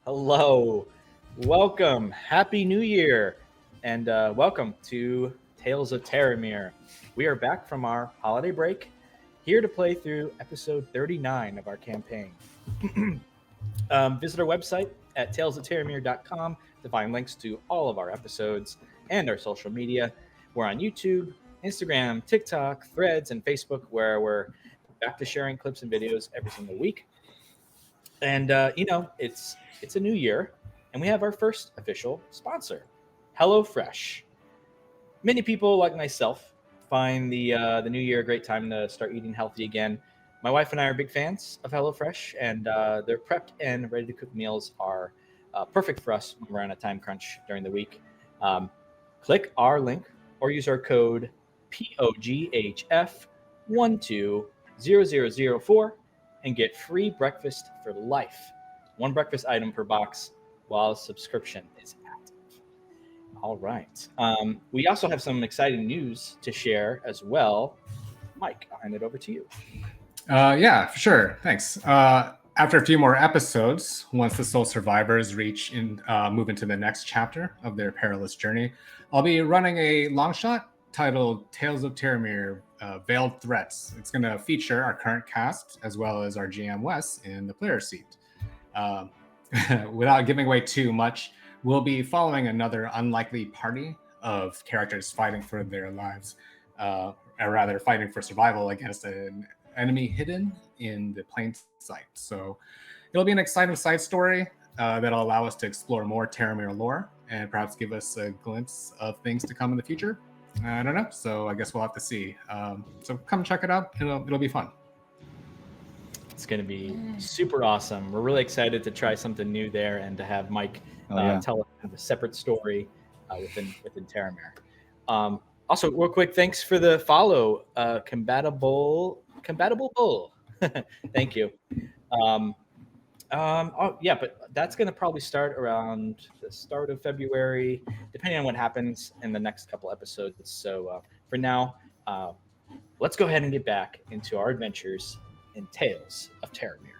Hello, welcome, Happy New Year, and welcome to Tales of Terramir. We are back from our holiday break, here to play through episode 39 of our campaign. Visit our website at talesofterramir.com to find links to all of our episodes and our social media. We're on YouTube, Instagram, TikTok, Threads, and Facebook, where we're back to sharing clips and videos every single week. And it's a new year, and we have our first official sponsor, HelloFresh. Many people, like myself, find the new year a great time to start eating healthy again. My wife and I are big fans of HelloFresh, and their prepped and ready to cook meals are perfect for us when we're on a time crunch during the week. Um, Click our link or use our code POGHF120004 and get free breakfast for life. One breakfast item per box while subscription is active. All right. We also have some exciting news to share as well. Mike, I'll hand it over to you. Yeah, for sure. Thanks. After a few more episodes, once the soul survivors move into the next chapter of their perilous journey, I'll be running a long shot titled Tales of Terramir, Veiled Threats. It's going to feature our current cast as well as our GM Wes in the player seat. Without giving away too much, we'll be following another unlikely party of characters fighting for their lives, or rather fighting for survival against an enemy hidden in the plain sight. So it'll be an exciting side story that'll allow us to explore more Terramir lore and perhaps give us a glimpse of things to come in the future. I don't know, so I guess we'll have to see. So come check it out. It'll be fun. It's going to be super awesome. We're really excited to try something new there and to have Mike tell us a separate story within Terramir. Also, real quick, thanks for the follow, Compatible Bull. Thank you. But that's going to probably start around the start of February, depending on what happens in the next couple episodes. So for now, let's go ahead and get back into our adventures in Tales of Terramir.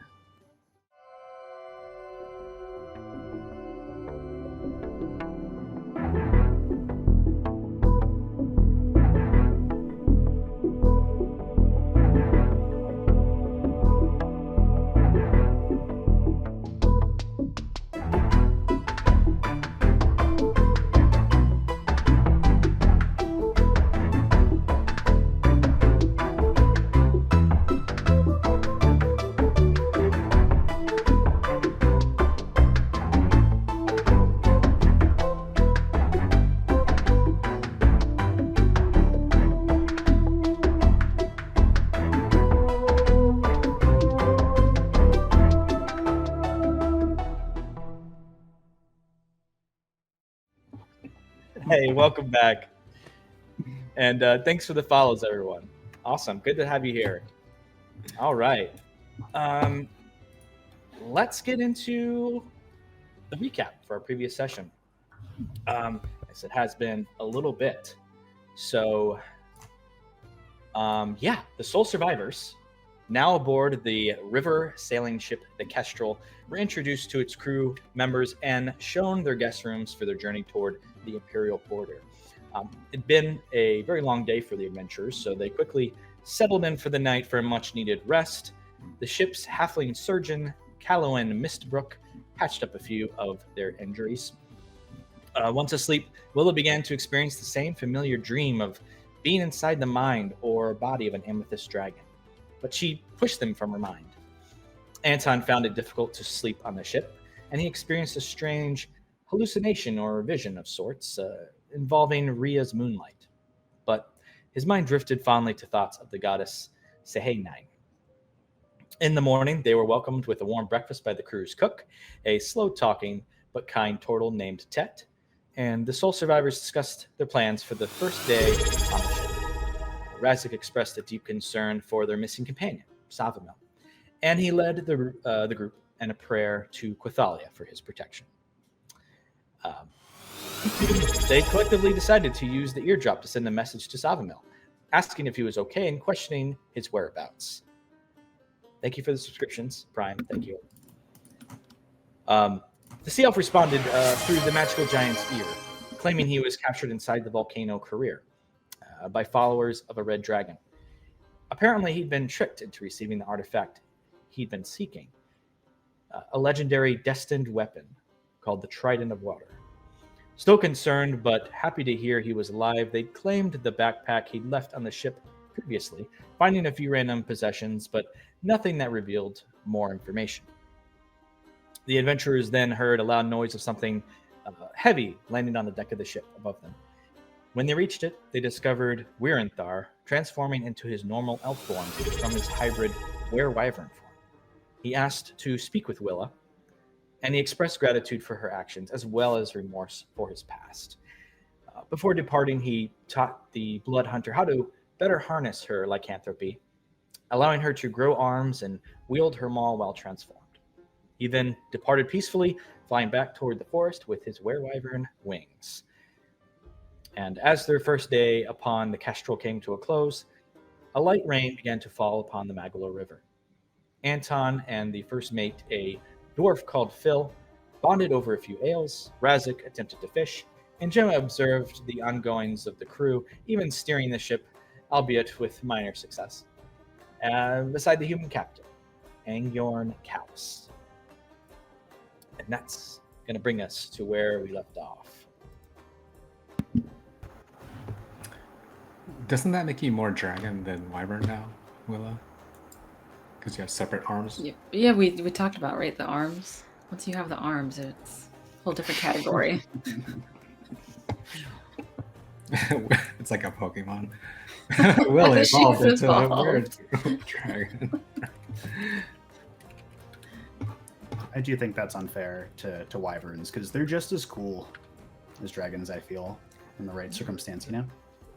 Hey, welcome back. And thanks for the follows, everyone. Awesome. Good to have you here. All right. Let's get into the recap for our previous session. As it has been a little bit. So, the Soul Survivors, now aboard the river sailing ship, the Kestrel, were introduced to its crew members and shown their guest rooms for their journey toward the Imperial border. It'd been a very long day for the adventurers, so they quickly settled in for the night for a much-needed rest. The ship's halfling surgeon, Callowan Mistbrook, patched up a few of their injuries. Once asleep, Willow began to experience the same familiar dream of being inside the mind or body of an amethyst dragon, but she pushed them from her mind. Anton found it difficult to sleep on the ship, and he experienced a strange hallucination or vision of sorts involving Ria's moonlight. But his mind drifted fondly to thoughts of the goddess Hannah Nye. In the morning, they were welcomed with a warm breakfast by the crew's cook, a slow-talking but kind turtle named Tet, and the soul survivors discussed their plans for the first day on the ship. Razik expressed a deep concern for their missing companion, Savamil, and he led the group in a prayer to Quithalia for his protection. They collectively decided to use the eardrop to send a message to Savamil, asking if he was okay and questioning his whereabouts. Thank you for the subscriptions, Prime. Thank you. The sea elf responded through the magical giant's ear, claiming he was captured inside the volcano career by followers of a red dragon. Apparently, he'd been tricked into receiving the artifact he'd been seeking, a legendary destined weapon called the Trident of Water. Still concerned, but happy to hear he was alive, they claimed the backpack he'd left on the ship previously, finding a few random possessions, but nothing that revealed more information. The adventurers then heard a loud noise of something heavy landing on the deck of the ship above them. When they reached it, they discovered Wirenthar transforming into his normal elf form from his hybrid were-wyvern form. He asked to speak with Willa, and he expressed gratitude for her actions as well as remorse for his past. Before departing, he taught the Blood Hunter how to better harness her lycanthropy, allowing her to grow arms and wield her maul while transformed. He then departed peacefully, flying back toward the forest with his were-wyvern wings. And as their first day upon the Kestrel came to a close, a light rain began to fall upon the Magalore River. Anton and the first mate, a dwarf called Phil, bonded over a few ales. Razik attempted to fish, and Gemma observed the ongoings of the crew, even steering the ship, albeit with minor success. Beside the human captain, Angyorn Callus. And that's going to bring us to where we left off. Doesn't that make you more dragon than wyvern now, Willa? Because you have separate arms. Yeah, we talked about, right, the arms. Once you have the arms, it's a whole different category. It's like a Pokemon. Will evolve into a weird dragon. I do think that's unfair to wyverns because they're just as cool as dragons, I feel, in the right circumstance, you know?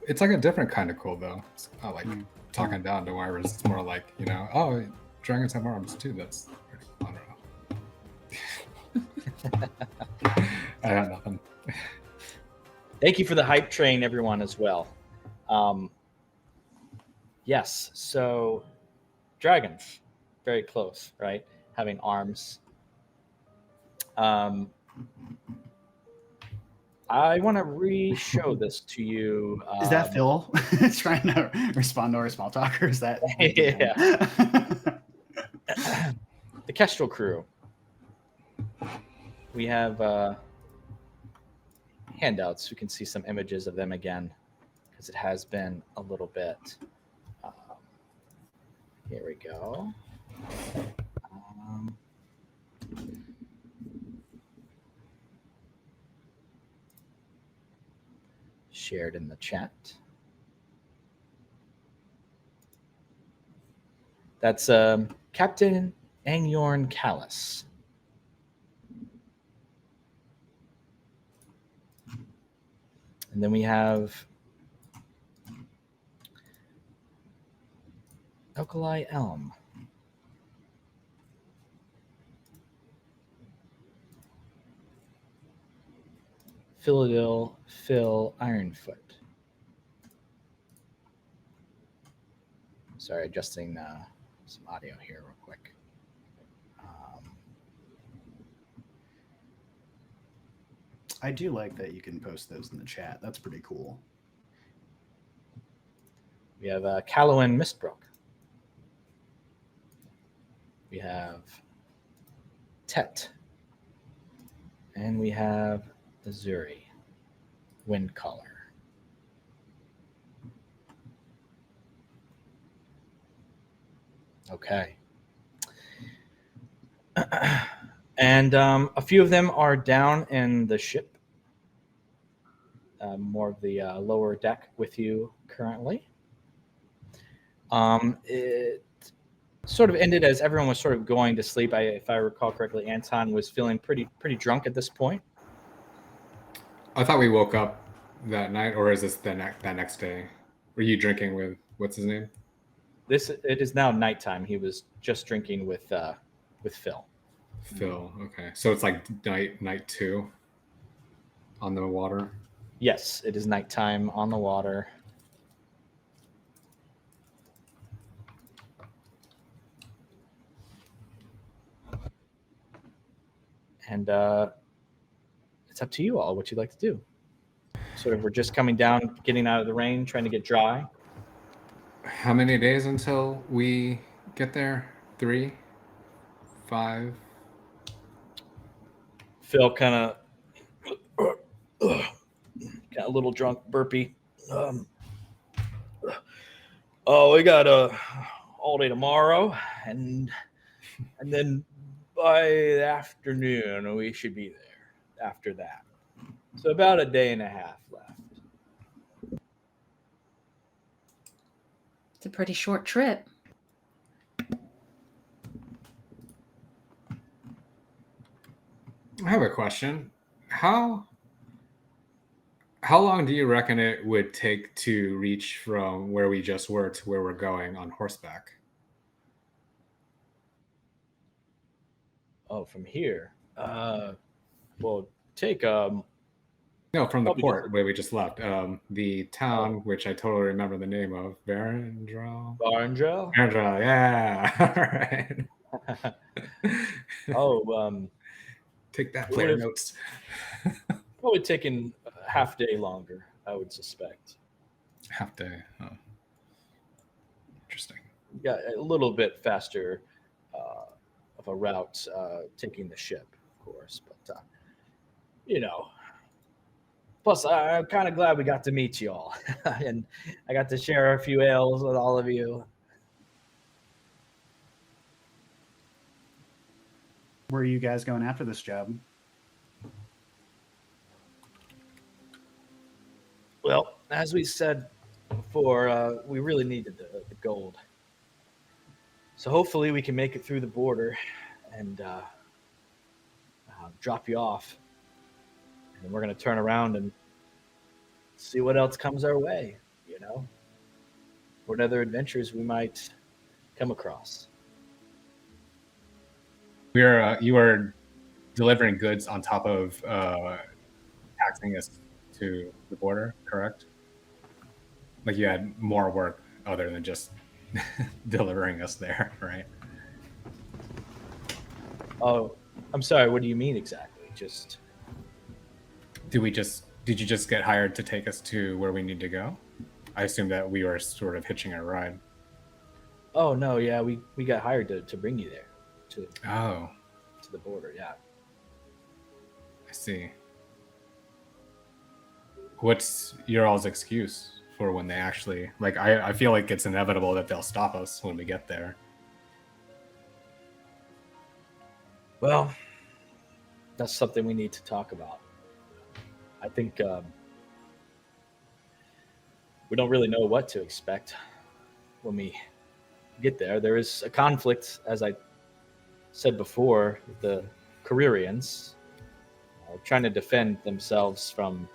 It's like a different kind of cool, though. It's not like talking down to wyverns. It's more like, oh, dragons have arms, too. That's pretty cool. I don't know. I got nothing. Thank you for the hype train, everyone, as well. Yes, so dragons, very close, right? Having arms. I want to re-show this to you. Is that Phil trying to respond to our small talk, or is that? Yeah. The Kestrel crew. We have handouts. We can see some images of them again because it has been a little bit. Here we go. Shared in the chat. That's Captain Angyorn Callus. And then we have Alkali Elm. Phil Ironfoot. Sorry, adjusting some audio here real quick. I do like that you can post those in the chat. That's pretty cool. We have Callowin Mistbrook. We have Tet. And we have Azuri, Windcaller. Okay. And a few of them are down in the ship. More of the lower deck with you currently. It sort of ended as everyone was sort of going to sleep. If I recall correctly, Anton was feeling pretty drunk at this point. I thought we woke up that night, or is this that next day? Were you drinking with what's his name? It is now nighttime. He was just drinking with Phil. Phil, okay. So it's like night 2 on the water. Yes, it is nighttime on the water. And it's up to you all what you'd like to do. Sort of, we're just coming down, getting out of the rain, trying to get dry. How many days until we get there? 3, 5. Phil kind of got a little drunk, burpy. We got all day tomorrow, and then by the afternoon we should be there. After that, so about a day and a half left. It's a pretty short trip. I have a question. How long do you reckon it would take to reach from where we just were to where we're going on horseback? Oh, from here. Well, take No, from the Probably port where we just left. The town, which I totally remember the name of, Barandrel. Barndrel. Barandrel, yeah. All right. Take that, it player would've- notes. Probably taken a half day longer, I would suspect. Half day. Oh. Interesting. Yeah, a little bit faster of a route taking the ship, of course. But, plus I'm kind of glad we got to meet you all. And I got to share a few ales with all of you. Where are you guys going after this job? Well, as we said before, we really needed the gold. So hopefully we can make it through the border and drop you off. And we're going to turn around and see what else comes our way, what other adventures we might come across. You are delivering goods on top of taxing us to the border, correct? Like you had more work other than just delivering us there, right? Oh, I'm sorry. What do you mean exactly? Did you just get hired to take us to where we need to go? I assume that we were sort of hitching a ride. Oh, no. Yeah, we got hired to bring you there to the border. Yeah. I see. What's your all's excuse for when they actually, like, I feel like it's inevitable that they'll stop us when we get there. Well, that's something we need to talk about. I think we don't really know what to expect when we get there. There is a conflict, as I said before, with the Careerians trying to defend themselves from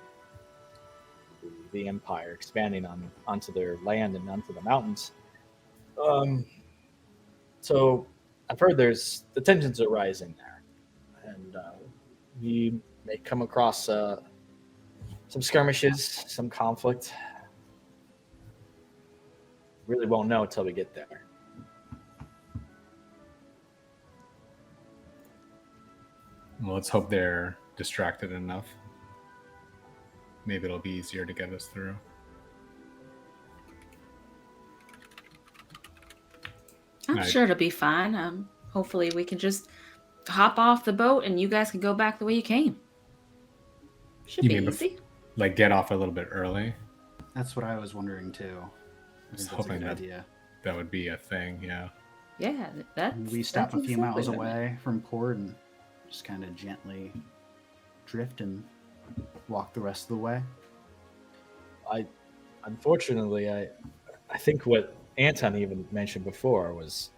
the Empire expanding onto their land and onto the mountains. So I've heard the tensions are rising there, and we may come across some skirmishes, some conflict. Really won't know until we get there. Well, let's hope they're distracted enough. Maybe it'll be easier to get us through. I'm sure it'll be fine. Hopefully we can just hop off the boat and you guys can go back the way you came. Should be easy. Like get off a little bit early? That's what I was wondering too. I think that's a good idea. That would be a thing, yeah. Yeah, we stop a few miles away from port and just kind of gently drift and walk the rest of the way. Unfortunately, I think what Anton even mentioned before was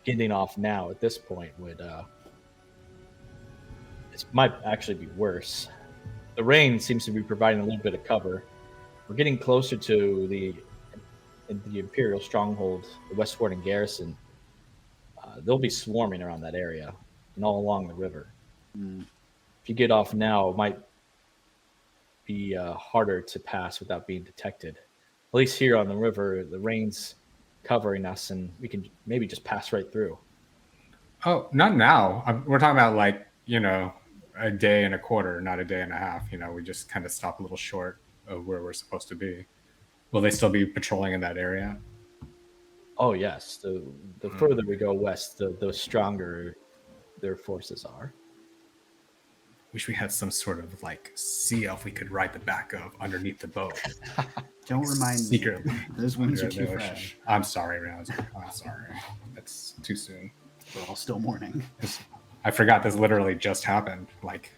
getting off now at this point would it might actually be worse. The rain seems to be providing a little bit of cover. We're getting closer to the Imperial stronghold, the Wes Ford and garrison. They'll be swarming around that area and all along the river. If you get off now, it might be harder to pass without being detected. At least here on the river, the rain's covering us, and we can maybe just pass right through. Oh, not now. We're talking about a day and a quarter, not a day and a half. You know, we just kind of stop a little short of where we're supposed to be. Will they still be patrolling in that area? Oh yes, the further we go west, the stronger their forces are. Wish we had some sort of like sea elf we could ride the back of underneath the boat. Don't remind Secretly. me. Those wounds are Under too the ocean. fresh. I'm sorry, Raz. I'm sorry. That's too soon. We're all still mourning. I forgot this literally just happened, like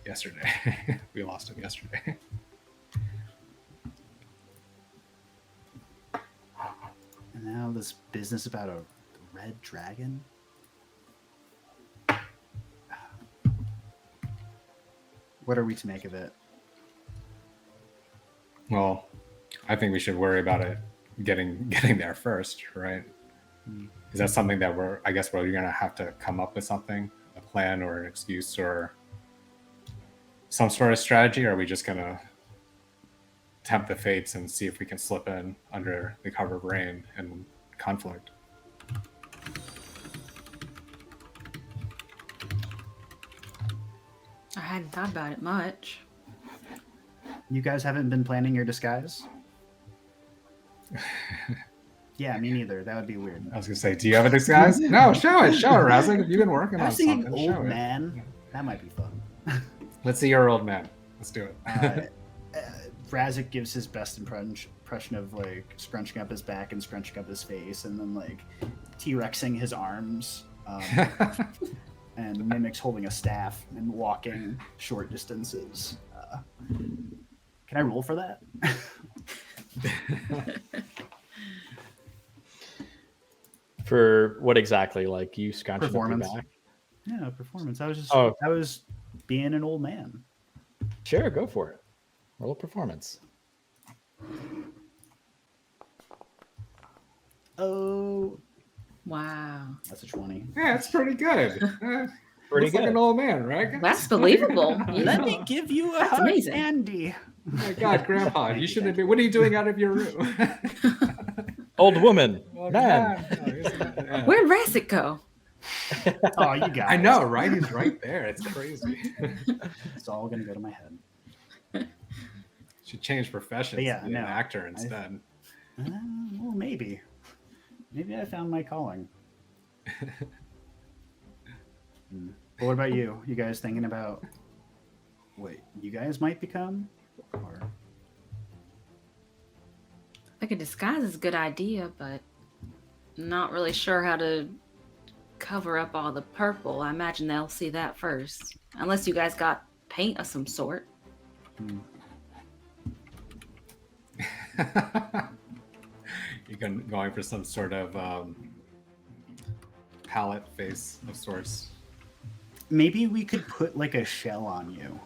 yesterday. We lost him yesterday. And now this business about a red dragon. What are we to make of it? Well, I think we should worry about it getting there first, right? Is that something that we're gonna have to come up with something, a plan or an excuse or some sort of strategy, or are we just gonna tempt the fates and see if we can slip in under the cover of rain and conflict? I hadn't thought about it much. You guys haven't been planning your disguise? Yeah, me neither. That would be weird. I was gonna say, do you have a disguise? No, show it, Razak. If you've been working I on was thinking something, show old it. man. That might be fun. Let's see your old man. Let's do it. Razak gives his best impression of like scrunching up his back and scrunching up his face, and then like T-Rexing his arms, and mimics holding a staff and walking short distances. Can I roll for that? For what exactly? Like you scratching up your Performance. back? Yeah, performance. I Oh. was being an old man. Sure, go for it. Roll a performance. Oh, Wow. that's a 20. Yeah, it's pretty good. Pretty Looks like good. an old man, right? That's believable. You Let know. me give you a That's hug, amazing. Andy. Oh my God, Grandpa, you shouldn't be. What are you doing out of your room? Old woman, Well, man. come on. No, here's a man. Where'd Rasik go? Oh, you got I it. know, right? He's right there. It's crazy. It's all gonna go to my head. Should change professions. But yeah, to be an no. actor instead. Well, maybe. Maybe I found my calling. But what about you? You guys thinking about what you guys might become? Or Like a disguise is a good idea, but not really sure how to cover up all the purple. I imagine they'll see that first. Unless you guys got paint of some sort. You're going for some sort of palette face of sorts. maybe we could put like a shell on you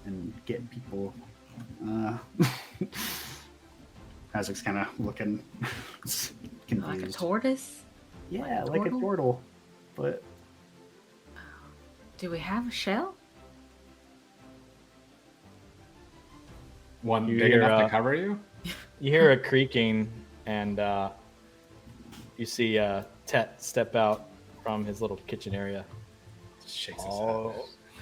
and get people. Isaac's kind of looking confused. Like a tortoise? Yeah, like a like a turtle. But Do we have a shell? One You big hear, enough to cover you? You hear a creaking, and you see Tet step out from his little kitchen area. Just shakes his Oh,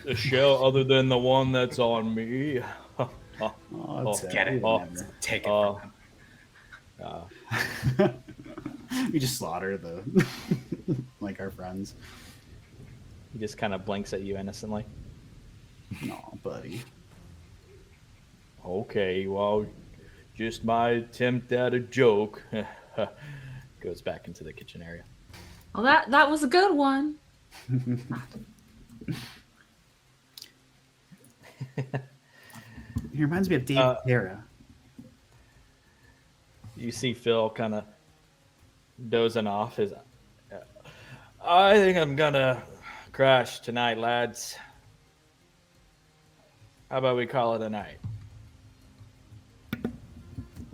head. a shell other than the one that's on me. it's Get it. whatever. Take it from him. We just slaughter the like our friends. He just kind of blinks at you innocently. No, buddy. Okay, well, just my attempt at a joke. Goes back into the kitchen area. Well, that was a good one. He reminds me of Dave Terra. You see Phil kind of dozing off. I think I'm gonna crash tonight, lads. How about we call it a night?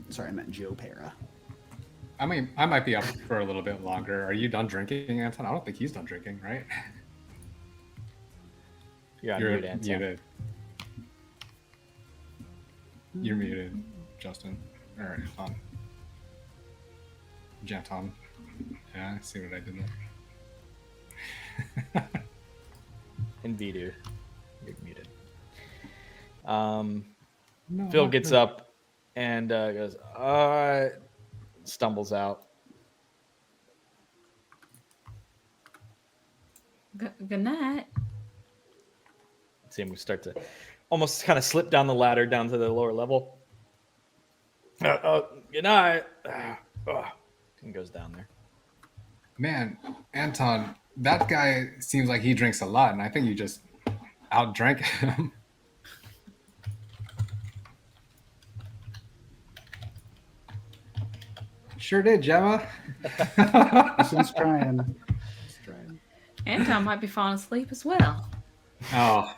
Sorry, I meant Joe Pera. I mean, I might be up for a little bit longer. Are you done drinking, Anton? I don't think he's done drinking, right? You're on You're mute, Anton. muted. You're muted, Justin. Or Anton. Janton. Yeah, I see what I did there. In Vidu. You're muted. No, Phil not gets really. up and goes, stumbles out. Good night. See him start to almost kind of slip down the ladder down to the lower level. Good night. And goes down there. Man, Anton, that guy seems like he drinks a lot, and I think you just outdrank him. Sure did, Gemma. He's trying. He's trying. Anton might be falling asleep as well. Oh,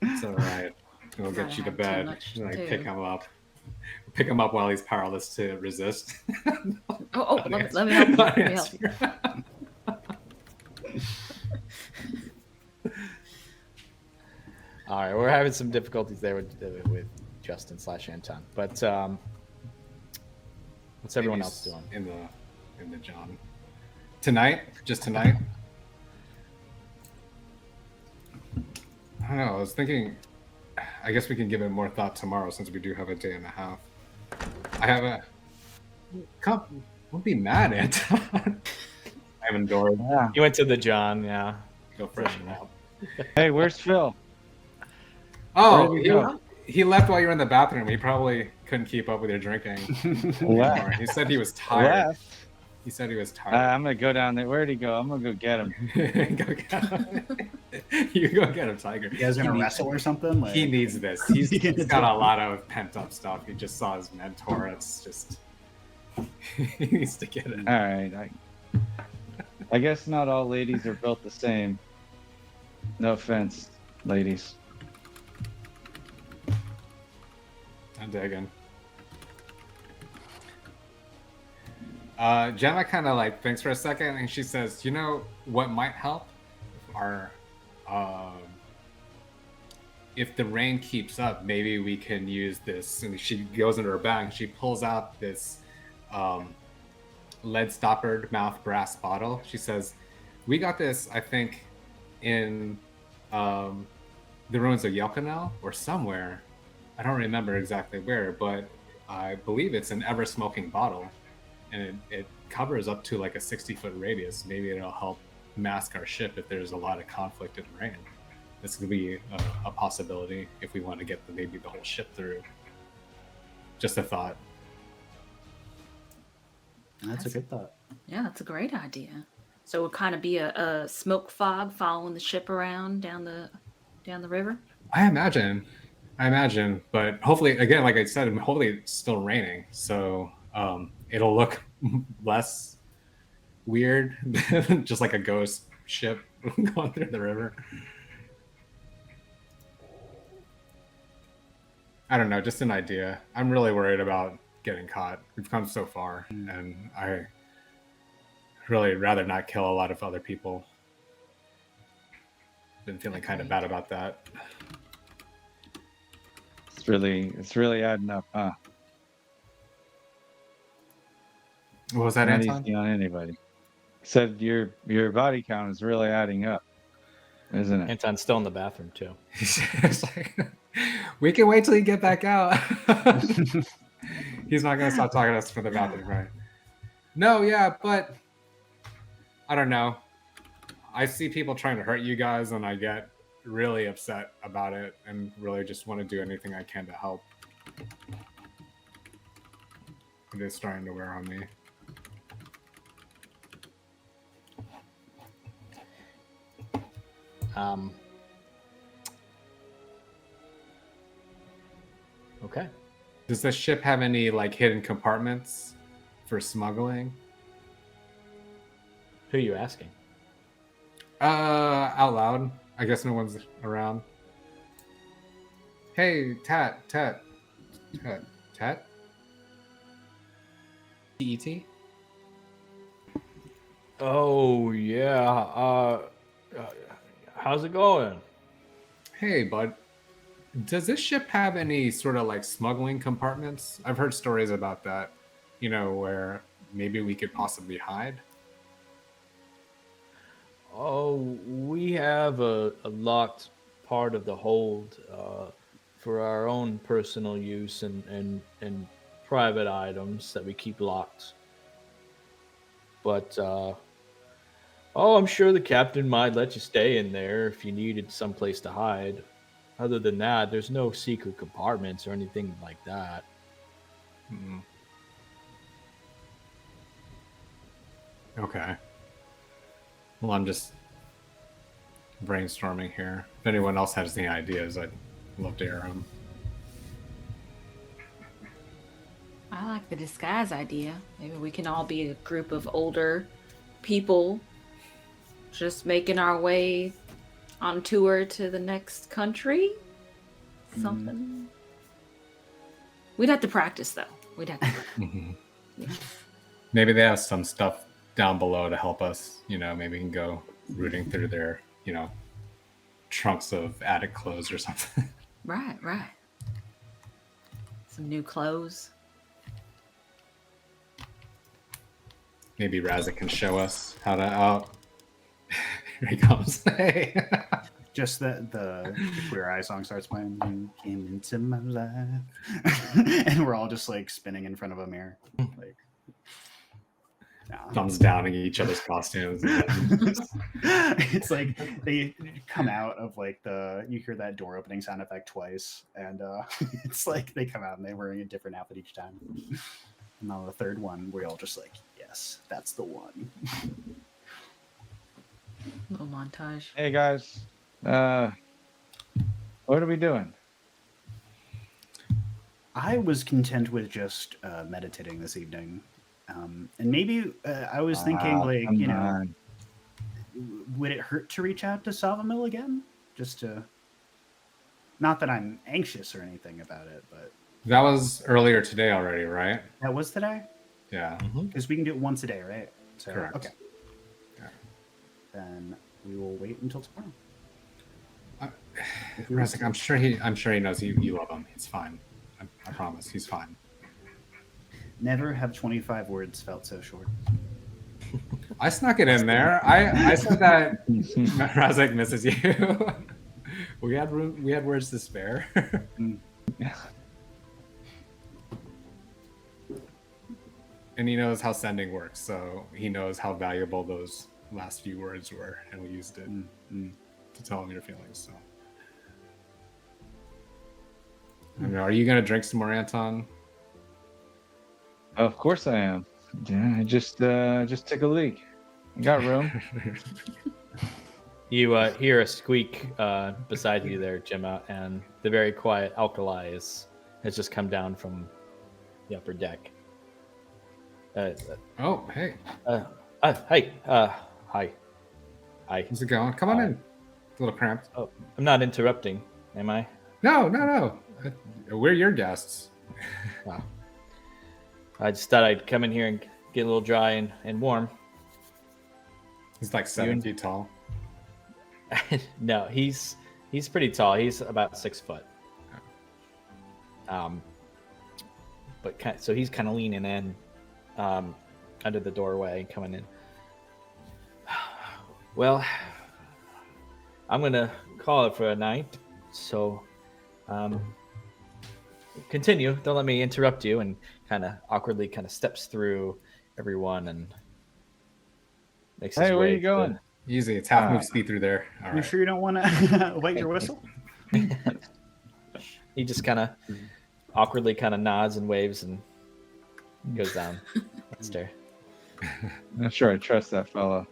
it's all right. We'll get Might you to have too bed. much, Like too. pick him up. Pick him up while he's powerless to resist. Let me help you. Let me help you. All right, we're having some difficulties there with Justin / Anton, but what's everyone Maybe else doing? In the John. Tonight? Just tonight? I don't know. I was thinking, I guess we can give it more thought tomorrow since we do have a day and a half. I have a. Don't be mad, Anton. I haven't Dory. Yeah. You went to the John, yeah. Go freshen up. Hey, where's Phil? Oh, Where'd he go? he left while you were in the bathroom. He probably couldn't keep up with your drinking. Left. He said he was tired. Left. He said he was tired. I'm gonna go down there. Where'd he go? I'm gonna go get him. Go get him. You go get him, Tiger. You guys gonna wrestle or something? Like, He needs this. He's got a lot of pent up stuff. He just saw his mentor. It's just he needs to get it. All right. I guess not all ladies are built the same. No offense, ladies. I'm digging. Jenna kind of like thinks for a second, and she says, "You know what might help? If the rain keeps up, maybe we can use this." And she goes into her bag and she pulls out this lead stoppered mouth brass bottle. She says, "We got this, I think, in the ruins of Yelkanel or somewhere. I don't remember exactly where, but I believe it's an ever smoking bottle, and it covers up to like a 60-foot radius. Maybe it'll help mask our ship if there's a lot of conflict in rain. This could be a possibility if we want to get maybe the whole ship through." Just a thought. That's a good thought. Yeah, that's a great idea. So it would kind of be a smoke fog following the ship around down the river. I imagine, but hopefully, again, like I said, hopefully it's still raining, so it'll look less weird, just like a ghost ship going through the river. I don't know, just an idea. I'm really worried about getting caught. We've come so far, and I really rather not kill a lot of other people. Been feeling kind of bad about that. It's really adding up, huh? What was that, Not Anton? easy on anybody. Said your body count is really adding up, isn't it? Anton's still in the bathroom too. It's like, we can wait till you get back out. He's not going to stop talking to us for the bathroom, right? No, yeah, but I don't know. I see people trying to hurt you guys, and I get really upset about it, and really just want to do anything I can to help. It is starting to wear on me. Okay. Does the ship have any like hidden compartments for smuggling? Who are you asking? Out loud. I guess no one's around. Hey, Tat. T-E-T? Oh yeah. How's it going? Hey, bud. Does this ship have any sort of like smuggling compartments? I've heard stories about that, where maybe we could possibly hide. Oh, we have a locked part of the hold for our own personal use and private items that we keep locked. But I'm sure the captain might let you stay in there if you needed someplace to hide. Other than that, there's no secret compartments or anything like that. Mm. Okay. Well, I'm just brainstorming here. If anyone else has any ideas, I'd love to hear them. I like the disguise idea. Maybe we can all be a group of older people just making our way on tour to the next country. Something. We'd have to practice, though. We'd have to practice. Yeah. Maybe they have some stuff down below to help us. Maybe we can go rooting through their, trunks of attic clothes or something. Right. Some new clothes. Maybe Razak can show us how to. Oh, here he comes. Hey. Just the Queer Eye song starts playing. You came into my life, and we're all just like spinning in front of a mirror, like thumbs down in each other's costumes. It's like they come out of like you hear that door opening sound effect twice, and it's like they come out and they're wearing a different outfit each time. And on the third one, we're all just like, yes, that's the one. Little montage. Hey guys, what are we doing? I was content with just meditating this evening. And maybe I was thinking, like, would it hurt to reach out to Savamil again? Just to... Not that I'm anxious or anything about it, but... That was earlier today already, right? That was today? Yeah. Because we can do it once a day, right? So, correct. Okay. Yeah. Then we will wait until tomorrow. Razak, I'm sure he knows you love him. It's fine. I promise. He's fine. Never have 25 words felt so short. I snuck it in there. I said that Razak misses you. we had words to spare. And he knows how sending works, so he knows how valuable those last few words were, and we used it to tell him your feelings. So, I don't know, are you gonna drink some more, Anton? Of course I am. Yeah, just take a leak. I got room. You hear a squeak beside you there, Gemma, and the very quiet Alkali has just come down from the upper deck. Oh, hey. Hey. Hi. Hi. How's it going? Come on in. It's a little cramped. Oh, I'm not interrupting, am I? No. We're your guests. Wow. I just thought I'd come in here and get a little dry and warm. He's like 7 feet tall. No, he's pretty tall. He's about 6 foot. So he's kind of leaning in under the doorway, coming in. Well, I'm gonna call it for a night. So, continue. Don't let me interrupt you. And kind of awkwardly, steps through everyone and makes his Hey, where way are you going? Easy. It's half move speed through there. All You right. sure you don't want to wet your whistle? He just kind of awkwardly nods and waves and goes down that stair. Not sure I trust that fella.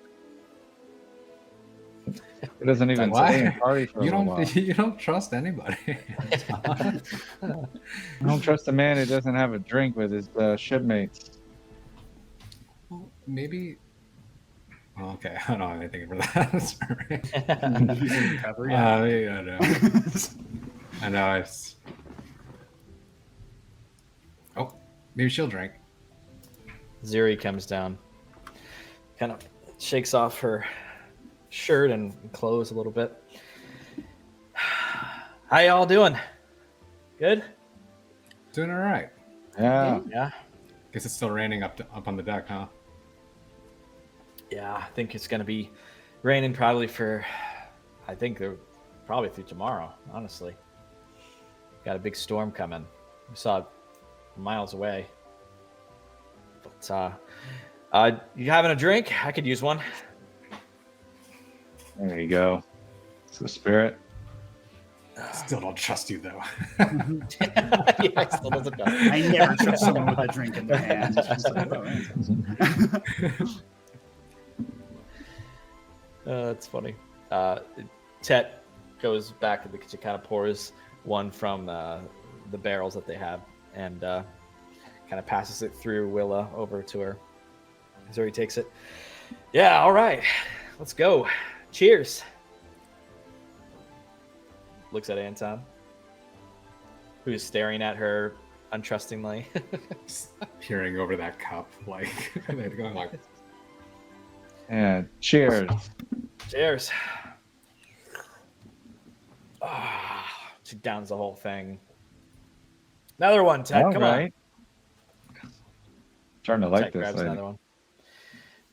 He doesn't even Why? stay and party for a little while. You don't trust anybody. I don't trust a man who doesn't have a drink with his shipmates. Well, maybe. Oh, okay, I don't have anything for that. Sorry. He's in recovery. I know. I know. It's. Oh, maybe she'll drink. Zuri comes down, kind of shakes off her shirt and clothes a little bit. How y'all doing? Good? Doing all right. Yeah. Yeah. Guess it's still raining up on the deck, huh? Yeah, I think it's going to be raining probably for, I think, the probably through tomorrow, honestly. Got a big storm coming. We saw it miles away. But you having a drink? I could use one. There you go. It's the spirit. Still don't trust you though. Yeah, still doesn't know. I never trust someone with a drink in their hand. It's just like, That's funny. Tet goes back to the kitchen, kind of pours one from the barrels that they have, and kind of passes it through Willa over to her. Zuri takes it. Yeah, all right. Let's go. Cheers. Looks at Anton, who's staring at her untrustingly. Peering over that cup, like they're going like. Yeah, cheers. Cheers. She downs the whole thing. Another one, Ted. All Come right. Starting to on. like Ted this grabs lady. another one.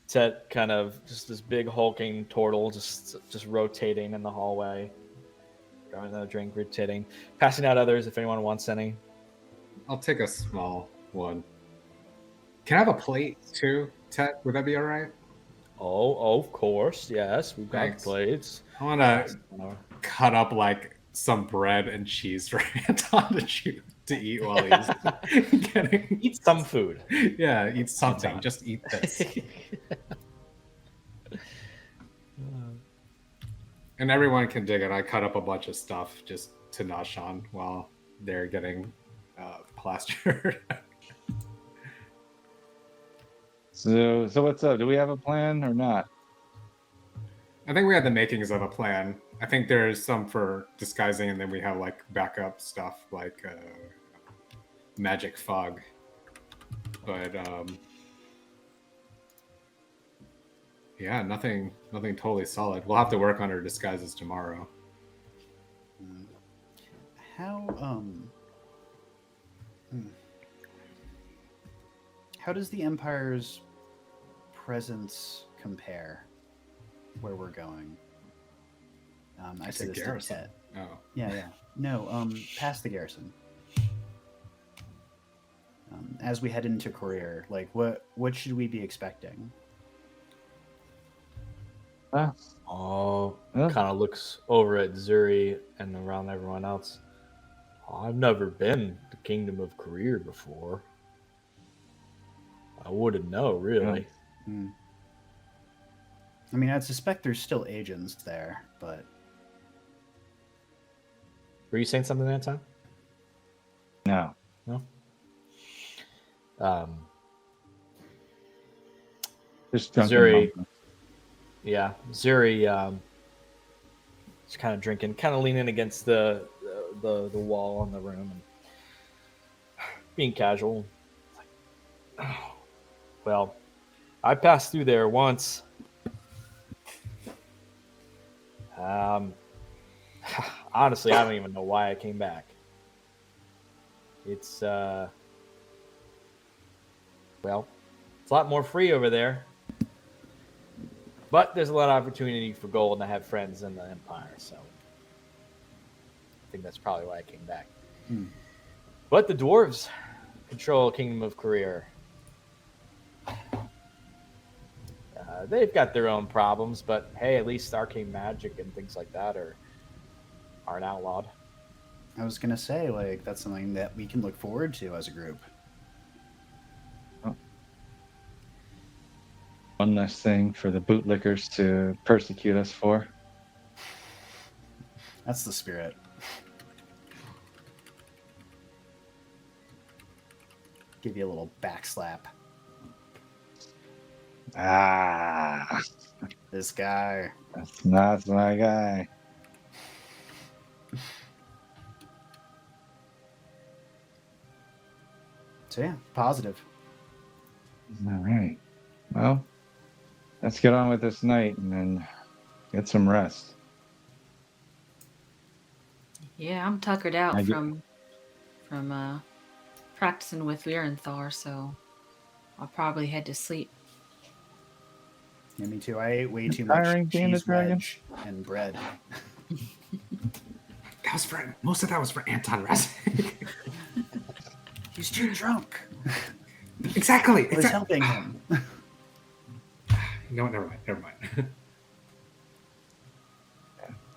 Ted kind of just this big hulking turtle, just rotating in the hallway. Grabbing another drink, rotating, passing out others if anyone wants any. I'll take a small one. Can I have a plate too, Ted? Would that be all right? Oh, of course, yes. We've got Thanks. plates. I want to cut up like some bread and cheese for Anton to eat while he's getting. Eat some food. Yeah, eat something. Anton. Just eat this. And everyone can dig it. I cut up a bunch of stuff just to nosh on while they're getting plastered. So what's up? Do we have a plan or not? I think we had the makings of a plan. I think there's some for disguising, and then we have like backup stuff like magic fog. But yeah, nothing totally solid. We'll have to work on our disguises tomorrow. How does the Empire's presence compare where we're going? I It's said a this to garrison. Tet. Oh. Yeah. No, past the garrison. As we head into career, like what should we be expecting? Oh, Yeah. kind of looks over at Zuri and around everyone else. I've never been the Kingdom of Career before. I wouldn't know, really. I mean, I'd suspect there's still agents there, but Were you saying something that time? No. No. Just drunken Zuri. humbug. Yeah, Zuri. Just kind of drinking, kind of leaning against the wall in the room, and being casual. Like, oh, well, I passed through there once. Honestly, I don't even know why I came back. It's well, it's a lot more free over there. But there's a lot of opportunity for gold, and I have friends in the Empire, so I think that's probably why I came back. But the dwarves control Kingdom of Career. They've got their own problems, but hey, at least arcane magic and things like that aren't outlawed. I was gonna say, like, that's something that we can look forward to as a group. One less thing for the bootlickers to persecute us for. That's the spirit. Give you a little backslap. Ah, This guy. that's not my guy. So yeah, positive. All right. Well, let's get on with this night and then get some rest. Yeah, I'm tuckered out I get- from practicing with Virenthar, so I'll probably head to sleep. Yeah, me too. I ate way too much Tiring being a cheese dragon? wedge and bread. most of that was for Anton Razik. He's too drunk. Exactly. I was helping him. No, never mind.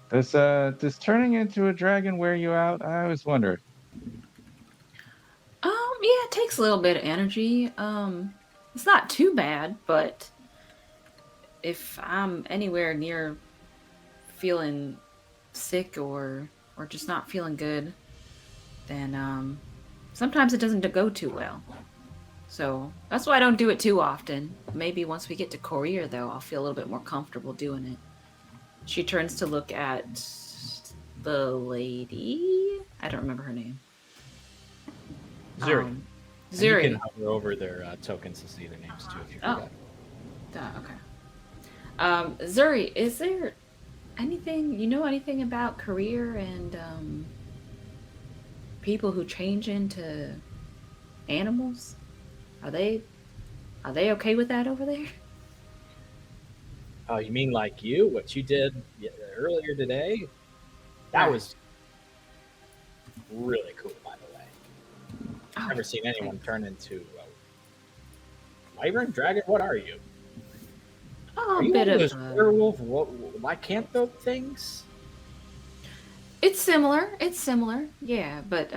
Does turning into a dragon wear you out? I always wondered. Yeah, it takes a little bit of energy. It's not too bad, but if I'm anywhere near feeling sick or just not feeling good, then sometimes it doesn't go too well. So that's why I don't do it too often. Maybe once we get to Korea, though, I'll feel a little bit more comfortable doing it. She turns to look at the lady. I don't remember her name. Zuri. Zuri. You can hover over their tokens to see their names too if you forgot. Okay. Zuri, is there anything about career and people who change into animals? Are they okay with that over there? Oh, you mean like you? What you did earlier today? That Right. was really cool, by the way. Oh, Never seen anyone turn into a wyvern dragon. What are you? Are a you bit one of of those werewolf lycanthrope things? It's similar. Yeah, but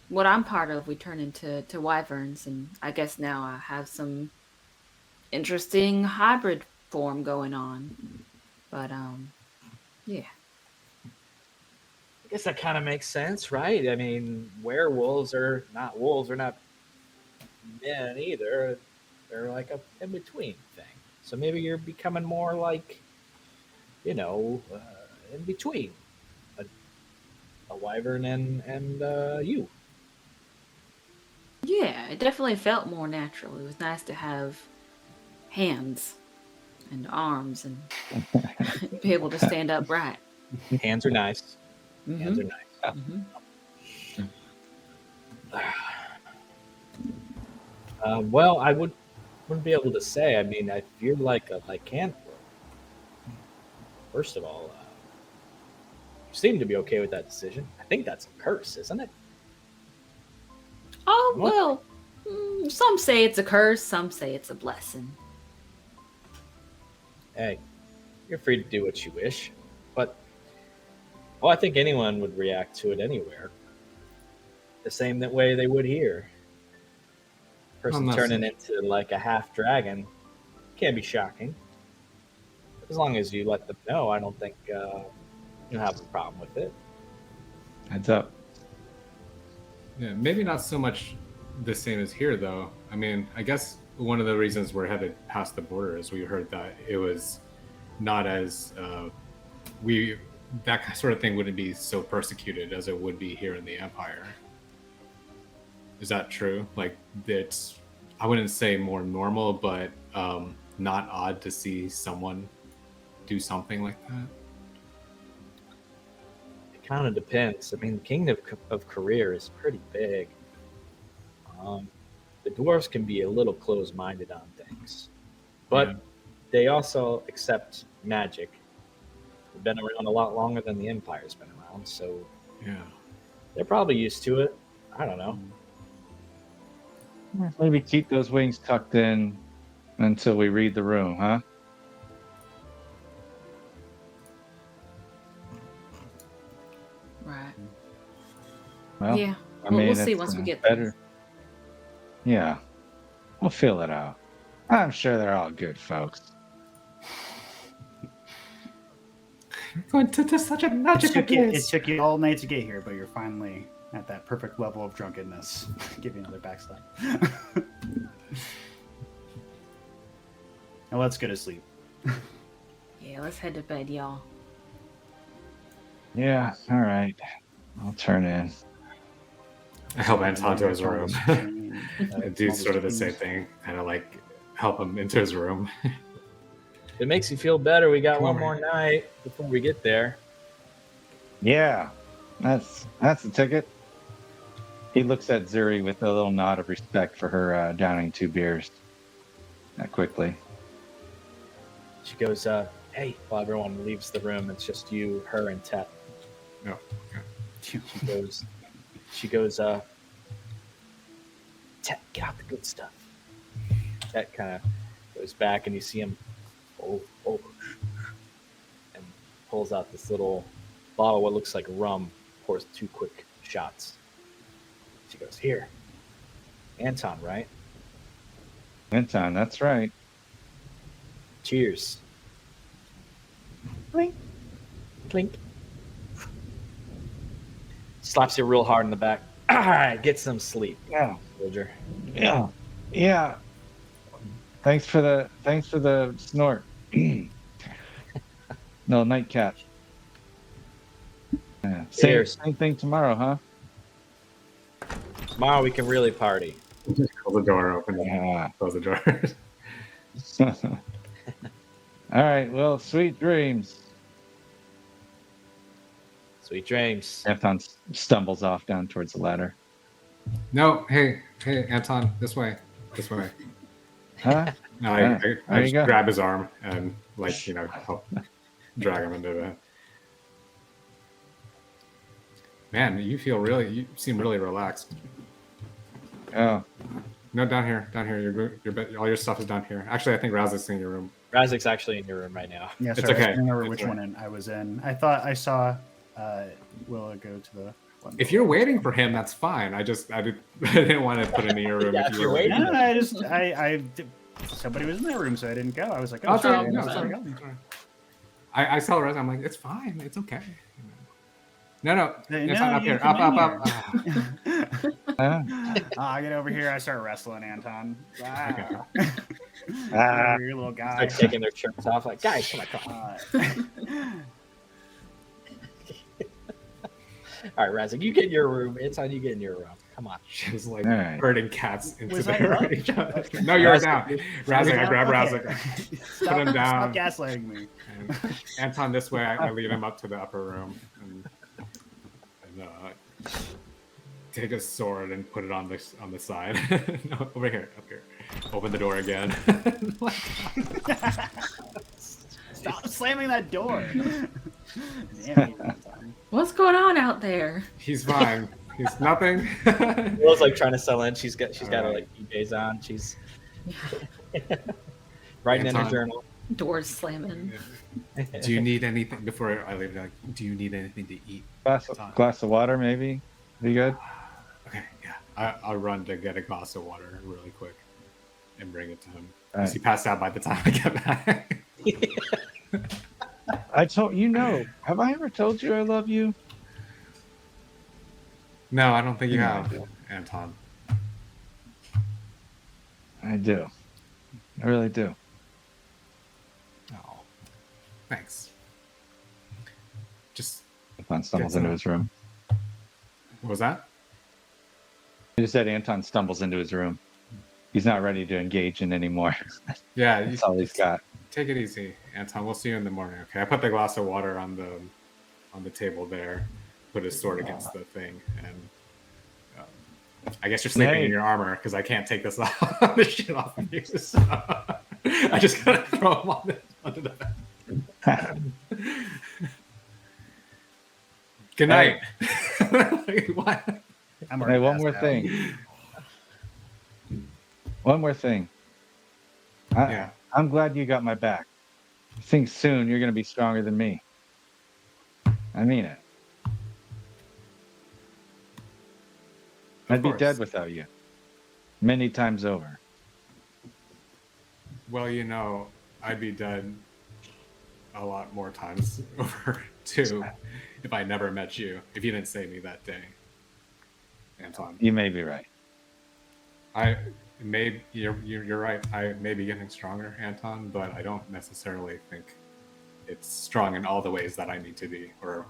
what I'm part of, we turn into wyverns, and I guess now I have some interesting hybrid form going on. But yeah. I guess that kind of makes sense, right? I mean, werewolves are not wolves, they're not men either. They're like a in between thing. So maybe you're becoming more like, in between a wyvern and you. Yeah, it definitely felt more natural. It was nice to have hands and arms and be able to stand upright. Hands are nice. Hands are Mm-hmm. nice. Mm-hmm. Well, I wouldn't be able to say. I mean, if you're like a lycanthrope, first of all, you seem to be okay with that decision. I think that's a curse, isn't it? Oh, What? well, some say it's a curse, some say it's a blessing. Hey, you're free to do what you wish, but I think anyone would react to it anywhere, the same that way they would here. Person Unless- turning into like a half dragon can be shocking. As long as you let them know, I don't think you'll have a problem with it. Heads up. Yeah, maybe not so much the same as here, though. I mean, I guess one of the reasons we're headed past the border is we heard that it was not as that sort of thing wouldn't be so persecuted as it would be here in the Empire. Is that true? Like, it's, I wouldn't say more normal, but not odd to see someone do something like that. It kind of depends. I mean, the kingdom of Korea is pretty big. The dwarves can be a little closed-minded on things, but Yeah. they also accept magic. They've been around a lot longer than the Empire's been around, so Yeah. they're probably used to it. I don't know. Maybe keep those wings tucked in until we read the room, huh? Right. Well, Yeah. I We'll mean, see it's, once we get better. Yeah, we'll fill it out. I'm sure they're all good folks. You're going to such a It magical place. took you all night to get here, but you're finally at that perfect level of drunkenness. Give you another backslap. Now let's go to sleep. Yeah, let's head to bed, y'all. Yeah, all right. I'll turn in. I help Anton to his room. I I do sort of the same thing, kind of like help him into his room. If it makes you feel better, we got Come one on, more night before we get there. Yeah, that's the ticket. He looks at Zuri with a little nod of respect for her downing 2 beers. That quickly. She goes, hey, while everyone leaves the room, it's just you, her, and Tet. No. She goes, Tet, get out the good stuff. Tet kind of goes back, and you see him, and pulls out this little bottle, what looks like rum, pours 2 quick shots. She goes, here. Anton, right? Anton, that's right. Cheers. Clink. Clink. Slaps you real hard in the back. All right, get some sleep, Yeah. soldier. Yeah. Yeah. Thanks for the snort. No, nightcap. Yeah. Cheers. Same thing tomorrow, huh? Tomorrow we can really party. Close the door. Open. Yeah. Close the door. All right. Well, sweet dreams. Sweet dreams. Anton stumbles off down towards the ladder. No. Hey, Anton. This way. Huh? No, There I you just go. grab his arm and help drag him into the. Man, you seem really relaxed. Oh, No, down here. All your stuff is down here. Actually, I think Razik's in your room. Razik's actually in your room right now. Yeah, It's sorry, I okay. don't remember It's which all right. one I was in. I thought I saw Willa go to the one. If you're waiting for him, that's fine. I didn't want to put him in your room. Yeah, if if you you're were waiting. No, somebody was in that room, so I didn't go. I was like, Oh, sorry, sorry. No, sorry. sorry. I saw Rez. I'm like, it's fine. It's okay. No, it's not up you here. come Up. in huh? I get over here. I start wrestling Anton. Okay. Ah. Your little guy. Start taking their shirts off. Like, guys, come on. All right, Razik, you get in your room. It's on you get in your room. Come on. She's like All right. herding cats into Was the I up? each other. No, you're down. Razik, I grab Okay. Razik. Stop, him Stop down. gaslighting me. And Anton, this way, I lead him up to the upper room and take a sword and put it on the side. No, over here, up here. Open the door again. Stop slamming that door. Damn you, Anton. What's going on out there? He's fine. He's nothing. Willa's like trying to sell in. She's got her like PJs on. She's writing in her Anton. journal. Doors slamming. Do you need anything before I leave? Like, do you need anything to eat? Glass of water, maybe. Be good. Okay, yeah. I'll run to get a glass of water really quick and bring it to him. All right. He passed out by the time I get back. I told you know. Have I ever told you I love you? No, I don't think you Yeah, I have, do. Anton. I do. I really do. Oh, thanks. Just Anton stumbles Get into some. his room. what was that? I just said Anton stumbles into his room. He's not ready to engage in anymore. Yeah, That's all he's got. take it easy, Anton. We'll see you in the morning. Okay. I put the glass of water on the table there. Put his sword against the thing, and I guess you're sleeping Hey. in your armor because I can't take this off, this shit off of you. So I just gotta throw him onto the bed. Good night. What? I'm Hey, already one passed more out. thing. One more thing. Yeah. I'm glad you got my back. I think soon you're going to be stronger than me. I mean it. I'd be course. dead without you. Many times over. Well, I'd be dead a lot more times over too if I never met you. If you didn't save me that day, Anton. You may be right. You're right. I may be getting stronger, Anton, but I don't necessarily think it's strong in all the ways that I need to be, or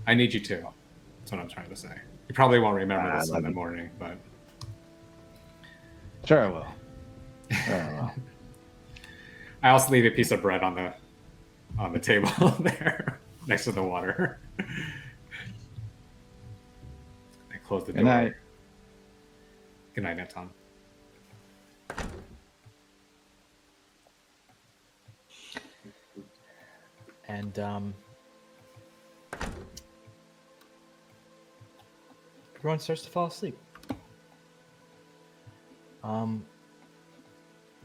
I need you too. That's what I'm trying to say. You probably won't remember I this in love the you. morning, but Sure I will. Sure I will. I also leave a piece of bread on the table there next to the water. I close the door. Good night. Good night, Anton. And everyone starts to fall asleep.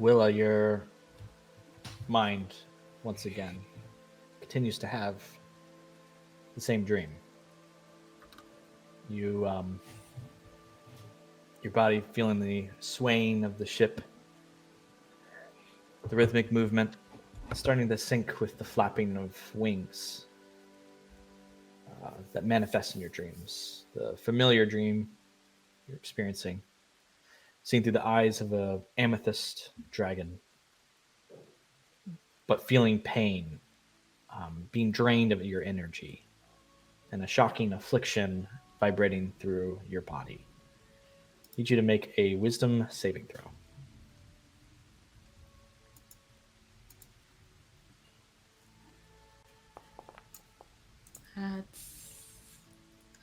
Willa, your mind, once again, continues to have the same dream. You, your body feeling the swaying of the ship, the rhythmic movement, starting to sync with the flapping of wings that manifest in your dreams. The familiar dream you're experiencing, seen through the eyes of a amethyst dragon, but feeling pain, being drained of your energy, and a shocking affliction vibrating through your body. I need you to make a wisdom saving throw. That's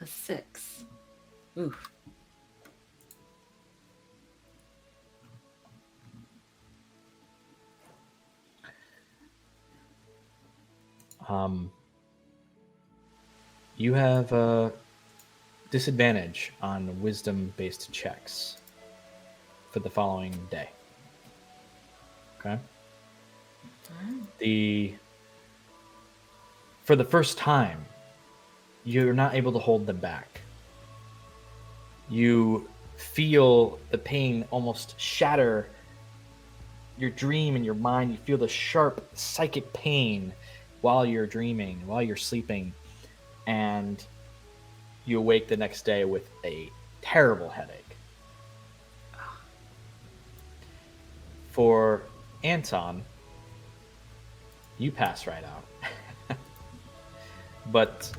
a 6. Oof. You have a disadvantage on wisdom-based checks for the following day. Okay? For the first time, you're not able to hold them back. You feel the pain almost shatter your dream in your mind. You feel the sharp psychic pain while you're dreaming, while you're sleeping, and you awake the next day with a terrible headache. For Anton, you pass right out. But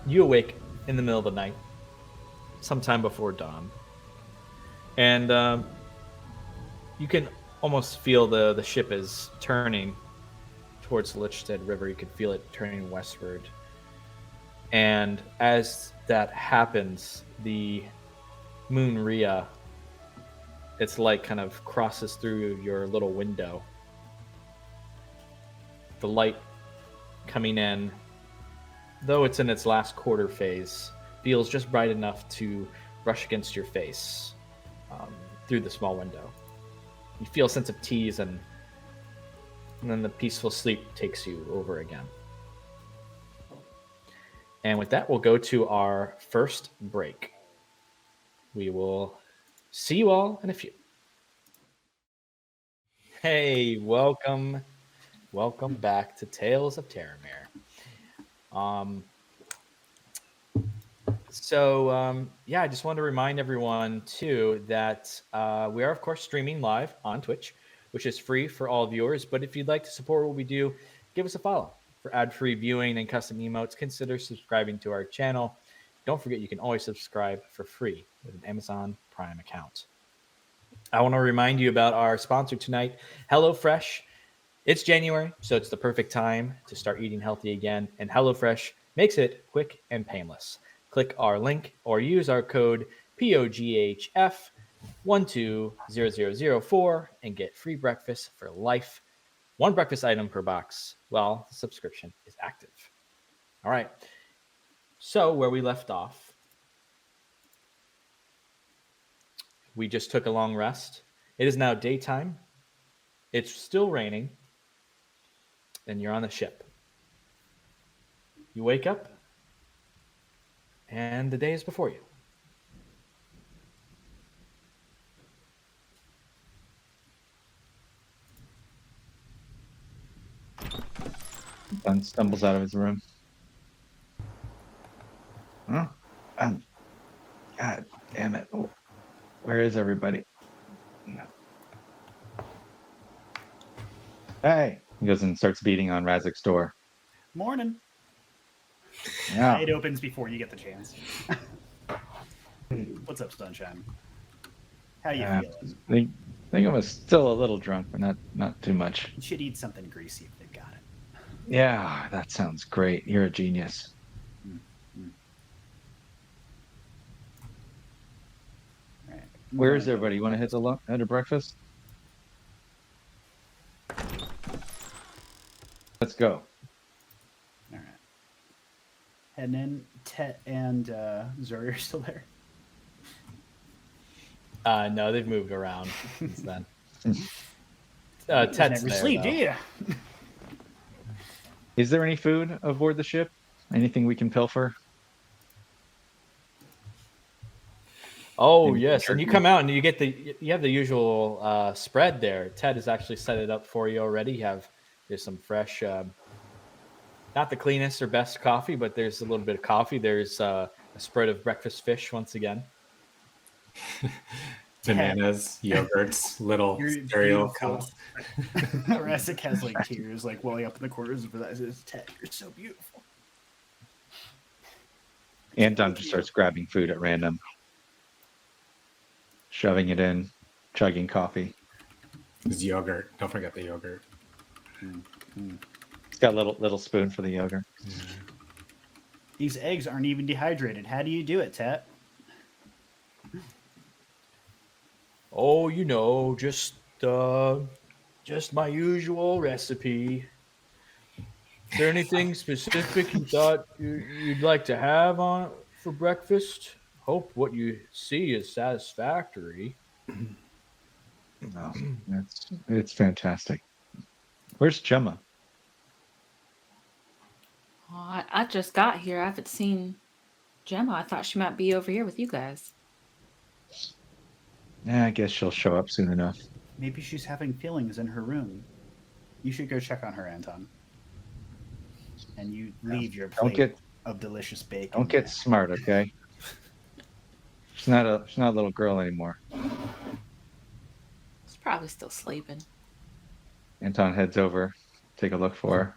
you awake in the middle of the night, sometime before dawn, and you can almost feel the ship is turning towards the Lichstead River. You can feel it turning westward. And as that happens, the moon Rhea, its light kind of crosses through your little window. The light coming in, though it's in its last quarter phase, feels just bright enough to brush against your face through the small window. You feel a sense of tease, and then the peaceful sleep takes you over again. And with that, we'll go to our first break. We will see you all in a few. Hey, welcome back to Tales of Terramir. I just wanted to remind everyone too that we are of course streaming live on Twitch, which is free for all viewers. But if you'd like to support what we do, give us a follow. For ad-free viewing and custom emotes, consider subscribing to our channel. Don't forget you can always subscribe for free with an Amazon Prime account. I want to remind you about our sponsor tonight, HelloFresh. It's January, so it's the perfect time to start eating healthy again, and HelloFresh makes it quick and painless. Click our link or use our code POGHF120004 and get free breakfast for life. One breakfast item per box while the subscription is active. All right. So where we left off, we just took a long rest. It is now daytime. It's still raining. And you're on the ship. You wake up, and the day is before you. Dunn stumbles out of his room. Huh? God damn it. Oh, where is everybody? No. Hey! He goes and starts beating on Razik's door. Morning. Yeah. It opens before you get the chance. What's up, Sunshine? How you feeling? I think I'm still a little drunk, but not too much. You should eat something greasy if they've got it. Yeah, that sounds great. You're a genius. Mm-hmm. All right. Where is everybody? You want to head to breakfast? Let's go. All right. heading in. Tet and Zuri are still there. No, they've moved around since then. You guys Ted's never there, sleep, though. do you? Is there any food aboard the ship? Anything we can pilfer? Oh Any yes, and you turkey? come out and you have the usual spread there. Ted has actually set it up for you already. There's some fresh, not the cleanest or best coffee, but there's a little bit of coffee. There's a spread of breakfast fish once again. Bananas, yogurts, little You're cereal beautiful. cups. Rasik has like tears like welling up in the corners of his eyes. Says, Tet, you're so beautiful. Anton just starts grabbing food at random, shoving it in, chugging coffee. There's yogurt. Don't forget the yogurt. He's got a little spoon for the yogurt. These eggs aren't even dehydrated. How do you do it, Tet? Oh, just my usual recipe. Is there anything specific you thought you'd like to have for breakfast? Hope what you see is satisfactory. Oh, it's fantastic. Where's Gemma? Oh, I just got here. I haven't seen Gemma. I thought she might be over here with you guys. Yeah, I guess she'll show up soon enough. Maybe she's having feelings in her room. You should go check on her, Anton. And you leave your plate of delicious bacon. Don't get smart, okay? She's not a little girl anymore. She's probably still sleeping. Anton heads over, take a look for her.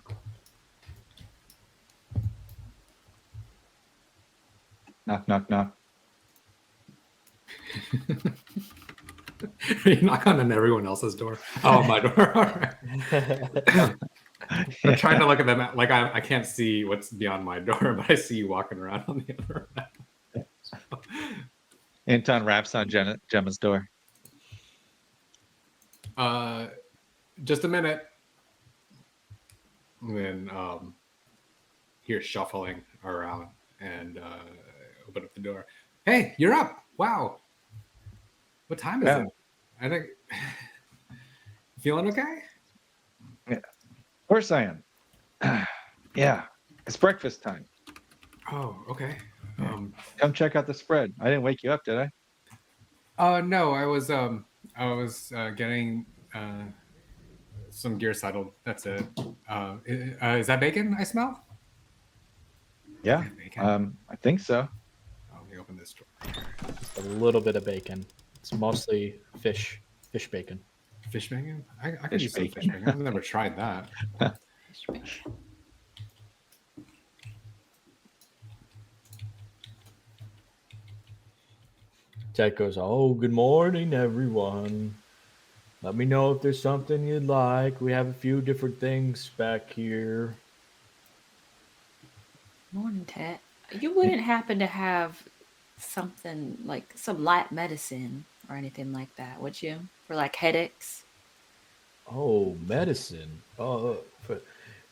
Knock, knock, knock. You knock on everyone else's door. Oh, my door. All right. I'm trying to look at them. Like I can't see what's beyond my door, but I see you walking around on the other end. Anton raps on Gemma's door. Just a minute. And then hear shuffling around and open up the door. Hey, you're up. Wow. What time is it? I think. Feeling okay? Yeah, of course I am. Yeah, it's breakfast time. Oh, okay. Come check out the spread. I didn't wake you up, did I? No, I was getting some gear settled. That's it. Is that bacon I smell? Yeah. Bacon. I think so. Let me open this door. Just a little bit of bacon. It's mostly fish bacon. Fish bacon? I could Fish use some bacon. fish bacon. I've never tried that. Ted goes, "Oh, good morning, everyone. Let me know if there's something you'd like. We have a few different things back here." Morning, Tet. You wouldn't happen to have something like some light medicine or anything like that, would you? For like headaches? Oh, medicine. But,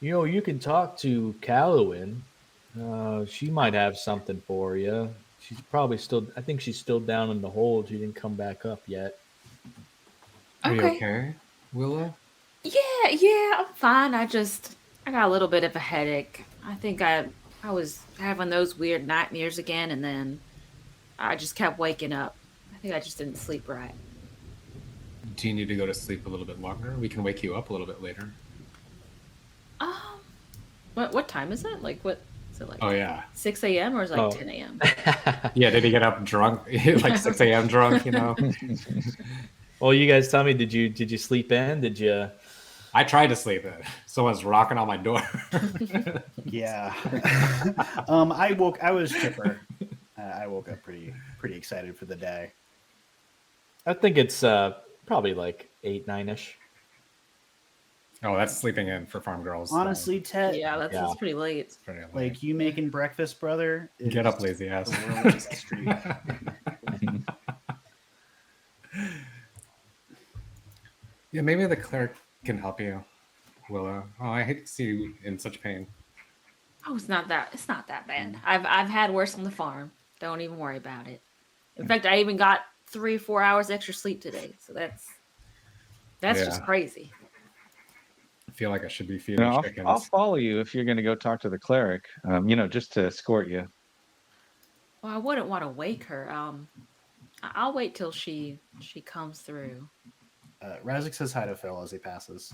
you can talk to Callowin. She might have something for you. She's probably still. I think she's still down in the hold. She didn't come back up yet. Are you okay, Willow? Yeah, I'm fine. I got a little bit of a headache. I think I was having those weird nightmares again, and then I just kept waking up. I think I just didn't sleep right. Do you need to go to sleep a little bit longer? We can wake you up a little bit later. What time is it? Like what is it like? Oh yeah. 6 a.m. or is it like 10 a.m.? Yeah, did he get up drunk? Like 6 a.m. drunk, Well, you guys tell me, did you sleep in? Did you? I tried to sleep in. Someone's rocking on my door. Yeah. I was chipper. I woke up pretty excited for the day. I think it's probably like 8, 9-ish. Oh, that's sleeping in for farm girls. Honestly, Ted, Yeah, that's pretty late. It's pretty late. like you making breakfast, brother. Get up, lazy ass. The world is the street. Yeah, maybe the cleric can help you, Willow. Oh, I hate to see you in such pain. Oh, it's not that bad. I've had worse on the farm. Don't even worry about it. In fact, I even got 3-4 hours extra sleep today. So that's just crazy. I feel like I should be You feeding know, chickens. I'll follow you if you're going to go talk to the cleric. Just to escort you. Well, I wouldn't want to wake her. I'll wait till she comes through. Razik says hi to Phil as he passes.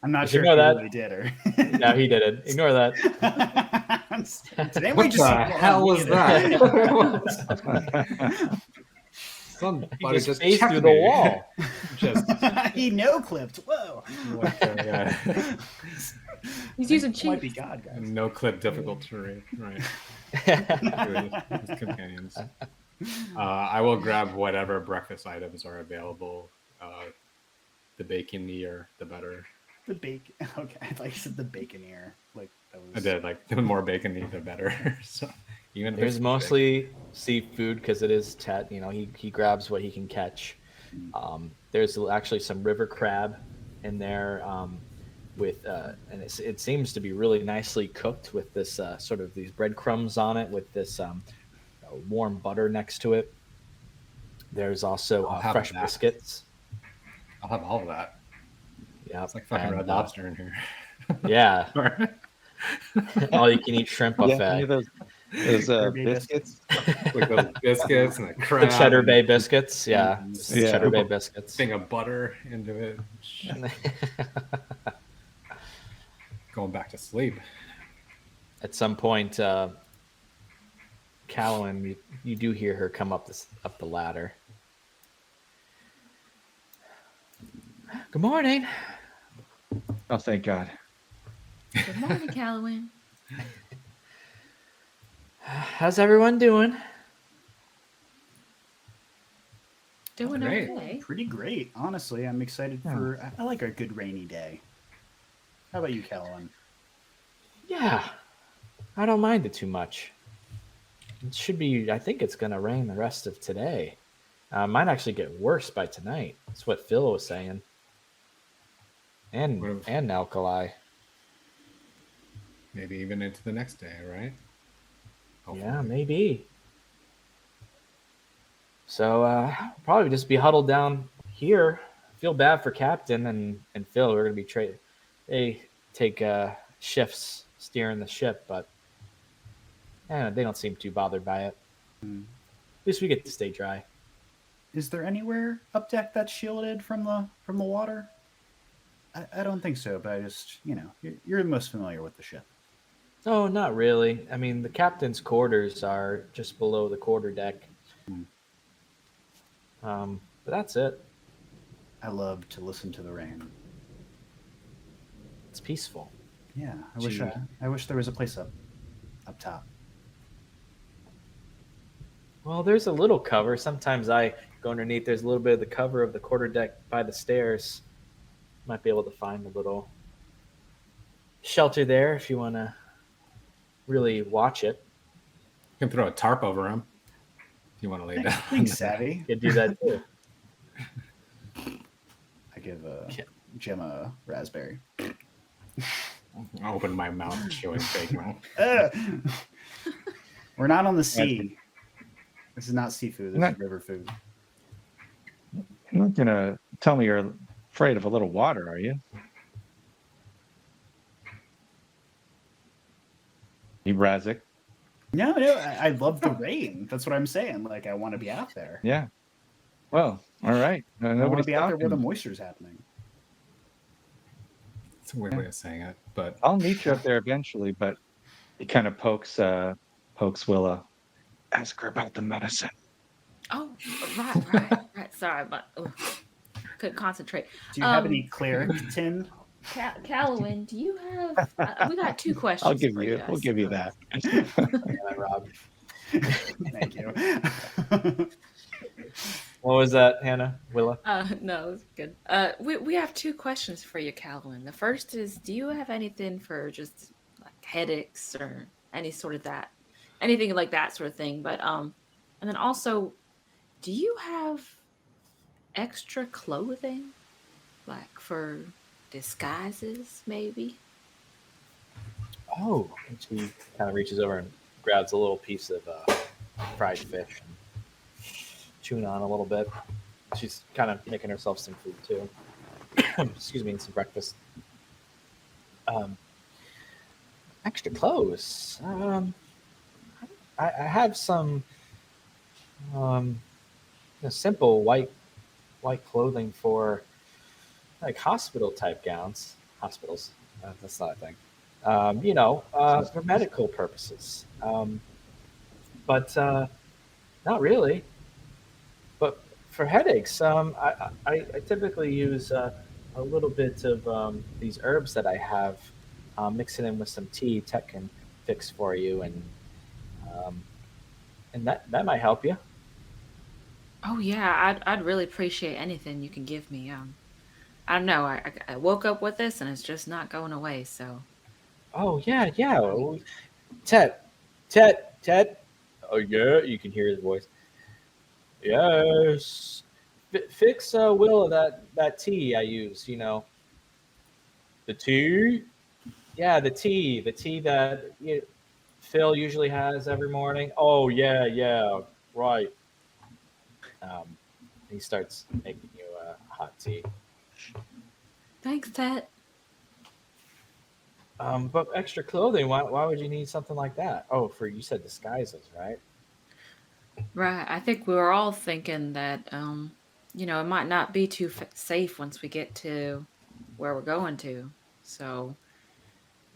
I'm not Just sure if ignore he that. really did or. No, he didn't. Ignore that. Today What we just the hell was that? Somebody He just just phased checked through the me. wall. Just he no clipped. Whoa. He's using Might be cheats. God, guys. no clip difficult to read. Right. His companions. I will grab whatever breakfast items are available. The baconier, the better. The bacon. Okay, I thought you said the baconeer. Like that was. I did like the more bacony, the better. So even if There's it's mostly seafood because it is Tet. He grabs what he can catch. There's actually some river crab in there with, and it seems to be really nicely cooked with this sort of these breadcrumbs on it with this warm butter next to it. There's also I'll have fresh that. biscuits. I'll have all of that. Yeah, It's like fucking Red Lobster in here. Yeah, all you can eat shrimp Yeah, buffet. those Kirby biscuits. Like those biscuits and the The crab. Cheddar and Bay biscuits, yeah, Yeah. Cheddar Bay biscuits. thing of butter into it. Going back to sleep. At some point, Callowin, you do hear her come up the ladder. Good morning. Oh, thank God. Good morning, Callowin. How's everyone doing? Doing Great. okay. Pretty great, honestly. I'm excited for. I like a good rainy day. How about you, Callum? Yeah, I don't mind it too much. It should be. I think it's gonna rain the rest of today. Might actually get worse by tonight. That's what Phil was saying. And Alkali. Maybe even into the next day, right? Yeah, Hopefully. maybe. So probably just be huddled down here. Feel bad for Captain and Phil. We're gonna be trading. They take shifts steering the ship, but they don't seem too bothered by it. At least we get to stay dry. Is there anywhere up deck that's shielded from the water? I don't think so, but I just you're most familiar with the ship. Oh, not really. I mean, the captain's quarters are just below the quarterdeck. But that's it. I love to listen to the rain. It's peaceful. Yeah, Gee. I wish there was a place up top. Well, there's a little cover. Sometimes I go underneath. There's a little bit of the cover of the quarterdeck by the stairs. Might be able to find a little shelter there if you want to really watch it. You can throw a tarp over him if you want to lay down. Thanks, Savvy. You could do that too. I give Jim a raspberry. I open my mouth and show his fake mouth. We're not on the sea. This is not seafood. This is river food. You're not gonna tell me you're afraid of a little water, are you? You Razik? No, I love the rain. That's what I'm saying. Like, I want to be out there. Yeah. Well, all right. I want to Nobody's be out there where the talking. moisture's happening. It's a weird way of saying it, but I'll meet you up there eventually, but he kind of pokes Willa. Ask her about the medicine. Oh, right. Sorry, but couldn't concentrate. Do you have any cleric tin? Callowin, do you have? We got two questions. We'll give you that. Rob. Thank you. What was that, Hannah? Willa? No, it's good. We have two questions for you, Callowin. The first is, do you have anything for just like headaches or anything like that sort of thing? But and then also, do you have extra clothing, like for disguises, maybe? Oh, and she kind of reaches over and grabs a little piece of fried fish and chewing on a little bit. She's kind of making herself some food too. Excuse me, and some breakfast. Um, extra clothes. I have some um, simple white clothing for like hospital type gowns. Hospitals. That's not a thing. For medical purposes. But not really. But for headaches, I typically use a little bit of these herbs that I have, mix it in with some tea. Tech can fix for you, um, and that might help you. Oh yeah, I'd really appreciate anything you can give me. I don't know. I woke up with this and it's just not going away. So Oh yeah, yeah. Oh, Ted, Ted. Oh yeah, you can hear his voice. Yes. Fix Will of that tea I use. The tea. Yeah, the tea that Phil usually has every morning. Oh yeah, yeah, right. Um, he starts making you hot tea. thanks, Ted. But extra clothing. Why would you need something like that? Oh, for you said disguises, right? Right. I think we were all thinking that it might not be too safe once we get to where we're going to. So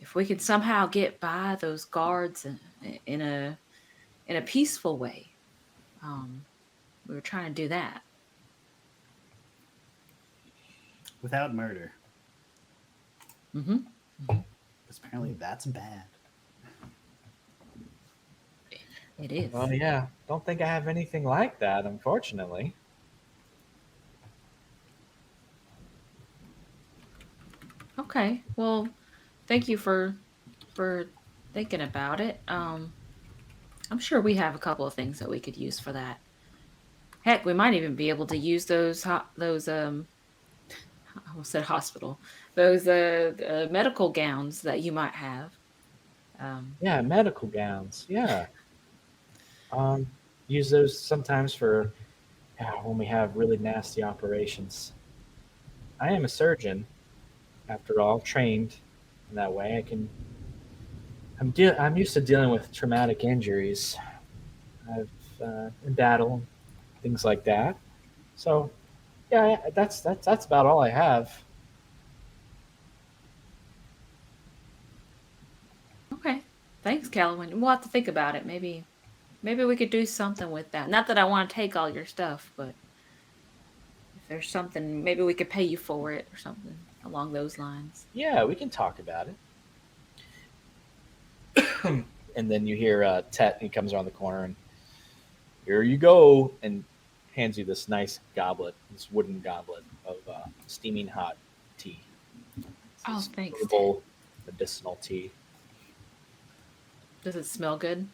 if we could somehow get by those guards in a peaceful way, um, we were trying to do that. Without murder. Mm-hmm. Because apparently that's bad. It is. Well, yeah. Don't think I have anything like that, unfortunately. Okay. Well, thank you for thinking about it. I'm sure we have a couple of things that we could use for that. Heck, we might even be able to use those I almost said hospital, those medical gowns that you might have. Yeah, medical gowns. Yeah. Um, use those sometimes for when we have really nasty operations. I am a surgeon, after all, trained in that way. I'm used to dealing with traumatic injuries. I've in battle, things like that. So yeah, that's about all I have. Okay, thanks, Calvin. We'll have to think about it. Maybe we could do something with that. Not that I want to take all your stuff, but if there's something, maybe we could pay you for it or something along those lines. Yeah, we can talk about it. And then you hear Tet. He comes around the corner and here you go, and hands you this nice goblet, this wooden goblet of steaming hot tea. It's Oh, this thanks, Ted. herbal medicinal tea. Does it smell good?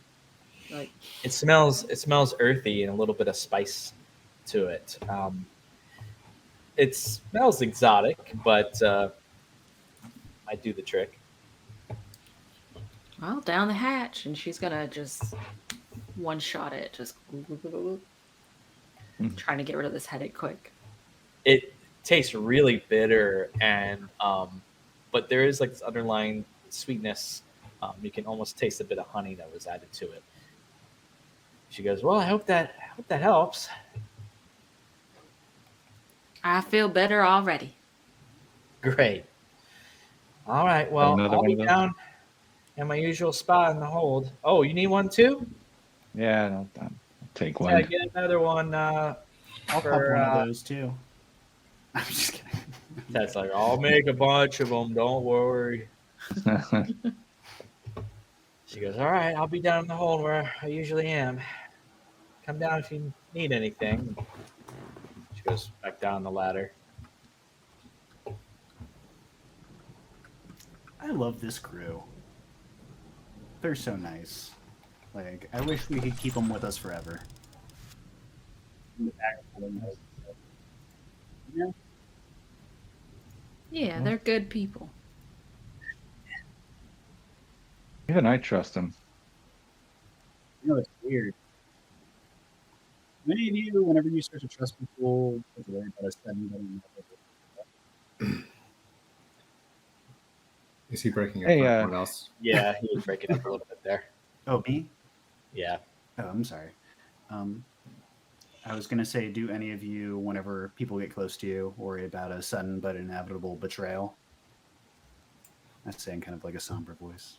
Like, It smells earthy and a little bit of spice to it. It smells exotic, but might do the trick. well, down the hatch, and she's gonna just one shot it, just trying to get rid of this headache quick. It tastes really bitter, and but there is like this underlying sweetness. You can almost taste a bit of honey that was added to it. She goes, "Well, I hope that helps." I feel better already. Great. All right. Got Well, another I'll one be of those? down in my usual spot in the hold. Oh, you need one too? Yeah, I'll take Yeah, one. get another one. I'll pop For, one of those too. I'm just kidding. That's like, I'll make a bunch of them. Don't worry. She goes, all right. I'll be down in the hold where I usually am. Come down if you need anything. She goes back down the ladder. I love this crew. They're so nice. Like, I wish we could keep them with us forever. Yeah, they're good people. Even I trust him. You know, it's weird. Many of you, whenever you start to trust people, it's worry about a sudden. Is he breaking up Hey, for everyone else? Yeah, he was breaking up a little bit there. Oh, me? Yeah. Oh, I'm sorry. I was going to say, do any of you, whenever people get close to you, worry about a sudden but inevitable betrayal? That's saying kind of like a somber voice.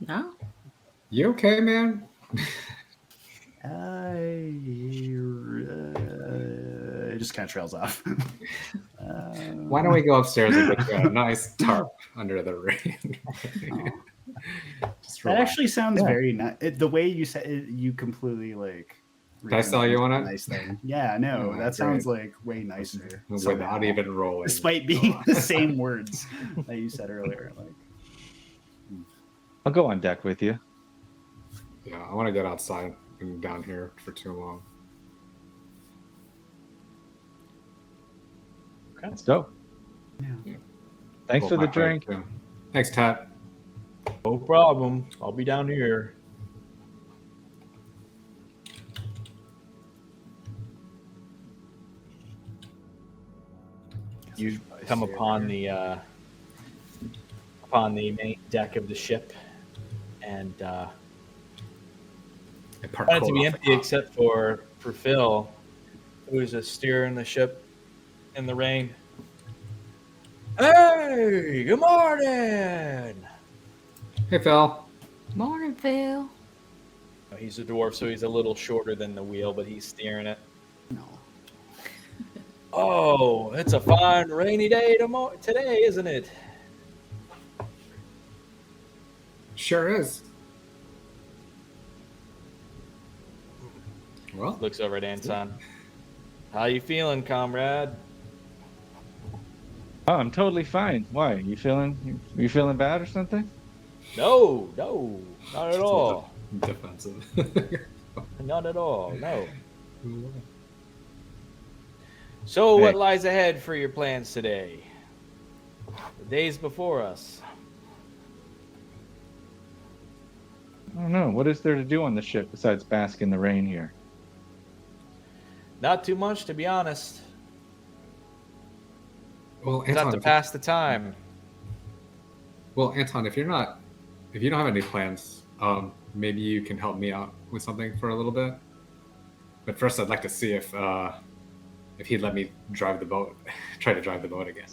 No? You okay, man? It just kind of trails off. Why don't we go upstairs and get you a nice tarp under the rain? Just That relax. actually sounds very nice. The way you said it, you completely like. Did I sell you on it? Nice thing. Yeah, no, Oh, that sounds like way nicer. Without somehow, even rolling. despite being the same words that you said earlier. Like, I'll go on deck with you. Yeah, I want to get outside and down here for too long. Let's go. yeah. Thanks Pull for the my drink. bike, too. Thanks, Tat. No problem. I'll be down here. You come upon the main deck of the ship, and I park find it to be off the empty top. except for Phil, who's just steering the ship in the rain. Hey, good morning. Hey, Phil. Morning, Phil. He's a dwarf, so he's a little shorter than the wheel, but he's steering it. No. Oh, it's a fine rainy day today, isn't it? Sure is. Well, Looks over at Anton. How you feeling, comrade? Oh, I'm totally fine. Why? You feeling bad or something? No, not at Just a all. little defensive. Not at all, no. So, what lies ahead for your plans today? The days before us. I don't know. What is there to do on the ship besides bask in the rain here? Not too much, to be honest. Well, It's not Anton, to pass the time. Anton, if you don't have any plans, maybe you can help me out with something for a little bit. But first, I'd like to see if he'd let me drive the boat, try to drive the boat again.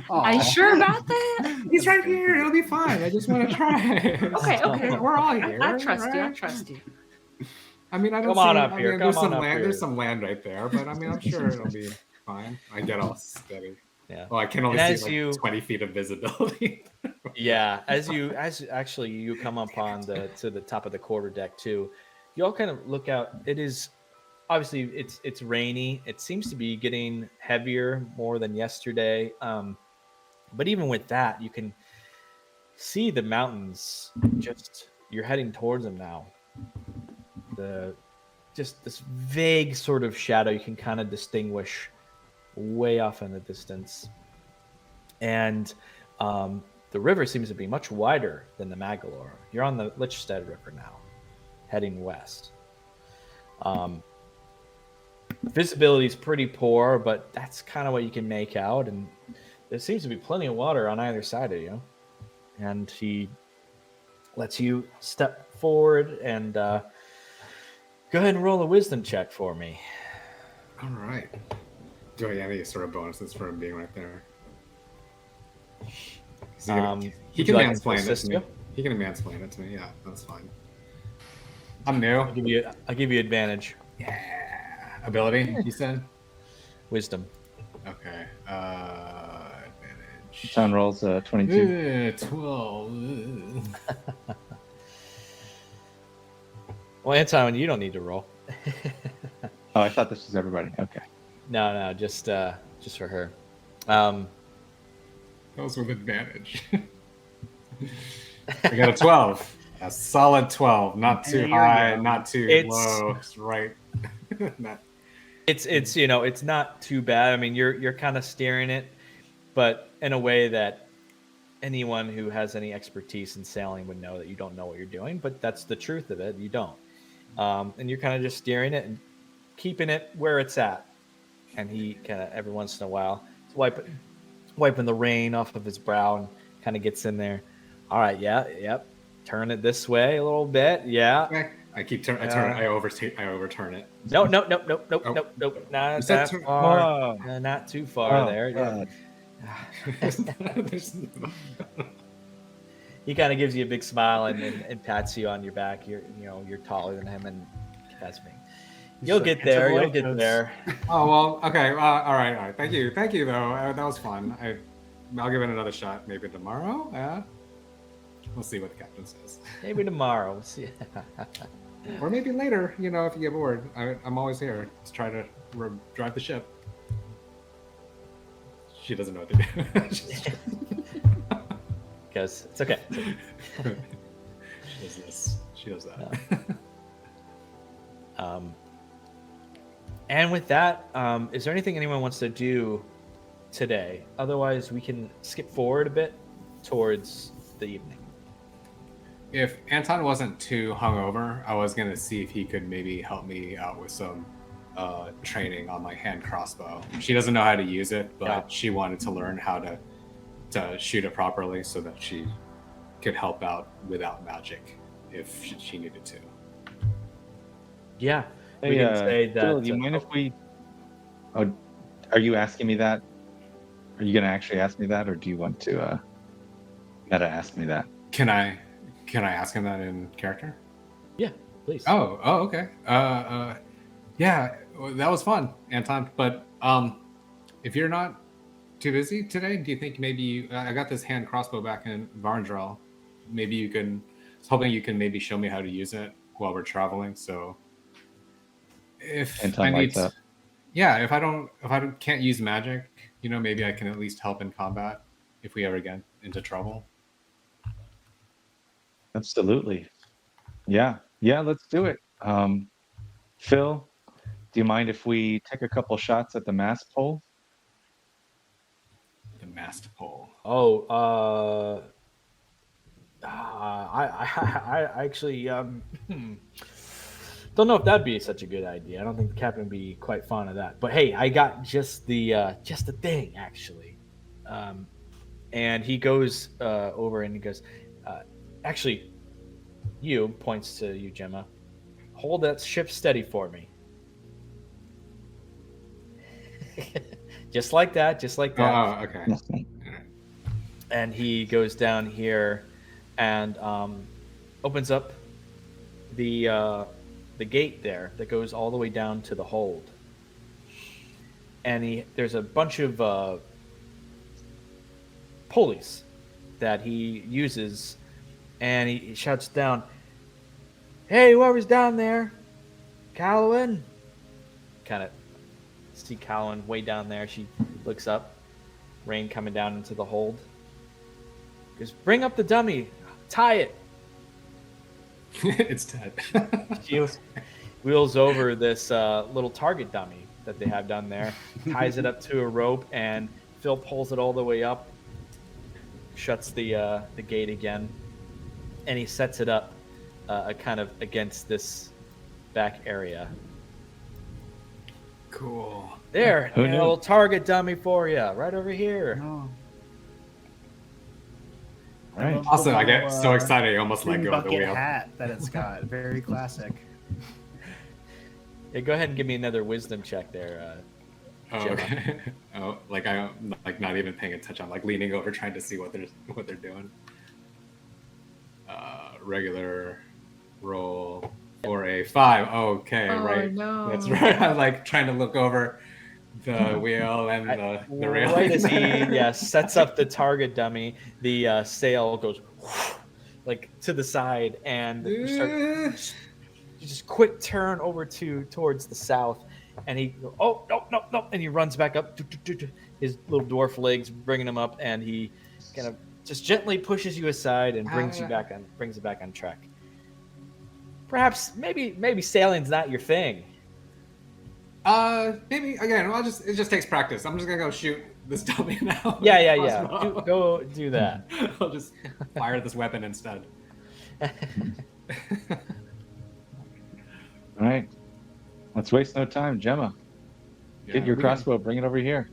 Are you sure about that? He's right here. It'll be fine. I just want to try. Okay. We're all here. I trust you. I right? trust you. I mean, I don't Come on see, up I here, mean, come there's on some up land. here. There's some land right there, but I mean, I'm sure it'll be fine. I get all steady. Yeah. Well, I can only And see as like 20 feet of visibility. Yeah, as actually you come up on to the top of the quarter deck too, you all kind of look out. It is obviously it's rainy. It seems to be getting heavier more than yesterday. But even with that, you can see the mountains. Just you're heading towards them now. Just this vague sort of shadow you can kind of distinguish way off in the distance, and the river seems to be much wider than the Magalore. You're on the Lichstead River now, heading west. Visibility is pretty poor, but that's kind of what you can make out, and there seems to be plenty of water on either side of you. And he lets you step forward and go ahead and roll a wisdom check for me. All right. Do I get any sort of bonuses for him being right there? He Would can you like him to mansplain it assist to me. you? He can mansplain it to me. Yeah, that's fine. I'm new. I'll give you advantage. Yeah. Ability, you said? Wisdom. Okay. Advantage. Son rolls 22. 12. Well, Anton, you don't need to roll. Oh, I thought this was everybody. Okay. No, just for her. Those with advantage. I got a 12. A solid 12. Not too There you high, go. not too It's- low. It's right. It's it's not too bad. I mean, you're kind of steering it, but in a way that anyone who has any expertise in sailing would know that you don't know what you're doing, but that's the truth of it. You don't. And you're kind of just steering it and keeping it where it's at. And he kind of every once in a while is wiping the rain off of his brow and kind of gets in there. All right, yeah, yep. Turn it this way a little bit, yeah. Okay. I keep turn. I overturn it. No. Not You said that turn- far. Oh. Not too far there. Yeah. There's no- He kind of gives you a big smile and pats you on your back. You're taller than him, and pats me. You'll get there. You'll get there. Oh well, okay. All right. Thank you, though. That was fun. I'll give it another shot. Maybe tomorrow. Yeah. We'll see what the captain says. Maybe tomorrow. We'll see. Or maybe later. If you get bored, I'm always here to try to drive the ship. She doesn't know what to do. Because it's okay. She does this. She does that. And with that, is there anything anyone wants to do today? Otherwise, we can skip forward a bit towards the evening. If Anton wasn't too hungover, I was gonna see if he could maybe help me out with some training on my hand crossbow. She doesn't know how to use it, but she wanted to learn how to shoot it properly so that she could help out without magic if she needed to. Yeah. Hey, We can say that. Phil, do you mind if we? Oh, are you asking me that? Are you gonna actually ask me that, or do you want to? Gotta ask me that. Can I ask him that in character? Yeah, please. Oh, okay. Yeah, well, that was fun, Anton. But if you're not too busy today, do you think maybe I got this hand crossbow back in Varndral? Maybe you can. I was hoping you can maybe show me how to use it while we're traveling. So if Anton I need, lights up. yeah, if I can't use magic, maybe I can at least help in combat if we ever get into trouble. Absolutely. Yeah. Let's do it. Phil, do you mind if we take a couple shots at the mast pole? The mast pole. Oh, I actually don't know if that'd be such a good idea. I don't think the captain would be quite fond of that. But hey, I got just the thing actually. And he goes over and he goes, actually, you points to you, Gemma. Hold that ship steady for me. Just like that. Oh, okay. And he goes down here and opens up the gate there that goes all the way down to the hold. And there's a bunch of pulleys that he uses, and he shouts down, "Hey, whoever's down there, Callowin!" Kind of see Callowin way down there. She looks up, rain coming down into the hold. Goes, "Bring up the dummy, tie it." It's Ted. She wheels over this little target dummy that they have down there, ties it up to a rope, and Phil pulls it all the way up, shuts the gate again, and he sets it up kind of against this back area. Cool. There, Who a knew? little target dummy for you, right over here. Oh. All right. Also, I get so excited I almost let Green go of the bucket wheel. hat that it's got. Very classic. Yeah, go ahead and give me another wisdom check there. Oh, Gemma. okay. Oh, like I'm like not even paying attention. I'm like leaning over trying to see what they're doing. Regular roll for a 5. Okay, Oh, right. no. That's right. I'm like trying to look over the wheel and the rail. Right as he sets up the target dummy, the sail goes like to the side, and you just quick turn over towards the south, and he goes, "Oh no!" and he runs back up. His little dwarf legs bringing him up, and he kind of just gently pushes you aside and brings it back on track. Perhaps maybe sailing's not your thing. Maybe again. It just takes practice. I'm just gonna go shoot this dummy now. Yeah. Crossbow. Go do that. I'll just fire this weapon instead. All right. Let's waste no time, Gemma. Get your we can- crossbow. Bring it over here.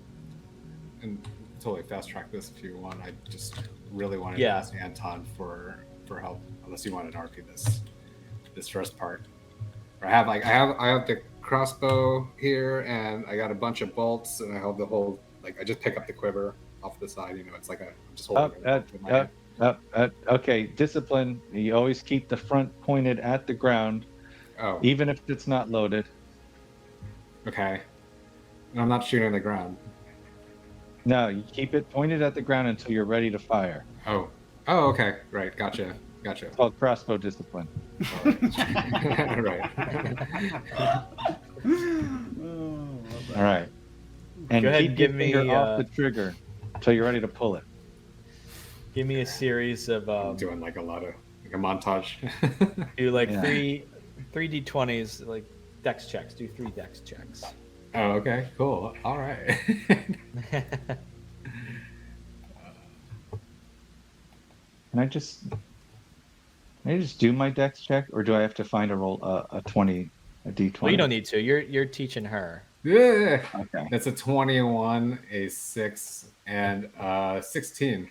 And totally fast track this if you want. I just really wanted Yeah. to ask Anton for help, unless you wanted to RP this first part. I have the crossbow here, and I got a bunch of bolts, and I have the whole I just pick up the quiver off the side. It's like I'm just holding it with my hand. Okay, discipline. You always keep the front pointed at the ground, Oh, even if it's not loaded. okay. And I'm not shooting the ground. No, you keep it pointed at the ground until you're ready to fire. Oh, okay. Right. Gotcha. It's called crossbow discipline. Right. All right. And Go ahead keep and your give me, finger off the trigger until you're ready to pull it. Give me a series of Doing a lot of a montage. do Yeah. three d20s, dex checks. Do 3 dex checks. Oh, okay. Cool. All right. Can I just do my dex check, or do I have to find a roll a 20, a d20? Well, you don't need to. You're teaching her. Yeah. Okay. That's a 21, a 6, and 16.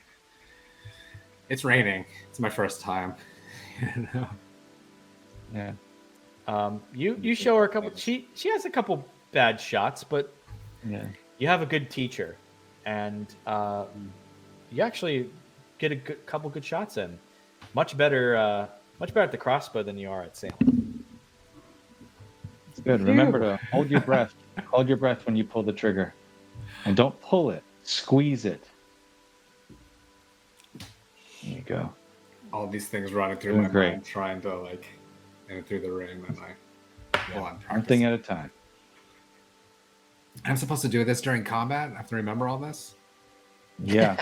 It's raining. It's my first time. Yeah. You show her a couple. She has a couple bad shots, but Yeah. you have a good teacher, and you actually get a couple good shots in. Much better at the crossbow than you are at sailing. It's good. Remember to hold your breath. Hold your breath when you pull the trigger, and don't pull it. Squeeze it. There you go. All these things running through Doing my great. mind, trying to and through the rain, and I'm One thing at a time. I'm supposed to do this during combat. I have to remember all this. Yeah.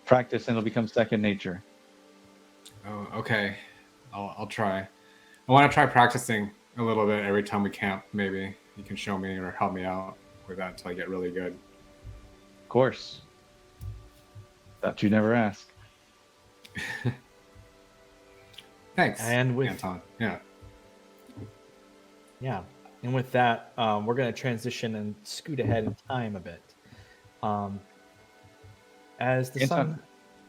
Practice, and it'll become second nature. Oh, okay. I'll try. I want to try practicing a little bit every time we camp. Maybe you can show me or help me out with that until I get really good. Of course. Thought you'd never ask. Thanks, And with Anton. Yeah. Yeah, and with that, we're going to transition and scoot ahead in time a bit. As the Anton. sun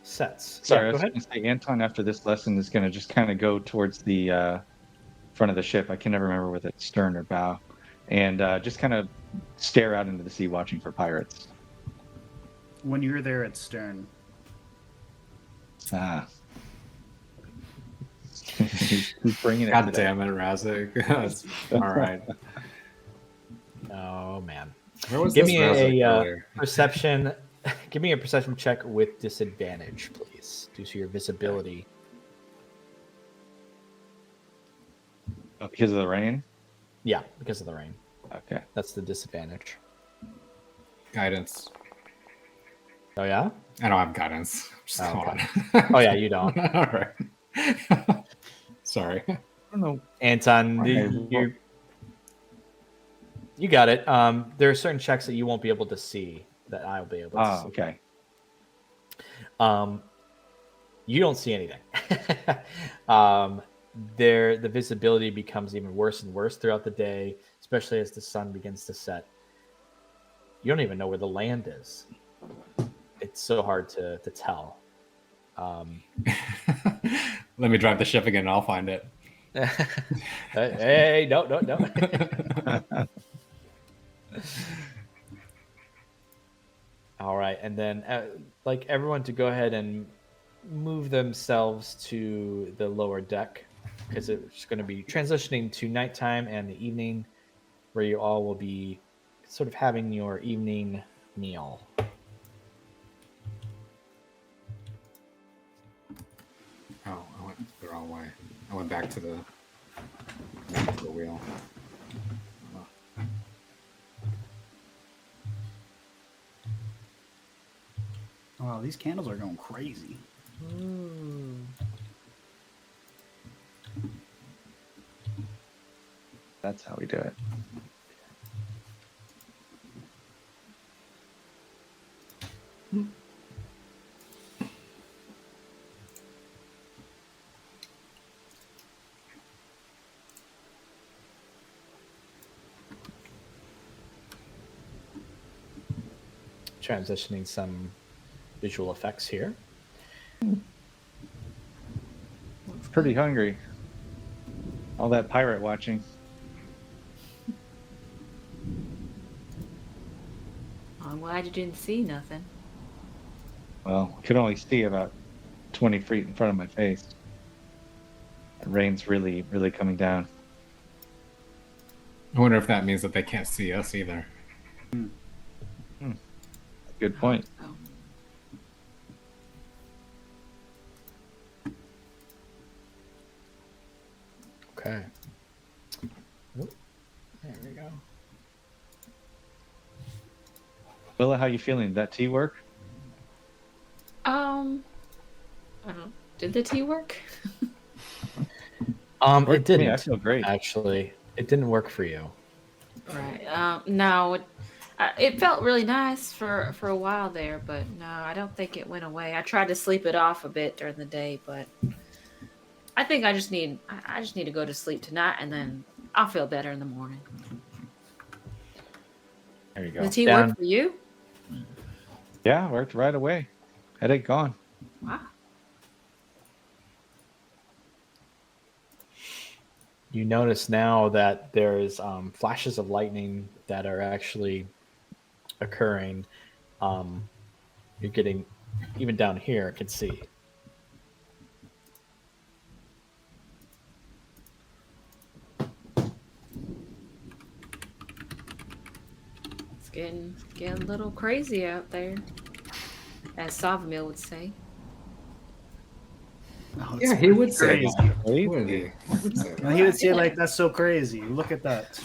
sets. Sorry, Yeah, I go was ahead. going to say, Anton, after this lesson, is going to just kind of go towards the front of the ship. I can never remember whether it's stern or bow. And just kind of stare out into the sea watching for pirates. When you're there at stern, Ah. He's bringing it. God today. damn it, Razik. That's- all right. Oh man. Where was Give this me Razik a earlier? perception. Give me a perception check with disadvantage, please, due to your visibility. Oh, because of the rain? Yeah, because of the rain. Okay. That's the disadvantage. Guidance. Oh yeah. I don't have guidance. Just Oh, hold okay. on. Oh yeah, you don't. All right. Sorry. I don't know. Anton, Okay. you got it. There are certain checks that you won't be able to see that I'll be able to Ah, see. okay. You don't see anything. The visibility becomes even worse and worse throughout the day, especially as the sun begins to set. You don't even know where the land is. It's so hard to tell. Let me drive the ship again and I'll find it. Hey, no. All right, and then everyone to go ahead and move themselves to the lower deck because it's going to be transitioning to nighttime and the evening, where you all will be sort of having your evening meal. Oh, I went the wrong way. I went back to the wheel. wow, these candles are going crazy. That's how we do it. Transitioning some visual effects here. Pretty hungry. All that pirate watching. I'm glad you didn't see nothing. Well, I could only see about 20 feet in front of my face. The rain's really, really coming down. I wonder if that means that they can't see us either. Good point. Oh. Okay. Oop. There we go. Willa, how you feeling? Did that tea work? I don't. Did the tea work? It didn't. Yeah, I feel great. Actually, it didn't work for you. Right. No. It felt really nice for a while there, but no, I don't think it went away. I tried to sleep it off a bit during the day, but I think I just need to go to sleep tonight, and then I'll feel better in the morning. There you go. The tea Down. worked for you? Yeah, worked right away. Headache gone. Wow. You notice now that there's flashes of lightning that are actually occurring. You're getting, even down here, I can see. It's getting a little crazy out there, as Savamil would say. Oh, it's Yeah, he would say crazy. that. Crazy. Wouldn't he? Would say No, that. he would say like, "That's so crazy. Look at that."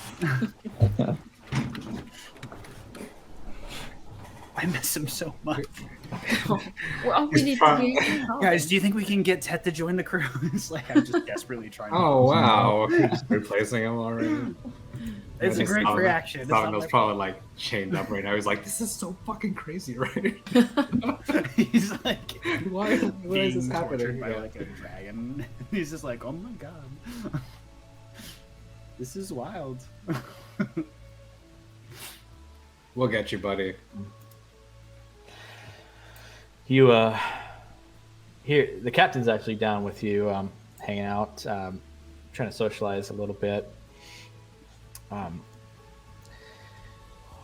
I miss him so much. Well, we need to be Guys, do you think we can get Tet to join the crew? It's like I'm just desperately trying. Oh wow! Just replacing him already. It's a great reaction. It's not Savamel's like- probably like chained up right now. He's like, "This is so fucking crazy, right? He's like, Why is being this tortured happening?" by like a dragon. He's just like, "Oh my god, this is wild." We'll get you, buddy. You here, the captain's actually down with you, hanging out, trying to socialize a little bit.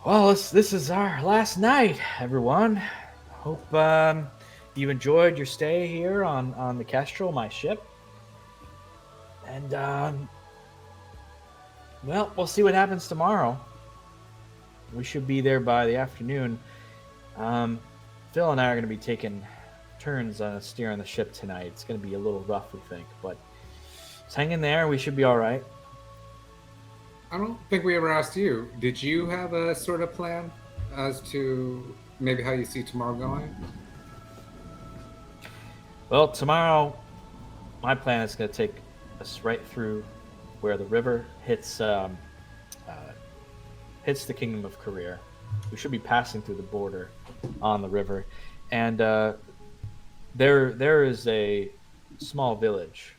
Well, this is our last night, everyone. Hope you enjoyed your stay here on the Kestrel, my ship. And well, we'll see what happens tomorrow. We should be there by the afternoon. Phil and I are going to be taking turns steering the ship tonight. It's going to be a little rough, we think, but just hang in there. We should be all right. I don't think we ever asked you. Did you have a sort of plan as to maybe how you see tomorrow going? Well, tomorrow, my plan is going to take us right through where the river hits the Kingdom of Career. We should be passing through the border on the river, and there is a small village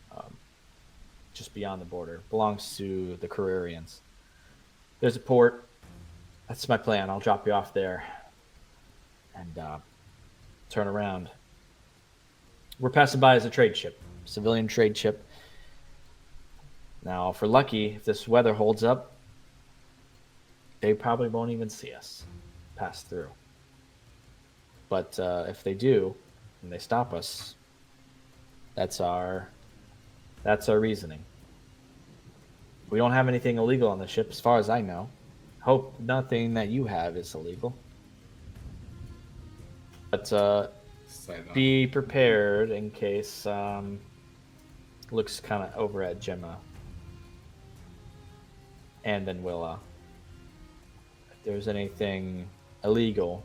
just beyond the border. Belongs to the Carrerians. There's a port. That's my plan. I'll drop you off there and turn around. We're passing by as a trade ship, civilian trade ship. Now, if we're lucky, if this weather holds up, they probably won't even see us pass through. But if they do, and they stop us, that's our reasoning. We don't have anything illegal on the ship, as far as I know. Hope nothing that you have is illegal. But be prepared in case. Looks kind of over at Gemma, and then Willa. If there's anything illegal,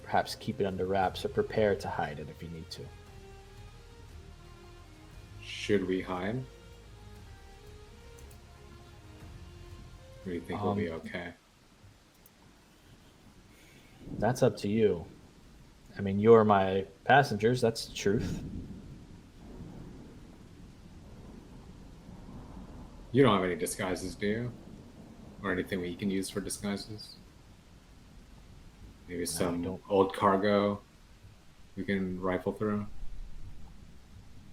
perhaps keep it under wraps or prepare to hide it if you need to. Should we hide? Or do you think we'll be okay? That's up to you. I mean, you're my passengers. That's the truth. You don't have any disguises, do you? Or anything we can use for disguises? Maybe some old cargo we can rifle through?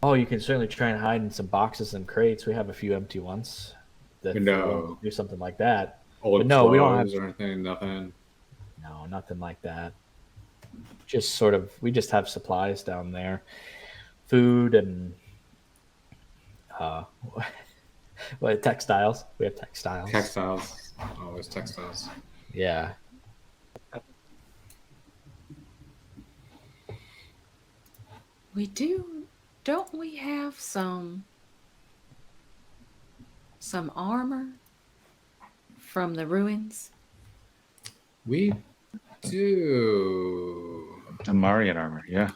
Oh, you can certainly try and hide in some boxes and crates. We have a few empty ones. That No. do something like that. Old But no, we don't have clothes or anything? Nothing? No, nothing like that. We just have supplies down there, food and what textiles. We have textiles. Textiles. Always textiles. Yeah. We do. Don't we have some armor from the ruins? We do. Damarian armor, yeah.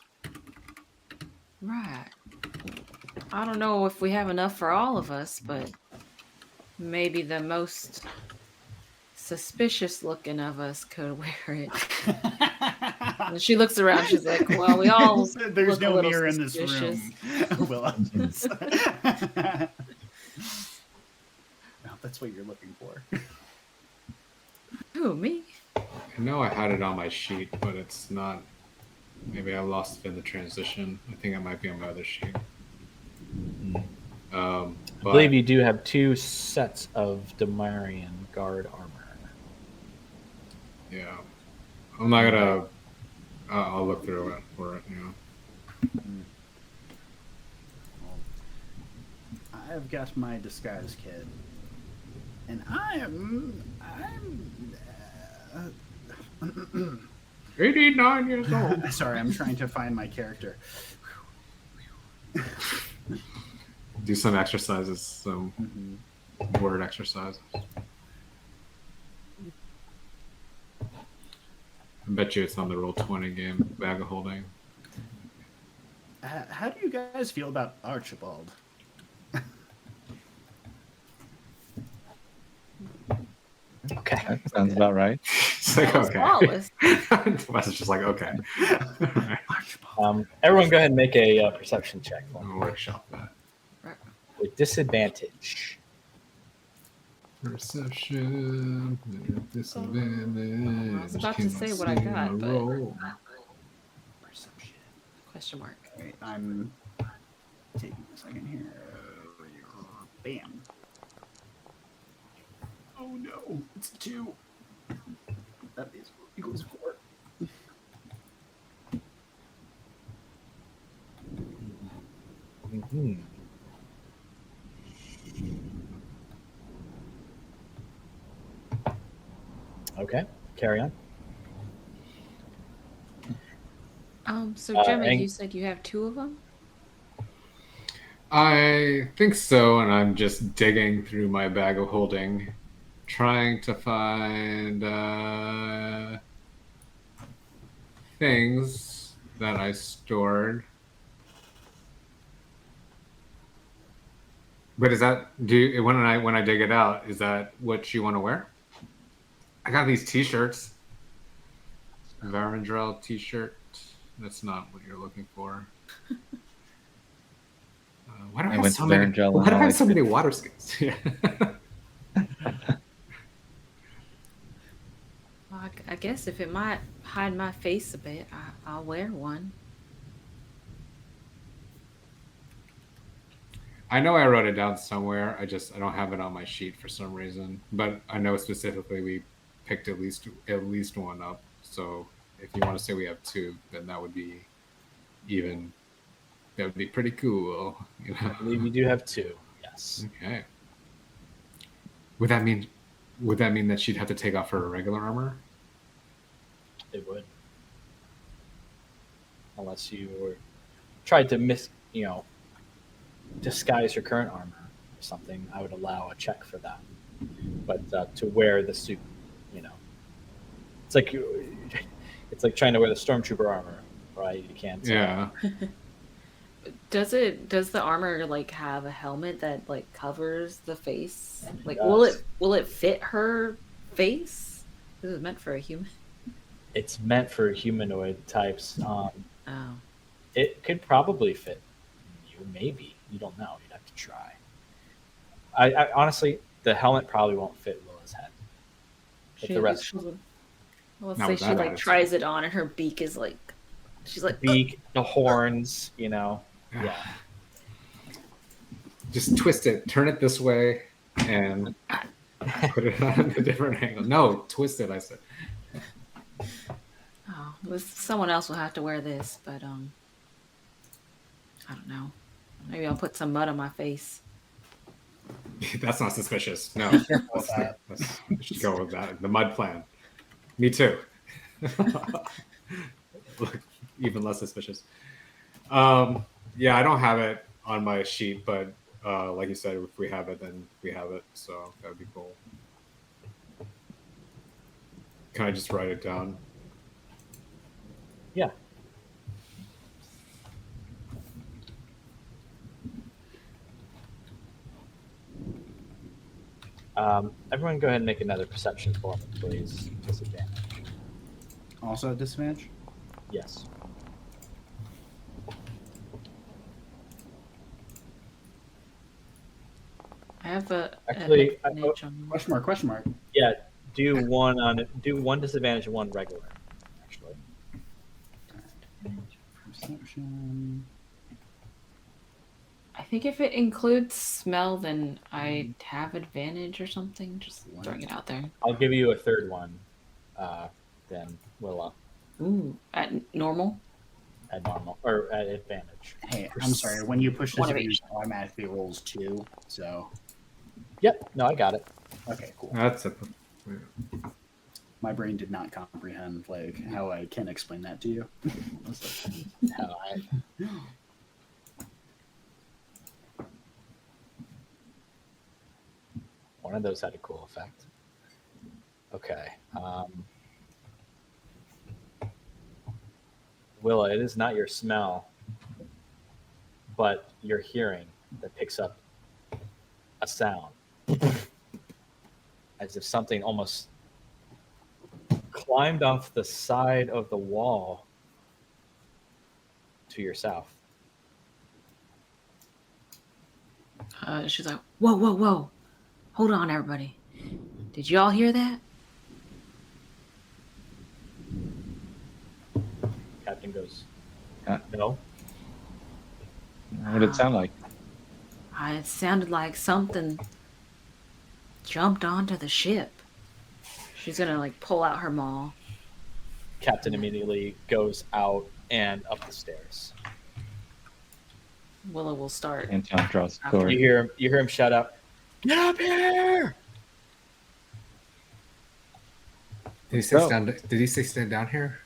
Right. I don't know if we have enough for all of us, but maybe the most suspicious looking of us could wear it. And she looks around. She's like, "Well, we all There's look no a little mirror in suspicious." this room. Willow. Well, that's what you're looking for. Who, me? I know I had it on my sheet, but it's not. Maybe I lost it in the transition. I think it might be on my other sheet. I believe you do have 2 sets of Damarian guard armor. Yeah. I'm not gonna. I'll look through it for it. I've got my disguise kit, and I'm 89 years old. sorry. I'm trying to find my character. Do some exercises, some word exercises. I bet you it's on the Roll20 game, bag of holding. How do you guys feel about Archibald? Okay. That sounds about right. It's like, okay. Flawless. Wes is just like, okay. Everyone go ahead and make a perception check I'll workshop that. with disadvantage. Perception, disadvantage. I was about to say what I got, but- Roll. Perception. Question mark. Wait, I'm taking a second here. Bam. Oh no, it's 2. That is equals 4. Mm-hmm. Okay, carry on. So Jimmy, and- you said you have 2 of them? I think so, and I'm just digging through my bag of holding, trying to find things that I stored. But is that when I dig it out? Is that what you want to wear? I got these T-shirts. Varendrel T-shirt. That's not what you're looking for. Why do I have so many? Why do I have so many water skins? Yeah. Well, I guess if it might hide my face a bit, I'll wear one. I know I wrote it down somewhere. I don't have it on my sheet for some reason. But I know specifically we picked at least one up. So if you want to say we have 2, then that would be even. That would be pretty cool. You know? I believe you do have 2. Yes. Okay. Would that mean that she'd have to take off her regular armor? It would. Unless you tried to disguise your current armor or something, I would allow a check for that. But to wear the suit, it's like trying to wear the stormtrooper armor, right? You can't. Yeah. Does the armor have a helmet that covers the face? It will does. it fit her face? This is meant for a human. It's meant for humanoid types. Oh. It could probably fit you, maybe. You don't know. You'd have to try. I honestly, the helmet probably won't fit Willa's head. But the rest, Let's Not say with she that like attitude. tries it on, and her beak is like, she's like, the beak, the horns, you know. Yeah. Just twist it, turn it this way, and put it on a different angle. No, twist it. I said. oh, someone else will have to wear this, but I don't know. Maybe I'll put some mud on my face. That's not suspicious. No, with that. let's just go with that. The mud plan. Me too. Look, even less suspicious. Yeah, I don't have it on my sheet, but like you said, if we have it, then we have it. So that would be cool. Can I just write it down? Yeah. Everyone go ahead and make another perception for me, please. Disadvantage. Also a disadvantage? Yes. I have a Actually, advantage on Question mark, question mark. Yeah, do one disadvantage and one regular. Actually. Perception. I think if it includes smell, then I have advantage or something. Just throwing it out there. I'll give you a third one. Then Willa Ooh, at normal. at normal or at advantage. Hey, I'm sorry. When you push One of disadvantage, each. it automatically rolls 2. So, Yep. No, I got it. okay, cool. That's a. My brain did not comprehend like how I can explain that to you. I was like, No, one of those had a cool effect. Okay. Willa, it is not your smell, but your hearing that picks up a sound. As if something almost climbed off the side of the wall to your south. She's like, whoa, whoa, whoa. Hold on, everybody. Did you all hear that? Captain goes, Uh. no. What did it sound like? It sounded like something jumped onto the ship. She's gonna like pull out her maul. Captain immediately goes out and up the stairs. Willow will start. Anton draws the After sword. You hear him shout out, "Get up here!" Did he say Go. stand? Did he say stand down here?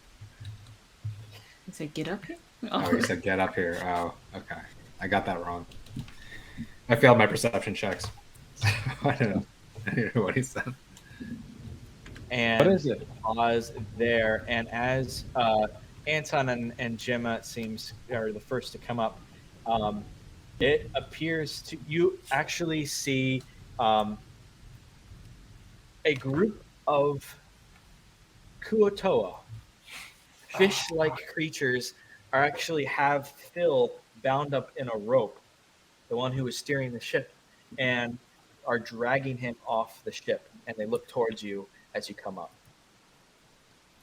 He said, "Get up here." Oh, he said get up here. Oh, okay. I got that wrong. I failed my perception checks. I didn't know what he said. And What is it? pause there. And as Anton and Gemma, it seems, are the first to come up, it appears to you actually see a group of Kuotoa, fish-like creatures, are actually have Phil bound up in a rope, the one who was steering the ship, and are dragging him off the ship. And they look towards you as you come up.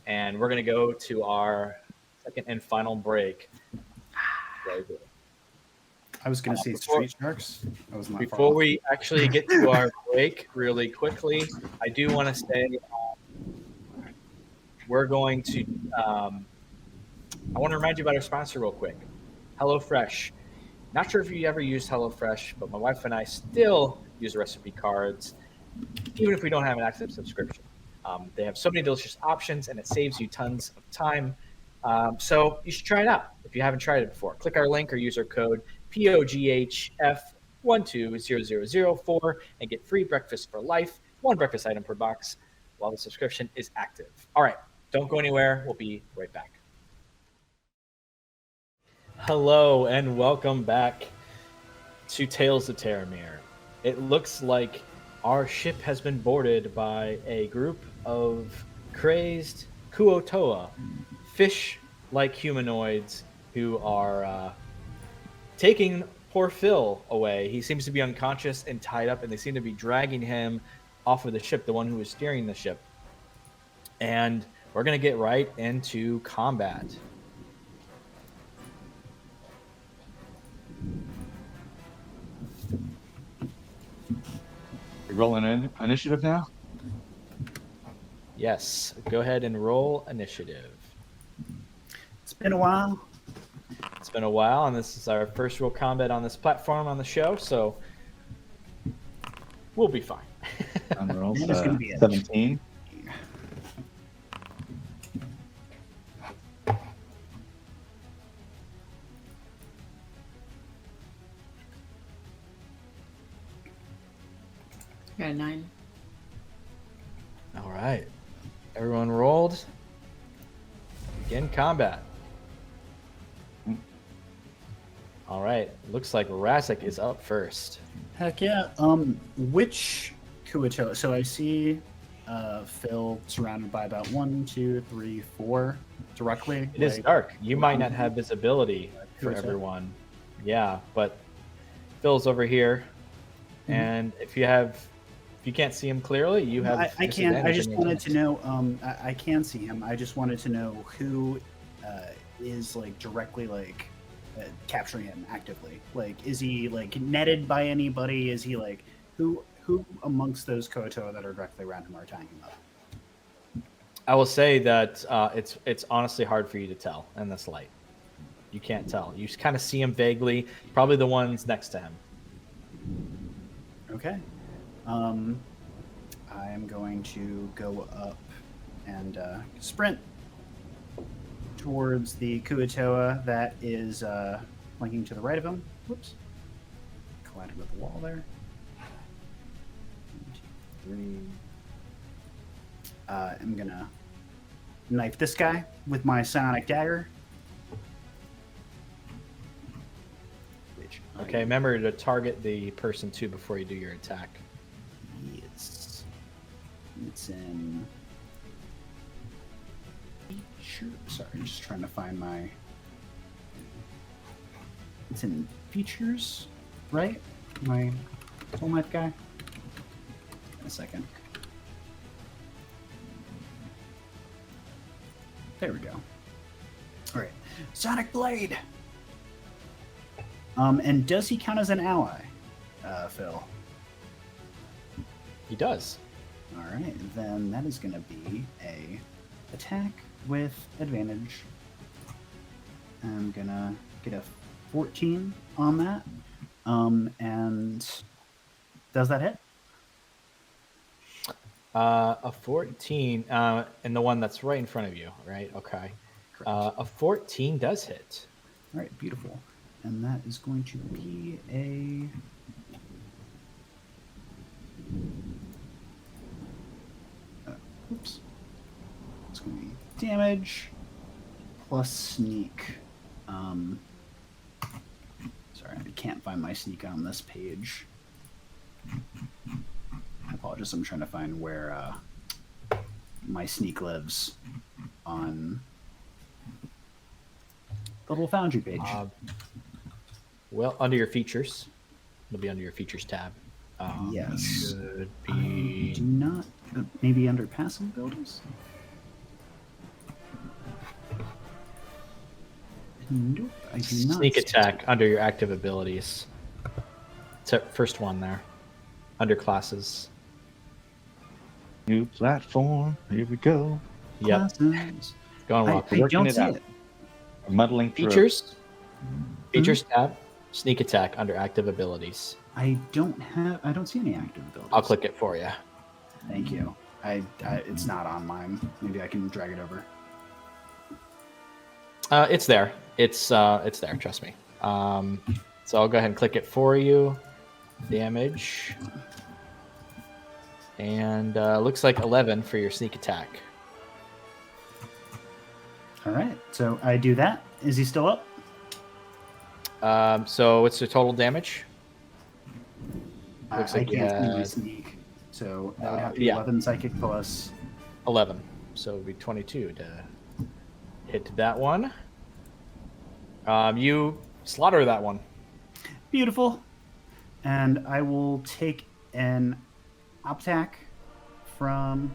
And we're going to go to our second and final break. Right here. I was going to say Before- street sharks. I was not far Before off. we actually get to our break really quickly, I do want to say we're going to I want to remind you about our sponsor real quick, HelloFresh. Not sure if you ever used HelloFresh, but my wife and I still use the recipe cards, even if we don't have an active subscription. They have so many delicious options, and it saves you tons of time. So you should try it out if you haven't tried it before. Click our link or use our code POGHF120004 and get free breakfast for life, one breakfast item per box while the subscription is active. All right, don't go anywhere. We'll be right back. Hello and welcome back to Tales of Terramir. It looks like our ship has been boarded by a group of crazed Kuotoa, fish-like humanoids who are taking poor Phil away. He seems to be unconscious and tied up, and they seem to be dragging him off of the ship, the one who was steering the ship. And we're going to get right into combat. You're rolling initiative now? Yes, go ahead and roll initiative. It's been a while. It's been a while, and this is our first real combat on this platform on the show, so we'll be fine. On the rolls, And it's gonna be a 17. Got a 9. All right. Everyone rolled. Begin combat. All right. Looks like Rasik is up first. Heck yeah. Which Kuotoa? So I see Phil surrounded by about 1, 2, 3, 4 directly. It is dark. You might not have visibility for Kuotoa. everyone. Yeah, but Phil's over here. And if you can't see him clearly, you have I can't. I disadvantage just on your wanted to attacks. know. I can see him. I just wanted to know who is like directly like capturing him actively. Like, is he like netted by anybody? Is he like who amongst those Kotoa that are directly around him are tying him up? I will say that it's honestly hard for you to tell in this light. You can't tell. You just kind of see him vaguely. Probably the ones next to him. Okay. I am going to go up and sprint towards the Kuotoa that is flanking to the right of him. Whoops. Collided with the wall there. 1, 2, 3. I'm gonna knife this guy with my psionic dagger. Which Okay, remember to target the person too before you do your attack. Yes. It's in feature. Sorry, I'm just trying to find my. It's in features, right? My full knife guy. In a second. There we go. All right, Sonic Blade. And does he count as an ally, Phil? He does. All right, then that is going to be a attack with advantage. I'm gonna get a 14 on that, and does that hit? A 14, and the one that's right in front of you, right? Okay. Correct. A 14 does hit. All right, beautiful, and that is going to be a. Oops. It's going to be damage plus sneak. Sorry, I can't find my sneak on this page. I apologize. I'm trying to find where my sneak lives on the little Foundry page. Well, under your features. It'll be under your features tab. Yes. Should I be. do not. Maybe under passive abilities? Nope, I do not. Sneak see attack it. under your active abilities. It's the first one there. Under classes. New platform. Here we go. Yep. Classes. Going well. I Working don't it see out. it. Muddling through. Features. Features tab. Sneak attack under active abilities. I don't see any active abilities. I'll click it for you. Thank you. It's not on mine. Maybe I can drag it over. It's there. It's there. Trust me. So I'll go ahead and click it for you. Damage. And looks like 11 for your sneak attack. All right. So I do that. Is he still up? So what's the total damage? Looks I like you can't see my had sneak. So that would have to be yeah. 11 psychic plus. 11. So it would be 22 to hit that one. You slaughter that one. Beautiful. And I will take an op attack from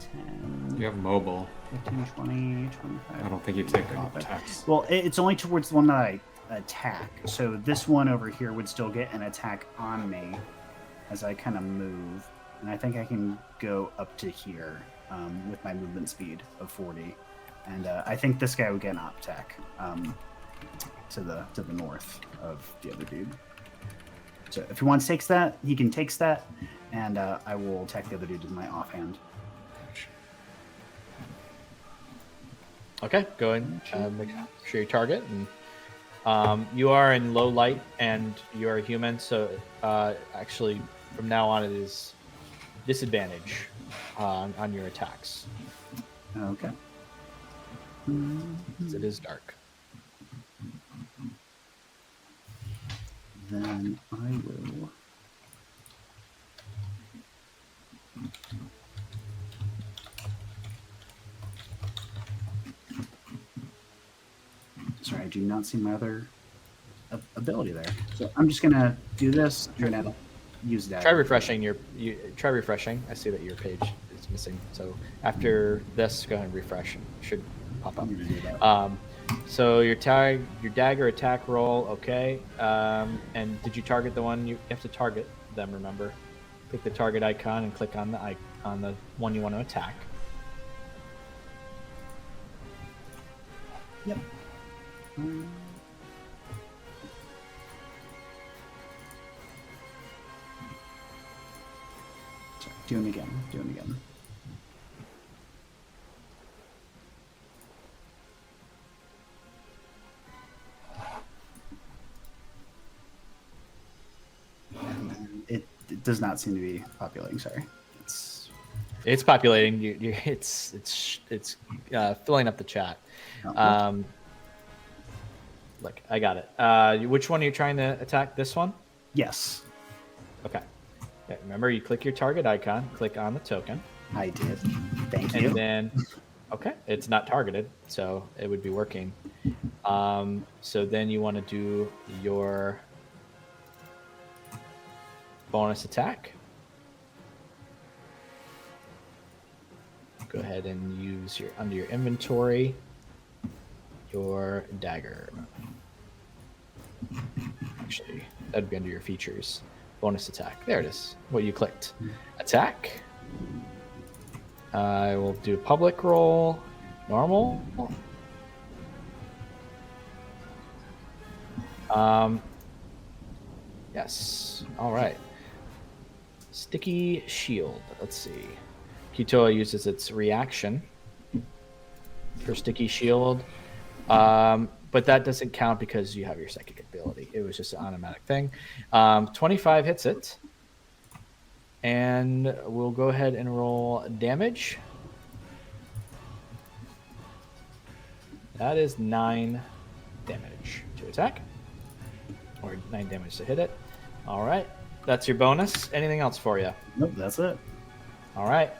10, You have mobile. 15, 20, 25. I don't think you take any attacks. Well, it's only towards the one that I attack. So this one over here would still get an attack on me as I kind of move. And I think I can go up to here with my movement speed of 40. And I think this guy would get an op attack to the north of the other dude. So if he wants to take that, he can take that. And I will attack the other dude with my offhand. Okay, go ahead and make sure you target. And you are in low light, and you are a human, so actually, from now on, it is disadvantage on your attacks. Okay. 'Cause it is dark. Then I will. Sorry, I do not see my other ability there. So I'm just gonna do this. I'm gonna use that. Try refreshing try refreshing. I see that your page is missing. So after this, go ahead and refresh. And it should pop up. I'm gonna do that. So your dagger attack roll, okay. And did you target the one? You have to target them. Remember, click the target icon and click on the one you want to attack. Yep. Sorry, doing again. And it does not seem to be populating. Sorry, It's populating. It's filling up the chat. Look, I got it. Which one are you trying to attack? This one? yes, Okay. Remember, you click your target icon, click on the token, I did. Thank you. and then, okay, it's not targeted, so it would be working. So then you want to do your bonus attack. Go ahead and use under your inventory your dagger. Actually, that'd be under your features. Bonus attack. There it is. What you clicked. Attack. I will do public roll. Normal. Yes. All right. Sticky shield. Let's see. Kitoa uses its reaction for sticky shield. But that doesn't count because you have your psychic ability. It was just an automatic thing. 25 hits it. And we'll go ahead and roll damage. That is 9 damage to attack. Or 9 damage to hit it. All right. That's your bonus. Anything else for you? Nope, that's it. All right.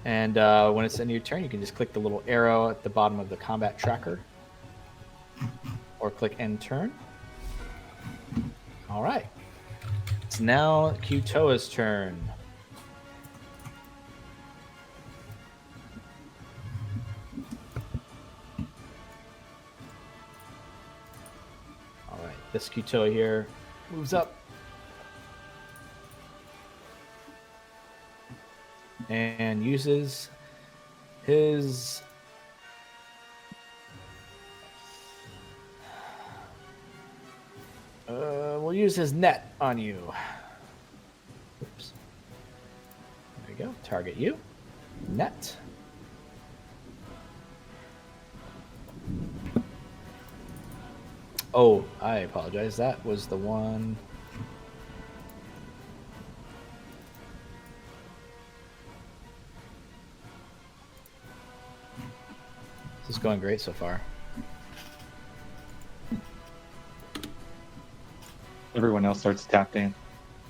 And when it's in your turn, you can just click the little arrow at the bottom of the combat tracker. Or click end turn. All right. It's now Kitoa's turn. All right. This Kitoa here moves up. And uses his we'll use his net on you. Oops. There you go. Target you. Net. Oh, I apologize. That was the one. This is going great so far. Everyone else starts tap dance,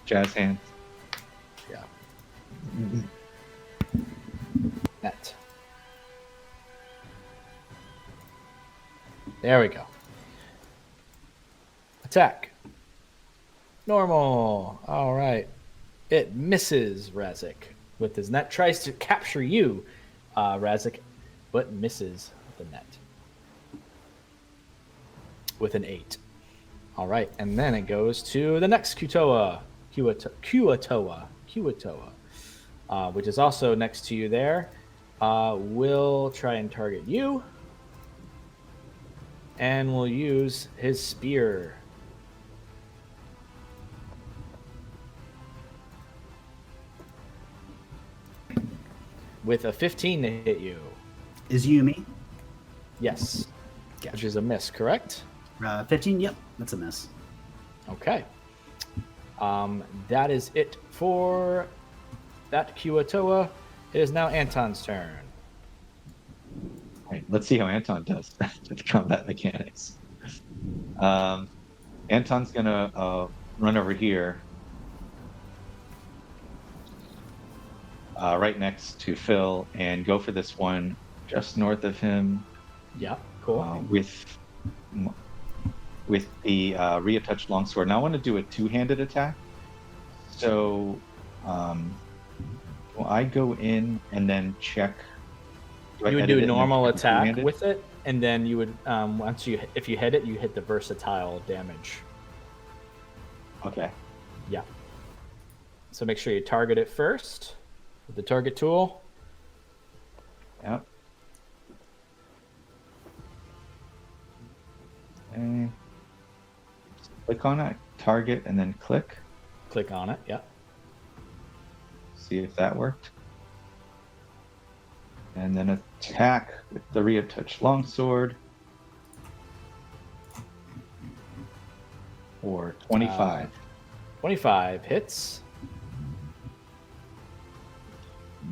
jazz hands. Yeah. There we go. Attack. Normal. All right. It misses Razik with his net. Tries to capture you, Razik, but misses the net with an 8. All right, and then it goes to the next Kuatoa, which is also next to you there. Will try and target you, and will use his spear. With a 15 to hit you. Is Yumi? Yes. Gotcha. Which is a miss, correct? 15. Yep, that's a miss. Okay. That is it for that Kuatoa. It is now Anton's turn. All right, let's see how Anton does with combat mechanics. Anton's gonna run over here, right next to Phil, and go for this one just north of him. Yeah, cool. With the Rhea Touch Longsword. Now I want to do a two-handed attack. So will I go in and then check? You would do a normal attack with it, and then you would if you hit it, you hit the versatile damage. Okay. Yeah. So make sure you target it first with the target tool. Yep. Okay. Click on it, target, and then click. Click on it. Yeah. See if that worked. And then attack with the Rhea Touch Longsword. For 25. 25 hits.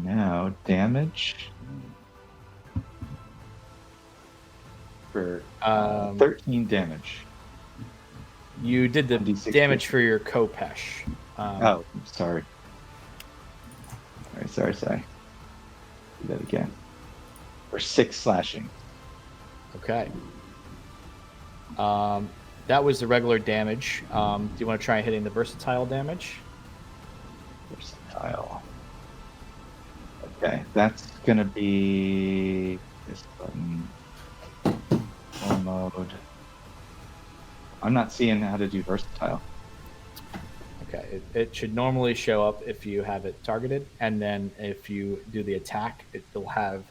Now damage for 13 damage. You did the 1d6 damage for your Kopesh. Oh, sorry. Sorry. Do that again. For 6 slashing. Okay. That was the regular damage. Do you want to try hitting the versatile damage? Versatile. Okay, that's gonna be this button. Full mode. I'm not seeing how to do versatile. Okay, it should normally show up if you have it targeted, and then if you do the attack, it will have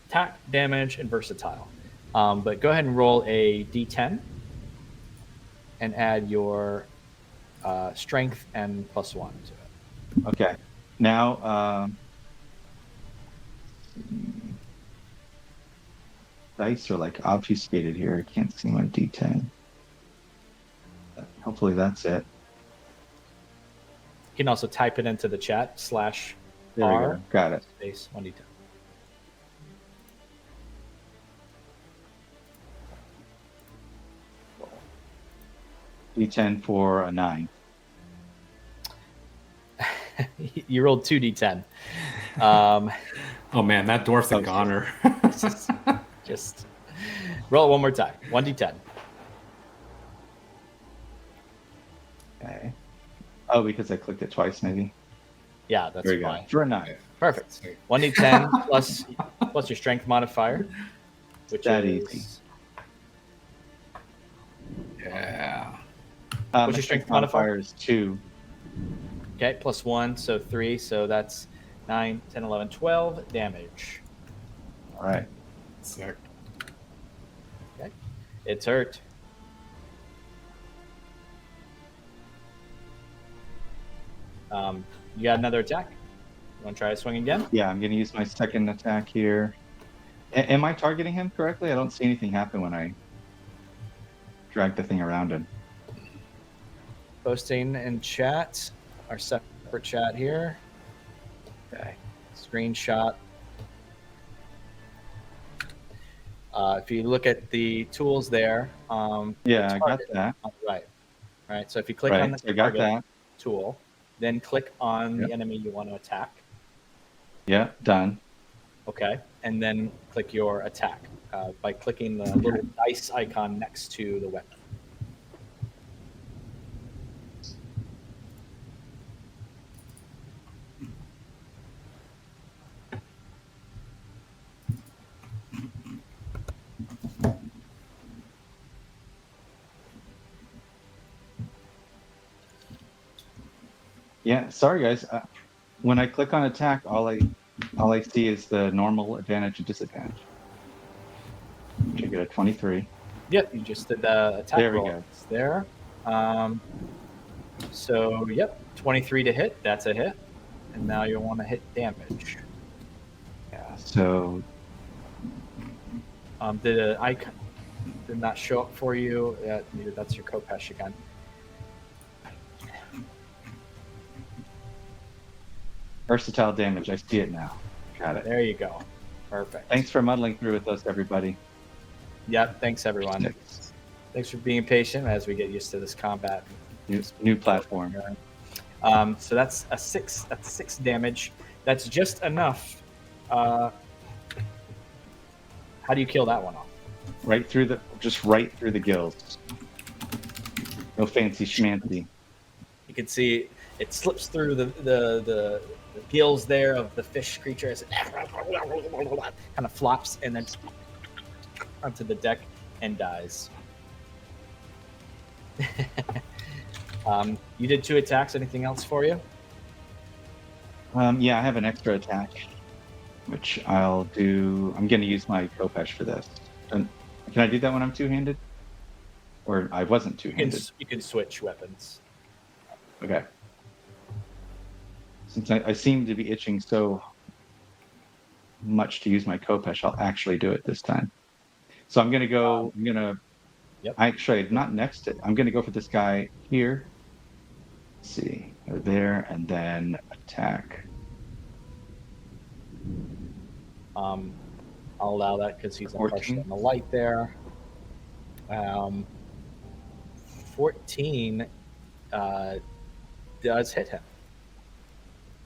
attack, damage, and versatile. But go ahead and roll a d10 and add your strength and +1 to it. Okay, now dice are like obfuscated here. I can't see my d10. Hopefully that's it. You can also type it into the chat / There we go. Got it. space 1d10. D10 for a 9. You rolled 2d10. Oh man, that dwarf's a goner. Just roll it one more time. 1d10. Okay. Oh, because I clicked it twice, maybe. Yeah, that's There we fine. go. For a 9. Perfect. 1d10 plus your strength modifier, which That is easy. Yeah. What's My your strength modifier? is 2. okay, +1, so 3, so that's 9, 10, 11, 12 damage. All right. Sick. Okay, it's hurt. You got another attack? You want to try to swing again? Yeah, I'm going to use my second attack here. Am I targeting him correctly? I don't see anything happen when I drag the thing around him. Posting in chat, our separate chat here. Okay, screenshot. If you look at the tools there, Yeah, I got target that. on the right. All right, so if you click on Right, the so I got target that. tool, then click on Yep. the enemy you want to attack. Yeah, done. Okay, and then click your attack by clicking the little dice icon next to the weapon. Yeah, sorry guys. When I click on attack, all I see is the normal advantage and disadvantage. Should get a 23. Yep, you just did the attack There we roll. go. It's there. So, yep, 23 to hit. That's a hit. And now you want to hit damage. Yeah. So Did an icon did not show up for you? That's your Kopesh again. versatile damage. I see it now. Got it. There you go. Perfect. Thanks for muddling through with us, everybody. Yep. Thanks, everyone. Thanks for being patient as we get used to this combat. New platform. So that's a 6. That's 6 damage. That's just enough. How do you kill that one off? Right through the gills. No fancy schmancy. You can see it slips through the gills there of the fish creature as it kind of flops and then onto the deck and dies. You did 2 attacks. Anything else for you? Yeah, I have an extra attack, which I'll do. I'm going to use my Kopesh for this. And can I do that when I'm two-handed? Or I wasn't two-handed. You can switch weapons. Okay. Since I seem to be itching so much to use my Kopesh, I'll actually do it this time. So I'm going to go. Yep. Actually, not next to. I'm going to go for this guy here. Let's see, there, and then attack. I'll allow that because he's 14. partially on the light there. 14 does hit him.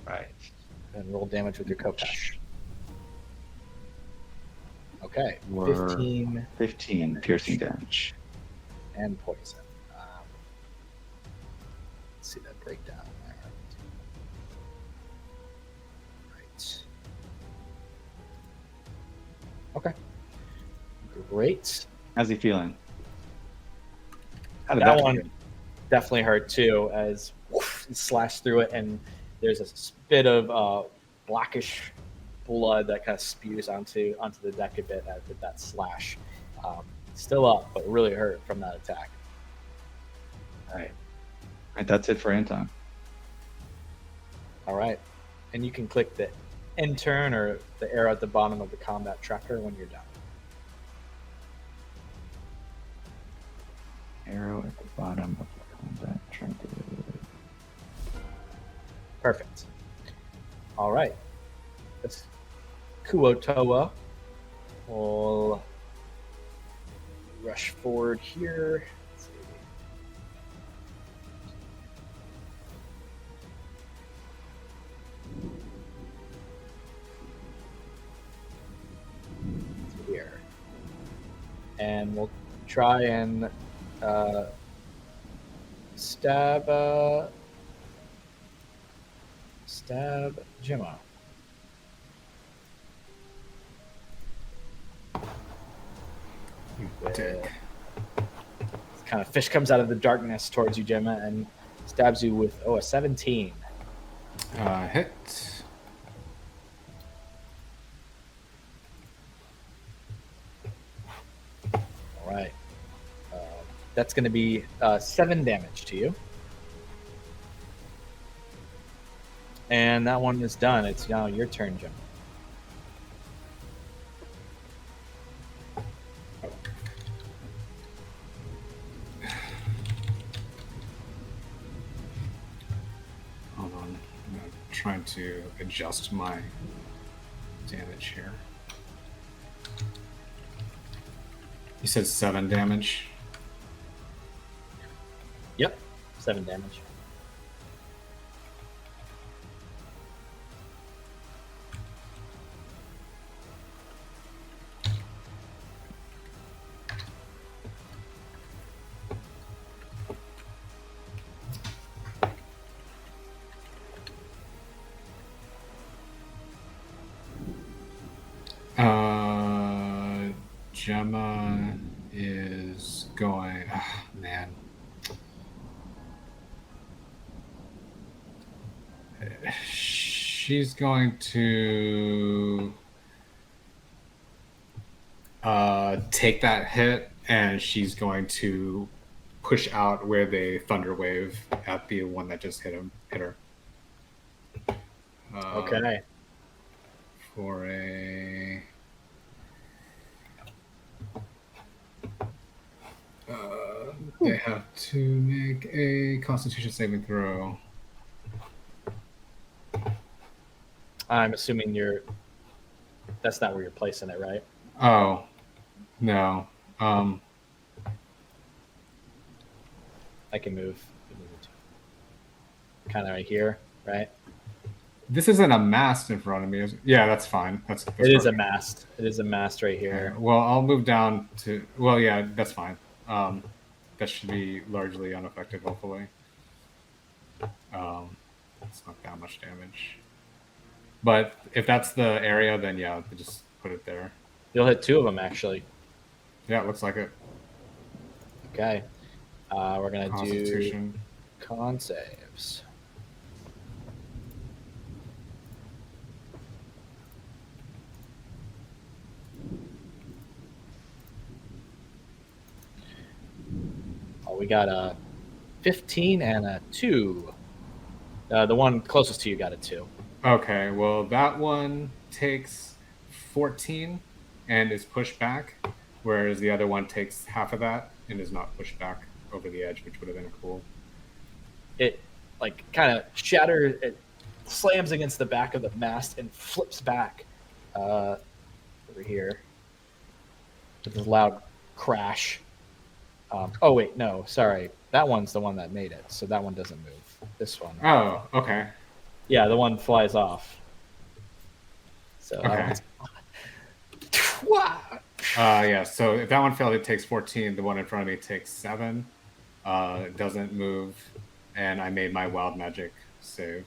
Right. And roll damage with your Kopesh. Okay. We're 15 piercing damage. and poison. Let's see that breakdown there. Right. Okay. Great. How's he feeling? How did That that one feel? definitely hurt too, as you slash through it, and there's a bit of blackish blood that kind of spews onto the deck a bit with that slash. Still up, but really hurt from that attack. All right. That's it for Anton. All right, and you can click the end turn or the arrow at the bottom of the combat tracker when you're done. Arrow at the bottom of the combat tracker. Perfect. All right. This Kuotoa will rush forward here. Let's see. Here. And we'll try and stab Gemma. Dick. Kind of fish comes out of the darkness towards you, Gemma, and stabs you with a 17. Hit. All right. That's going to be 7 damage to you. And that one is done. It's now your turn, Gemma. Hold on. I'm trying to adjust my damage here. You said 7 damage. Yep. 7 damage. Gemma is going. Oh, man. She's going to take that hit, and she's going to push out where the thunder wave at the one that just hit her. Okay. For a they have to make a Constitution saving throw. I'm assuming that's not where you're placing it, right? Oh, no. I can move. Kind of right here, right? This isn't a mast in front of me. Yeah, that's fine. That's It is a mast. It is a mast right here. Well, I'll move down to. Well, yeah, that's fine. That should be largely unaffected, hopefully. It's not that much damage. But if that's the area, then yeah, just put it there. You'll hit 2 of them, actually. Yeah, it looks like it. Okay. We're going to do Constitution. con saves. Oh, we got a 15 and a 2. The one closest to you got a 2. Okay, well, that one takes 14 and is pushed back, whereas the other one takes half of that and is not pushed back over the edge, which would have been cool. It like kind of shatters, it slams against the back of the mast and flips back over here with a loud crash. Oh wait, no, sorry. That one's the one that made it, so that one doesn't move. This one. Oh, okay. Yeah, the one flies off. So Okay. Wow. Yeah, so if that one failed, it takes 14. The one in front of me takes 7. It doesn't move, and I made my wild magic save.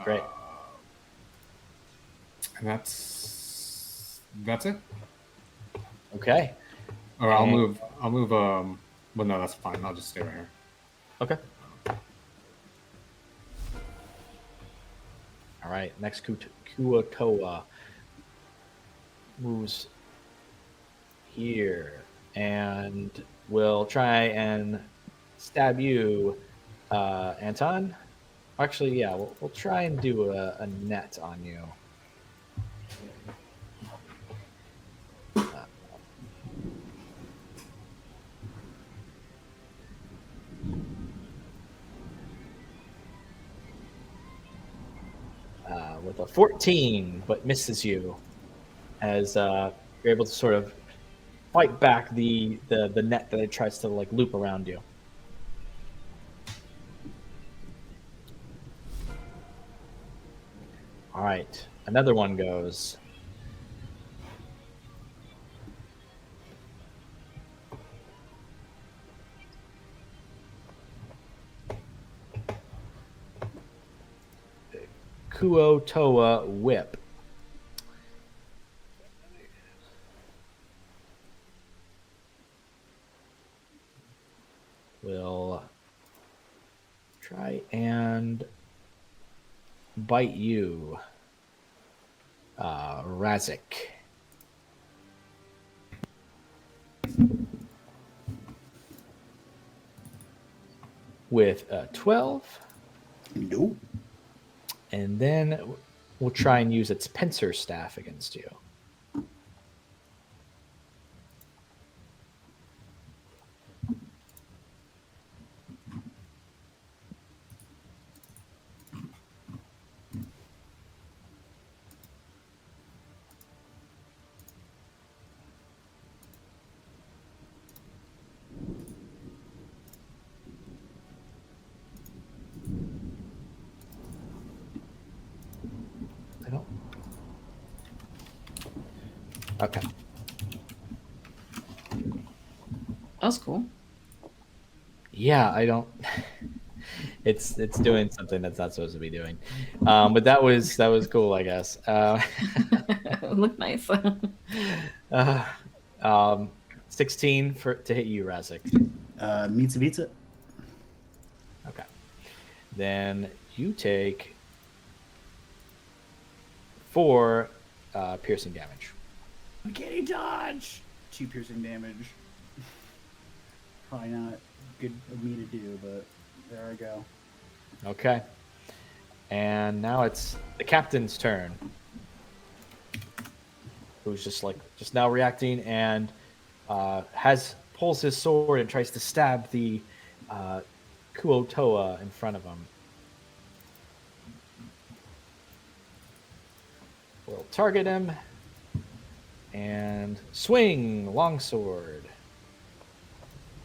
Great. And that's it. Okay. Or I'll move. Well, no, that's fine. I'll just stay right here. Okay. All right. Next, Kuatoa moves here and will try and stab you, Anton. Actually, yeah, we'll try and do a net on you. With a 14, but misses you, as you're able to sort of fight back the net that it tries to like loop around you. All right, another one goes. Kuatoa whip. Will try and bite you, Razik. With a 12. Nope. And then we'll try and use its pincer staff against you. Okay. That's cool. Yeah, I don't. It's doing something that's not supposed to be doing, but that was cool, I guess. It looked nice. 16 to hit you, Razik. Meets beats it. Okay. Then you take 4 piercing damage. Uncanny dodge. 2 piercing damage. Probably not good of me to do, but there I go. Okay. And now it's the captain's turn. Who's just now reacting and pulls his sword and tries to stab the Kuotoa in front of him. We'll target him and swing longsword.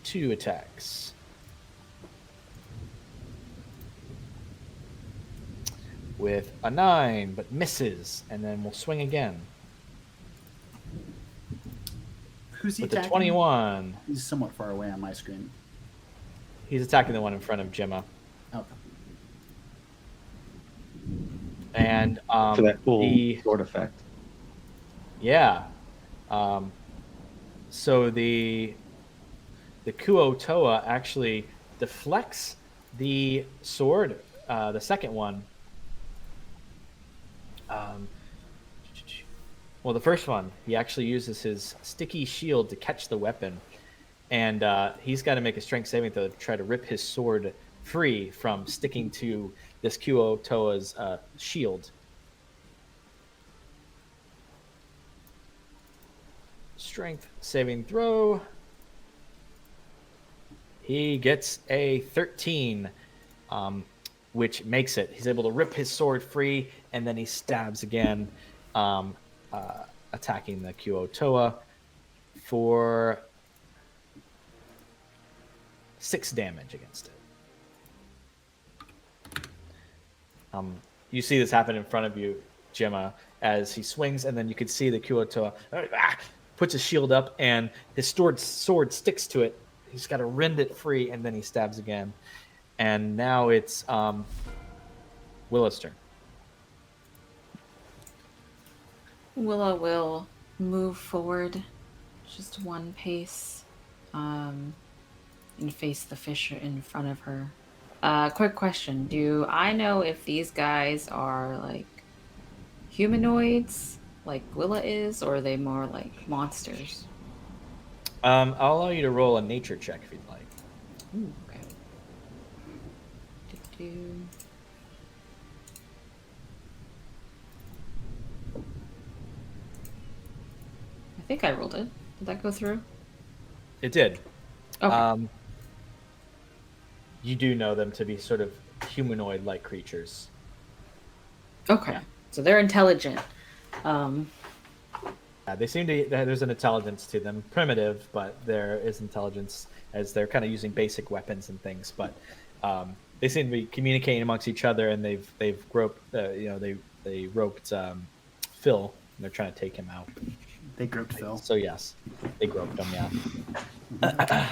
2 attacks. With a 9, but misses, and then we'll swing again. Who's he With a attacking? 21. He's somewhat far away on my screen. He's attacking the one in front of Gemma. Okay. And For that cool the sword effect. yeah, so the Kuotoa actually deflects the sword, the second one. Well, the first one, he actually uses his sticky shield to catch the weapon, and he's got to make a strength saving throw to try to rip his sword free from sticking to this Kuotoa's shield. Strength saving throw. He gets a 13, which makes it. He's able to rip his sword free, and then he stabs again, attacking the Kuotoa for 6 damage against it. You see this happen in front of you, Gemma, as he swings, and then you can see the Kuotoa puts his shield up, and his sword sticks to it. He's got to rend it free, and then he stabs again. And now it's Willow's turn. Willow will move forward just 1 pace and face the fish in front of her. Quick question. Do I know if these guys are like humanoids like Willa is, or are they more like monsters? I'll allow you to roll a nature check if you'd like. Ooh, okay. Do-do. I think I rolled it. Did that go through? It did. Okay. You do know them to be sort of humanoid-like creatures. Okay. So they're intelligent. They seem to. There's an intelligence to them, primitive, but there is intelligence as they're kind of using basic weapons and things. But they seem to be communicating amongst each other, and they've roped. They roped Phil, and they're trying to take him out. They groped Phil. So yes, they groped him. Yeah.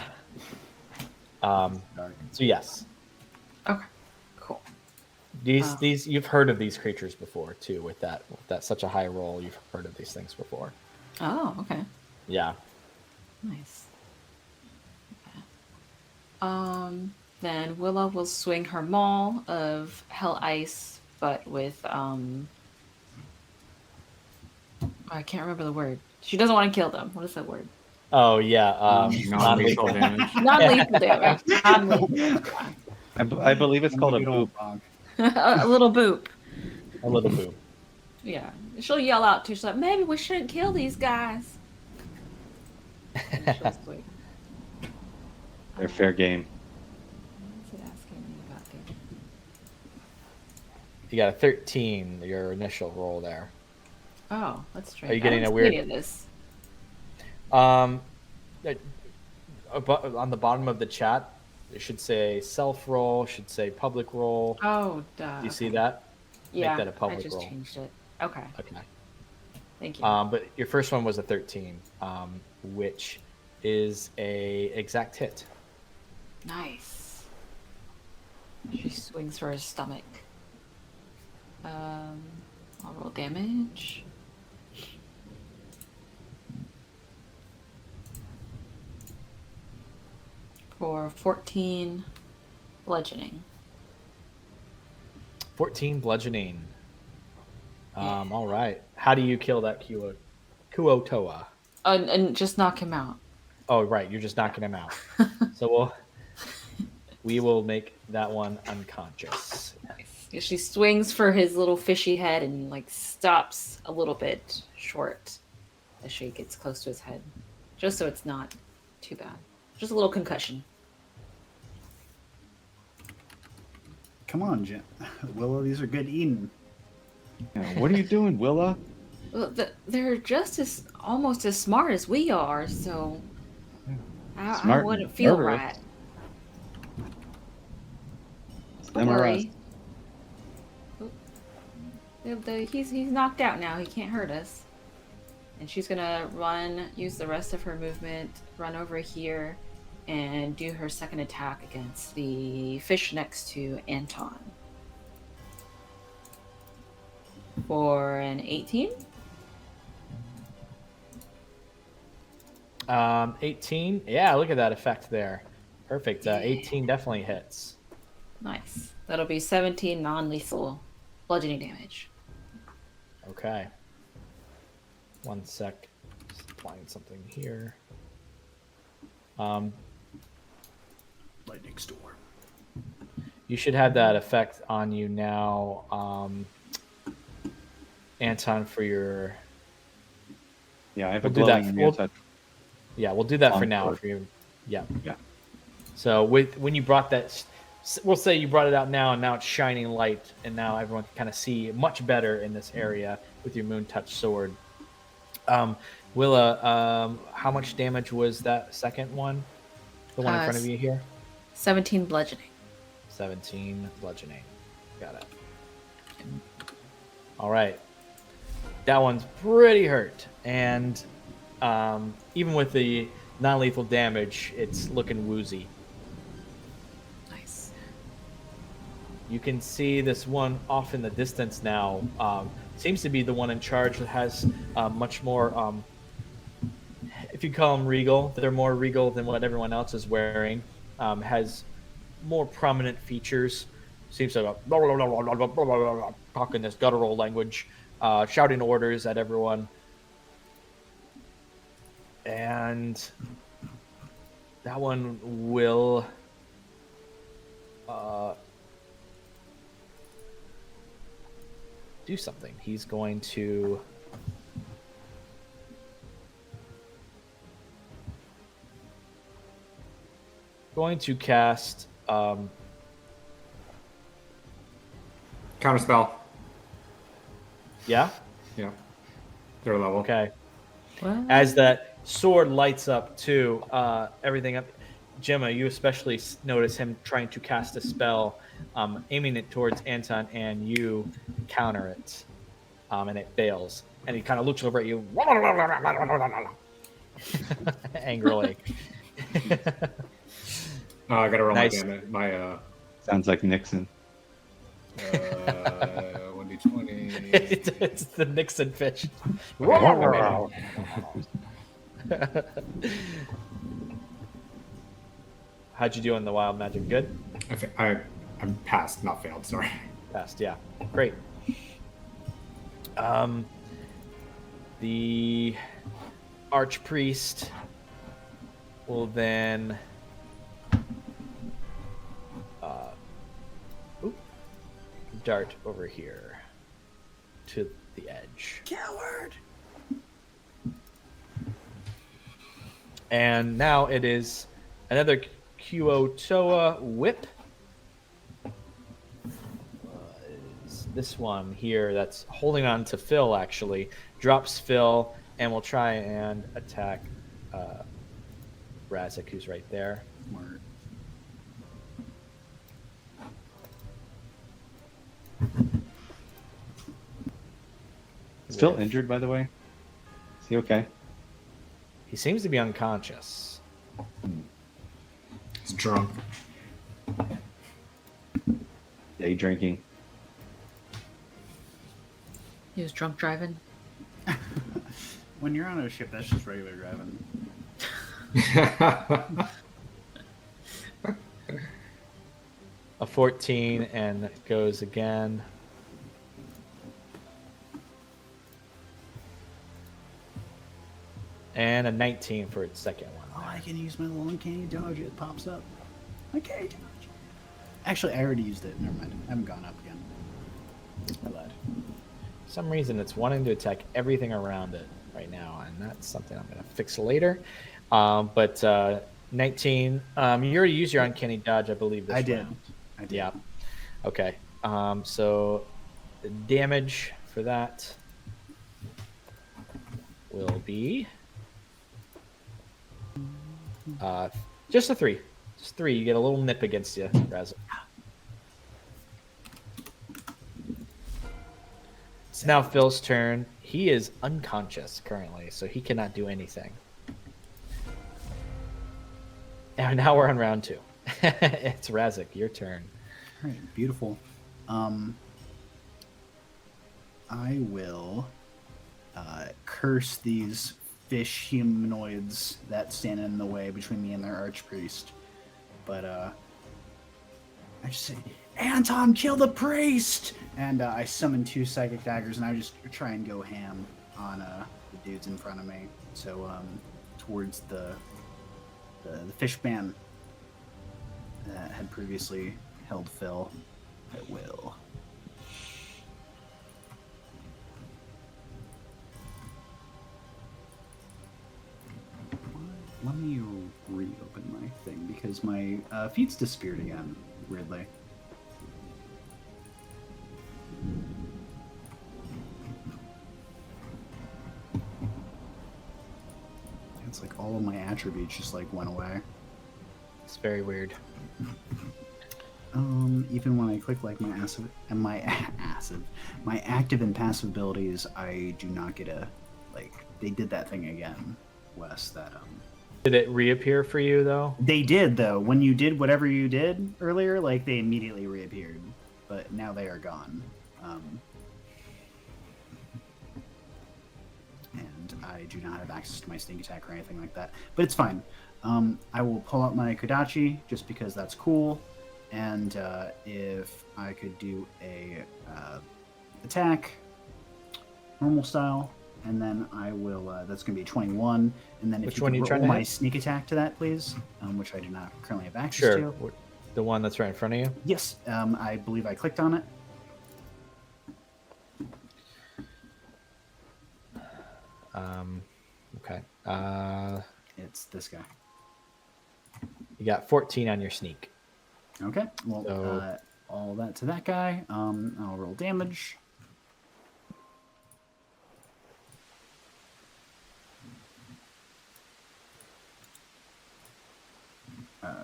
So yes, Okay. Cool. these you've heard of these creatures before too. With that such a high roll, you've heard of these things before. Oh, okay. Yeah. Nice. Okay. Then Willow will swing her maul of Hell Ice, but with I can't remember the word. She doesn't want to kill them. What is that word? Oh yeah. Non-lethal damage. Non-lethal damage. Non-lethal. I believe it's called a boop. A little boop. A little boo. Yeah. She'll yell out too. She's like, maybe we shouldn't kill these guys. And she'll swing. They're fair game. What's it asking me about there? You got a 13. Your initial roll there. Oh, that's strange. Are you getting I don't a see weird- any of this? On the bottom of the chat, it should say self roll. Should say public roll. Oh, duh. Do you see okay. that? Yeah, that a public I just roll. changed it. Okay, Okay. thank you. But your first one was a 13, which is a exact hit. Nice. She swings for his stomach. I'll roll damage. for 14 bludgeoning. 14 bludgeoning. All right. How do you kill that Kuotoa? And just knock him out. Oh, right. You're just knocking him out. So we will make that one unconscious. Nice. She swings for his little fishy head and like stops a little bit short as she gets close to his head, just so it's not too bad. Just a little concussion. Come on, Jim. Willow, these are good eating. Yeah, what are you doing, Willa? Well, they're just almost as smart as we are, so I Smart wouldn't and feel murderous. right. Don't Them or us. worry. He's knocked out now. He can't hurt us. And she's gonna use the rest of her movement, run over here, and do her second attack against the fish next to Anton. For an 18? 18. Yeah, look at that effect there. Perfect. 18 definitely hits. Nice. That'll be 17 non-lethal bludgeoning damage. Okay. One sec. Just applying something here. Lightning storm. You should have that effect on you now, Anton, for your... Yeah, I have We'll a do that. glowing immune touch. Yeah, we'll do that for On now. board. For you. Yeah. Yeah. So when you brought that, we'll say you brought it out now, and now it's shining light, and now everyone can kind of see much better in this area with your moon touch sword. Willa, how much damage was that second one? The one in front of you here? 17 bludgeoning. 17 bludgeoning. Got it. All right. That one's pretty hurt, and even with the non-lethal damage, it's looking woozy. Nice. You can see this one off in the distance now. Seems to be the one in charge that has much more, if you call them regal, they're more regal than what everyone else is wearing. Has more prominent features. Seems to talk in this guttural language, shouting orders at everyone. And that one will do something. He's going to cast Counterspell. yeah. Yeah. Third level. Okay. What? As that sword lights up too, everything up. Gemma, you especially notice him trying to cast a spell, aiming it towards Anton, and you counter it, and it fails. And he kind of looks over at you angrily. I gotta roll Nice. my Sounds like Nixon. 1d20. It's the Nixon fish. How'd you do in the wild magic? Good? I'm passed, not failed. Sorry. Passed, yeah. Great. The archpriest will then dart over here to the edge. Coward! And now it is another Kuotoa whip. This one here that's holding on to Phil actually drops Phil and will try and attack Razik, who's right there. Smart. Is Phil injured, by the way? Is he okay? He seems to be unconscious. He's drunk. Day drinking. He was drunk driving. When you're on a ship, that's just regular driving. A 14 and goes again. And a 19 for its second one. Oh, I can use my little uncanny dodge. It pops up. Uncanny dodge. Actually, I already used it. Never mind. I haven't gone up again. My bad. For some reason, it's wanting to attack everything around it right now, and that's something I'm going to fix later. But 19, you already used your uncanny dodge, I believe. This I did. round. I did. Yeah. Okay. So the damage for that will be just a 3. Just 3. You get a little nip against you, Raz. It's now Phil's turn. He is unconscious currently, so he cannot do anything. And now we're on round 2. It's Razik, your turn. All right, beautiful. I will curse these fish humanoids that stand in the way between me and their archpriest. But I just say, Anton, kill the priest! And I summon 2 psychic daggers, and I just try and go ham on the dudes in front of me. So towards the fish man that had previously held Phil, I will. Let me reopen my thing because my feet's disappeared again, weirdly. It's like all of my attributes just like went away. It's very weird. Even when I click like my active and passive abilities, I do not get a they did that thing again, Wes. That Did it reappear for you though? They did though. When you did whatever you did earlier, like they immediately reappeared, but now they are gone. And I do not have access to my sneak attack or anything like that, but it's fine. I will pull out my Kodachi just because that's cool, and if I could do a attack, normal style, and then I will. That's going to be 21, and then if Which you one could are you trying roll to my hit? sneak attack to that, please, which I do not currently have access Sure. to. The one that's right in front of you? Yes, I believe I clicked on it. Okay. It's this guy. You got 14 on your sneak. Okay, well, So- all that to that guy. I'll roll damage.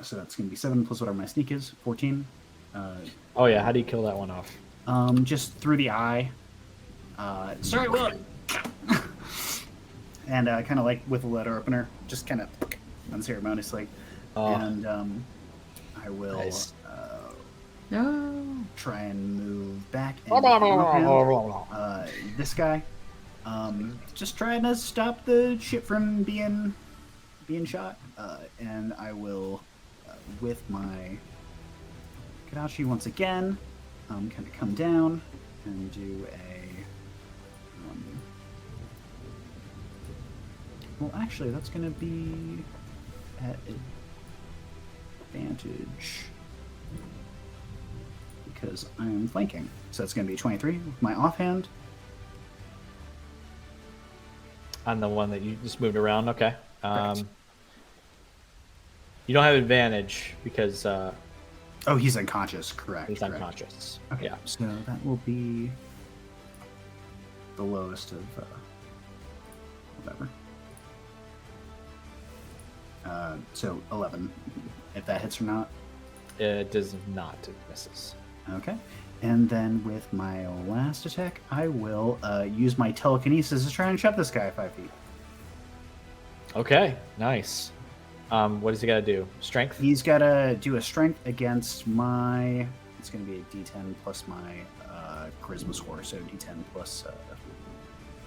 So that's going to be 7 plus whatever my sneak is, 14. Oh yeah, how do you kill that one off? Just through the eye. Sorry, Will. And kind of like with a letter opener, just kind of unceremoniously. Oh. And I will Nice. No. try and move back. And this guy, just trying to stop the shit from being shot. And I will, with my Kodachi once again, kind of come down and do a. Well, actually, that's going to be at advantage because I am flanking. So that's going to be 23 with my offhand. On the one that you just moved around, okay. Correct. You don't have advantage because Oh, he's unconscious. Correct. he's correct. unconscious. Okay, Yeah. so that will be the lowest of whatever. So 11, if that hits or not. It does not. It misses. Okay. And then with my last attack, I will use my telekinesis to try and shove this guy 5 feet. Okay, nice. What does he got to do? Strength? He's got to do a strength against my... It's going to be a d10 plus my charisma score, so d10 plus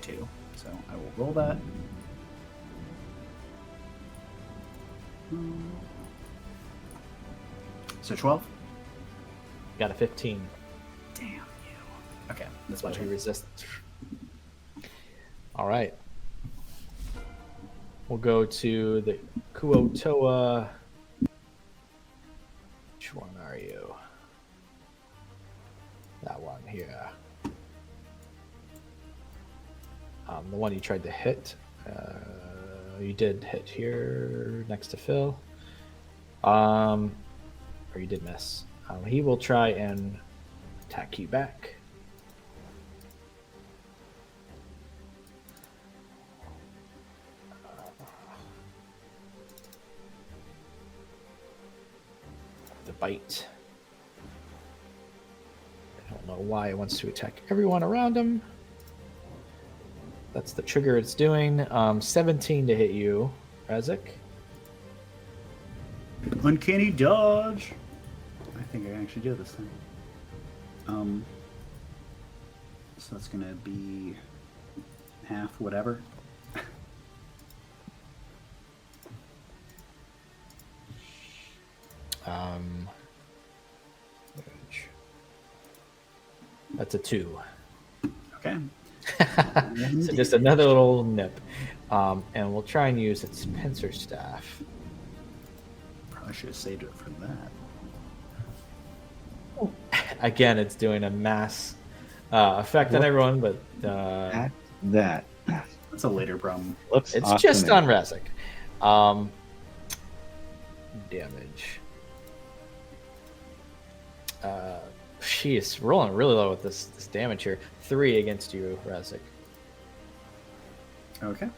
2. So I will roll that. So 12. Got a 15. Damn you. Okay, that's So my he turn. resists. All right. We'll go to the Kuotoa. Which one are you? That one here. The one you tried to hit. You did hit here next to Phil. Or you did miss. He will try and attack you back. The bite. I don't know why it wants to attack everyone around him. That's the trigger it's doing. 17 to hit you, Razik. Uncanny dodge. I think I can actually do this thing. So that's gonna be half whatever. That's a 2. Okay. So just another little nip. And we'll try and use its pincer staff. Probably should have saved it for that. Again, it's doing a mass effect on everyone, but That That's a later problem. looks it's awesome. just on Razik. Damage. She is rolling really low with this damage here. 3 against you, Razik. Okay.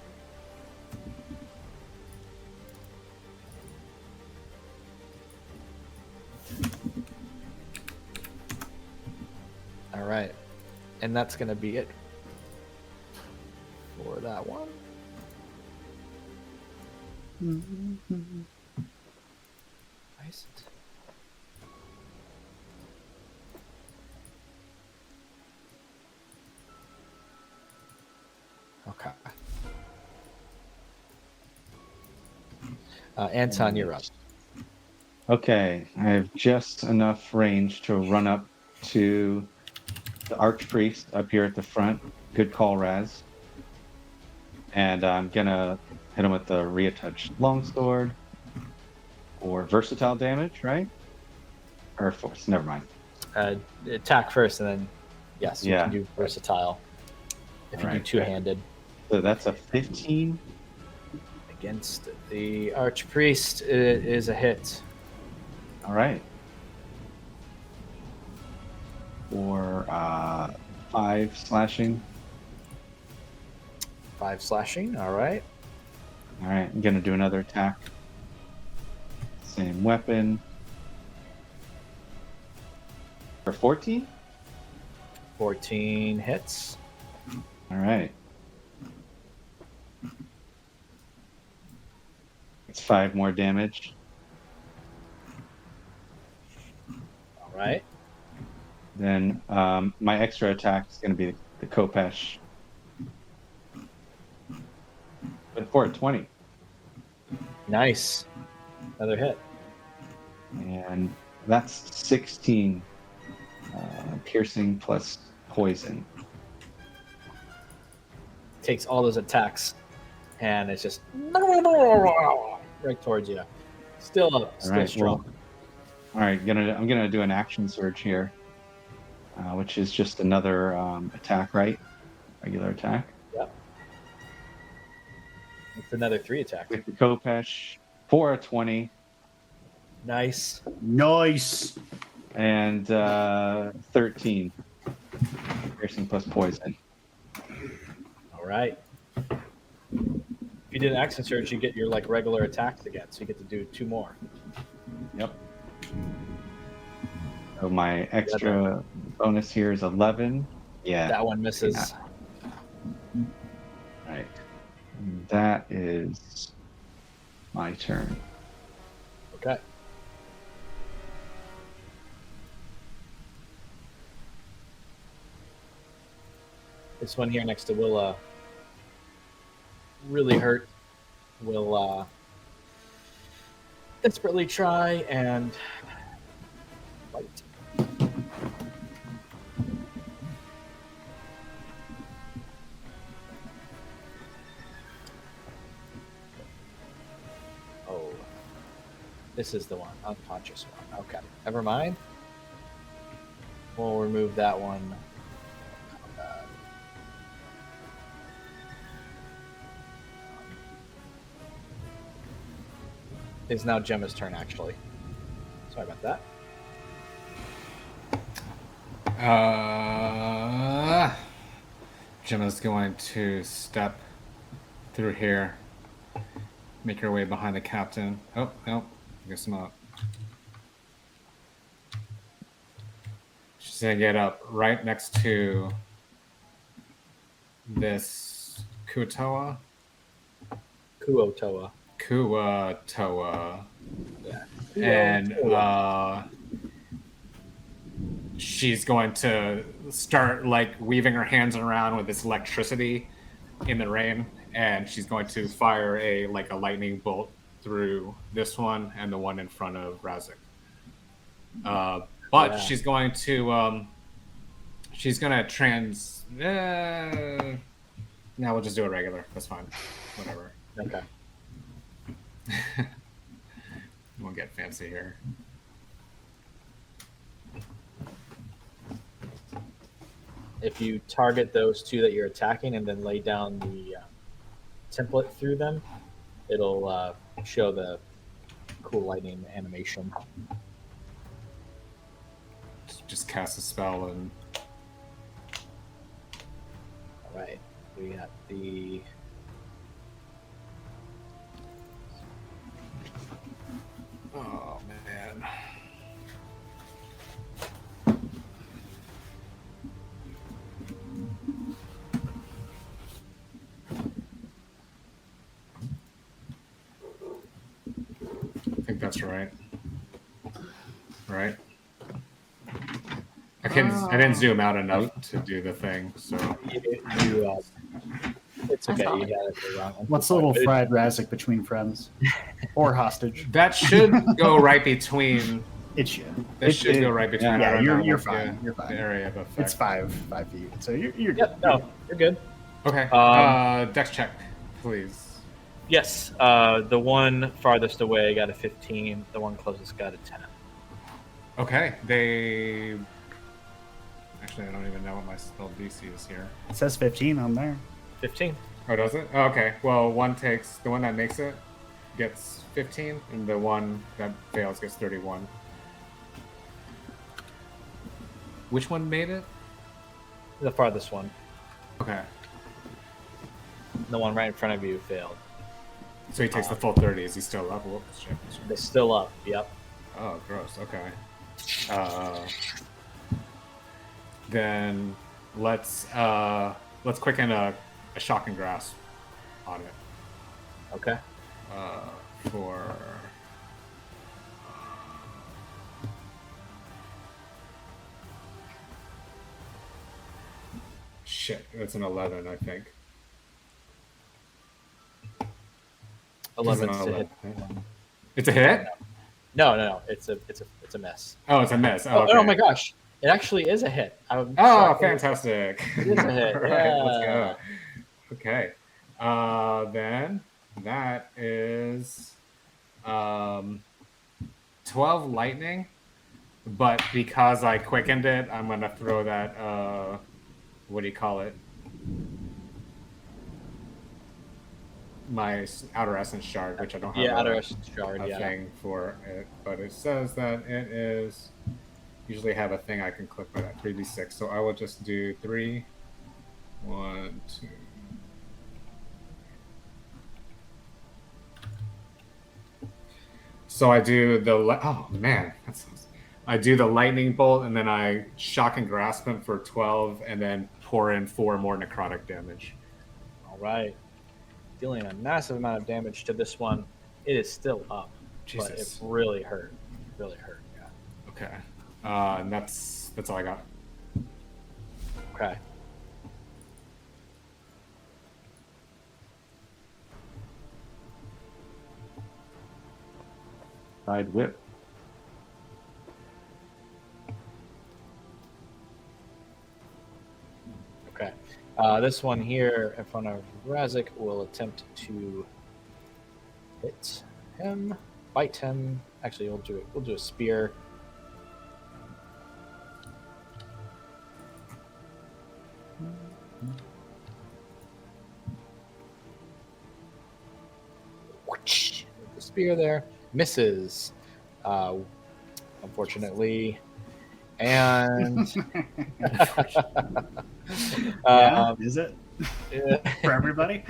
All right. And that's going to be it for that one. Nice. Okay. Anton, you're up. Okay, I have just enough range to run up to the Archpriest up here at the front. Good call, Raz. And I'm gonna hit him with the reattached longsword or versatile damage, right? Or force, never mind. Attack first, and then yes, you Yeah. can do versatile. If you Alright, do two-handed So that's a 15. against the Archpriest, it is a hit. All right. For 5 slashing. 5 slashing. All right. All right, I'm gonna do another attack. Same weapon. For 14. 14 hits. All right. It's 5 more damage. All right. Then my extra attack is going to be the Kopesh. But for a 20. Nice. Another hit. And that's 16 piercing plus poison. Takes all those attacks, and it's just right towards you. Still up. All Still right. strong. All right. I'm gonna do an action surge here, which is just another attack, right? Regular attack Yep. It's another 3 attack. with the Kopesh for a 20 Nice. Nice. and 13 piercing plus poison. All right. If you did an action surge, you get your like regular attacks again, so you get to do 2 more. Yep. So my extra bonus here is 11. Yeah. That one misses. Yeah. Right. That is my turn. Okay. This one here next to Willa really hurt. Will desperately try and bite. This is the one, unconscious one. Okay, never mind. We'll remove that one. It's now Gemma's turn, actually. Sorry about that. Gemma's going to step through here, make her way behind the captain. Oh, no, I guess not. She's gonna get up right next to this Kuatoa. Kuotoa. Yeah. And she's going to start like weaving her hands around with this electricity in the rain, and she's going to fire a lightning bolt through this one and the one in front of Razik. But she's going to now we'll just do it regular. That's fine. Whatever. Okay. We'll get fancy here. If you target those two that you're attacking and then lay down the template through them, it'll show the cool lightning animation. Just cast a spell and... All right. We got the... Oh, man. I think that's right. Right? I didn't zoom out enough to do the thing, so... It's okay. I You got it wrong. What's a little fried Razik between friends? Or hostage? That should go right between... It should. That should go right between... Yeah, I don't know you're what fine. You're fine. The area of effect. It's 5 feet, so you're good. Yep, no, you're good. Okay. Dex check, please. Yes, the one farthest away got a 15. The one closest got a 10. Okay, they... Actually, I don't even know what my spell DC is here. It says 15 on there. 15. Oh, does it? Oh, okay. Well, the one that makes it gets 15, and the one that fails gets 31. Which one made it? The farthest one. Okay. The one right in front of you failed. So he takes the full 30. Is he still up? Whoops, shit. They're still up. Yep. Oh, gross. Okay. Then let's quicken a shocking grasp on it. Okay. For shit, that's an 11, I think. 11 It's an to hit. 11. It's a hit? No. It's a miss. Oh, it's a miss. Oh, okay. oh my gosh! It actually is a hit. Oh, shocked. fantastic! It is a hit. All right, Yeah. let's go. Okay. Then that is 12 lightning, but because I quickened it, I'm gonna throw that what do you call it? My outer essence shard, which I don't have Outer essence shard. a thing for it, but it says that it is usually have a thing I can click by that 3d6. So I will just do 3, 1, 2. So I do the oh man, I do the lightning bolt, and then I shock and grasp him for 12, and then pour in 4 more necrotic damage. All right. Dealing a massive amount of damage to this one. It is still up, but it Jesus. really hurt. Really hurt. Yeah. Okay, and that's all I got. Okay. Side whip. Okay. This one here in front of Razik will attempt to hit him, bite him Actually, we'll do a spear. The spear there misses, unfortunately, and Yeah, is it yeah. for everybody?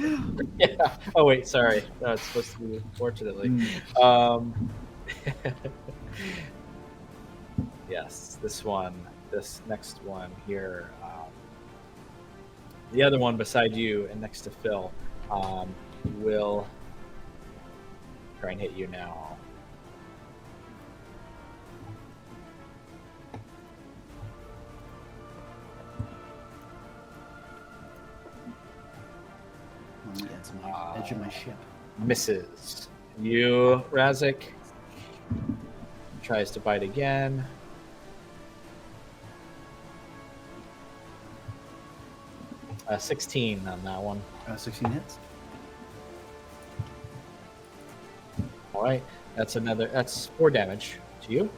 Yeah. Oh wait, sorry. No, it's supposed to be fortunately. Yes, this next one here. The other one beside you and next to Phil will try and hit you now. Let me get to my edge of my ship. Misses. You, Razik, tries to bite again. Uh, 16 on that one. 16 hits. All right, that's 4 damage to you.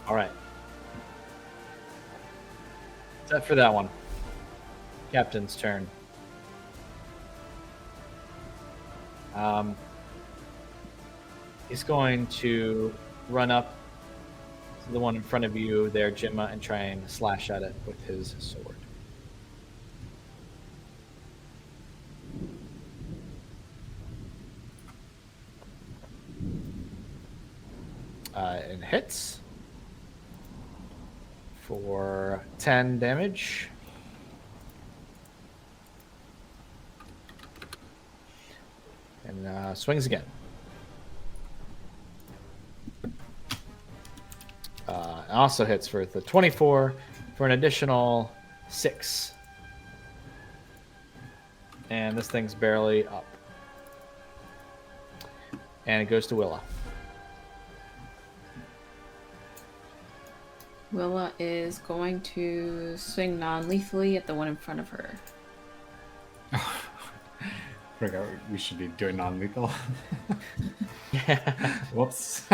All right. That's that for that one. Captain's turn. He's going to run up to the one in front of you there, Jimma, and try and slash at it with his sword. And hits for 10 damage. And swings again. Also hits for the 24 for an additional 6. And this thing's barely up. And it goes to Willa. Willa is going to swing non-lethally at the one in front of her. Forgot we should be doing non-lethal. Whoops.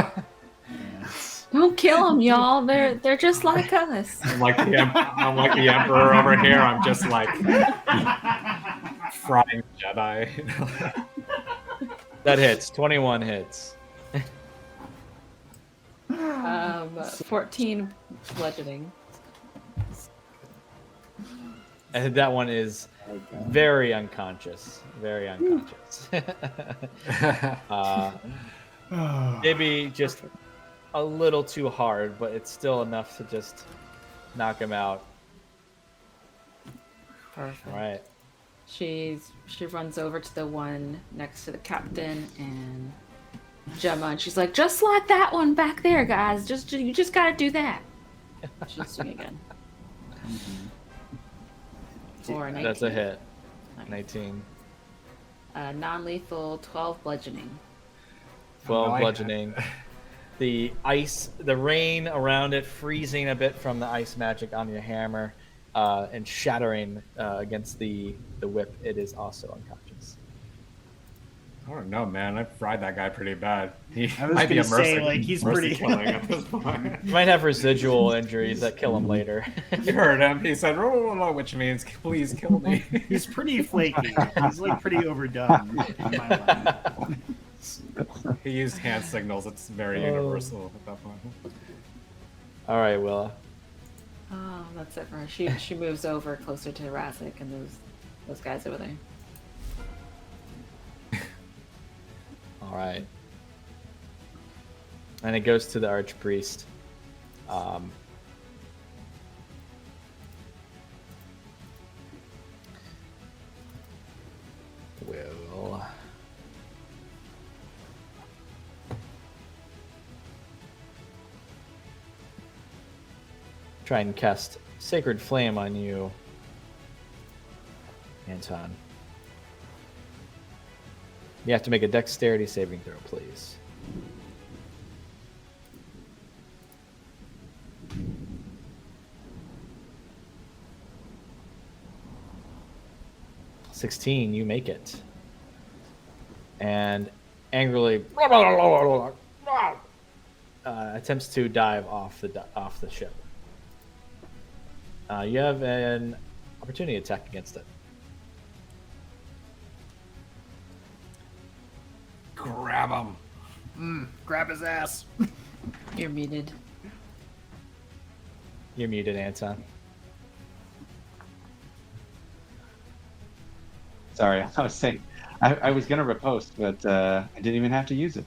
Don't kill them, y'all. They're just like us. I'm like the Emperor over here. I'm just like frying Jedi. That hits. 21 hits. 14 bludgeoning. And that one is very unconscious. Very unconscious. Maybe just a little too hard, but it's still enough to just knock him out. Perfect. All right. She runs over to the one next to the captain and Gemma, and she's like, just like that one back there, guys. You just gotta do that. She'll swing again. For an 18. That's a hit. Nice. 19. Non-lethal, 12 bludgeoning. 12 bludgeoning. The rain around it freezing a bit from the ice magic on your hammer, and shattering against the whip. It is also unconscious. I don't know, man. I fried that guy pretty bad. He I was might be gonna a mercy, say, like, he's mercy pretty- killing at this point. You might have residual injuries that kill him later. You heard him. He said, "Oh," which means, "Please kill me." He's pretty flaky. He's like pretty overdone in my mind. He used hand signals. It's very universal at that point. All right, Willa. Oh, that's it for her. She moves over closer to Razik and those guys over there. All right. And it goes to the archpriest. Will try and cast Sacred Flame on you, Anton. You have to make a dexterity saving throw, please. 16, you make it. And angrily attempts to dive off the ship. You have an opportunity attack against it. Grab him. Grab his ass. You're muted. You're muted, Anton. Sorry, I was saying I was gonna riposte, but I didn't even have to use it.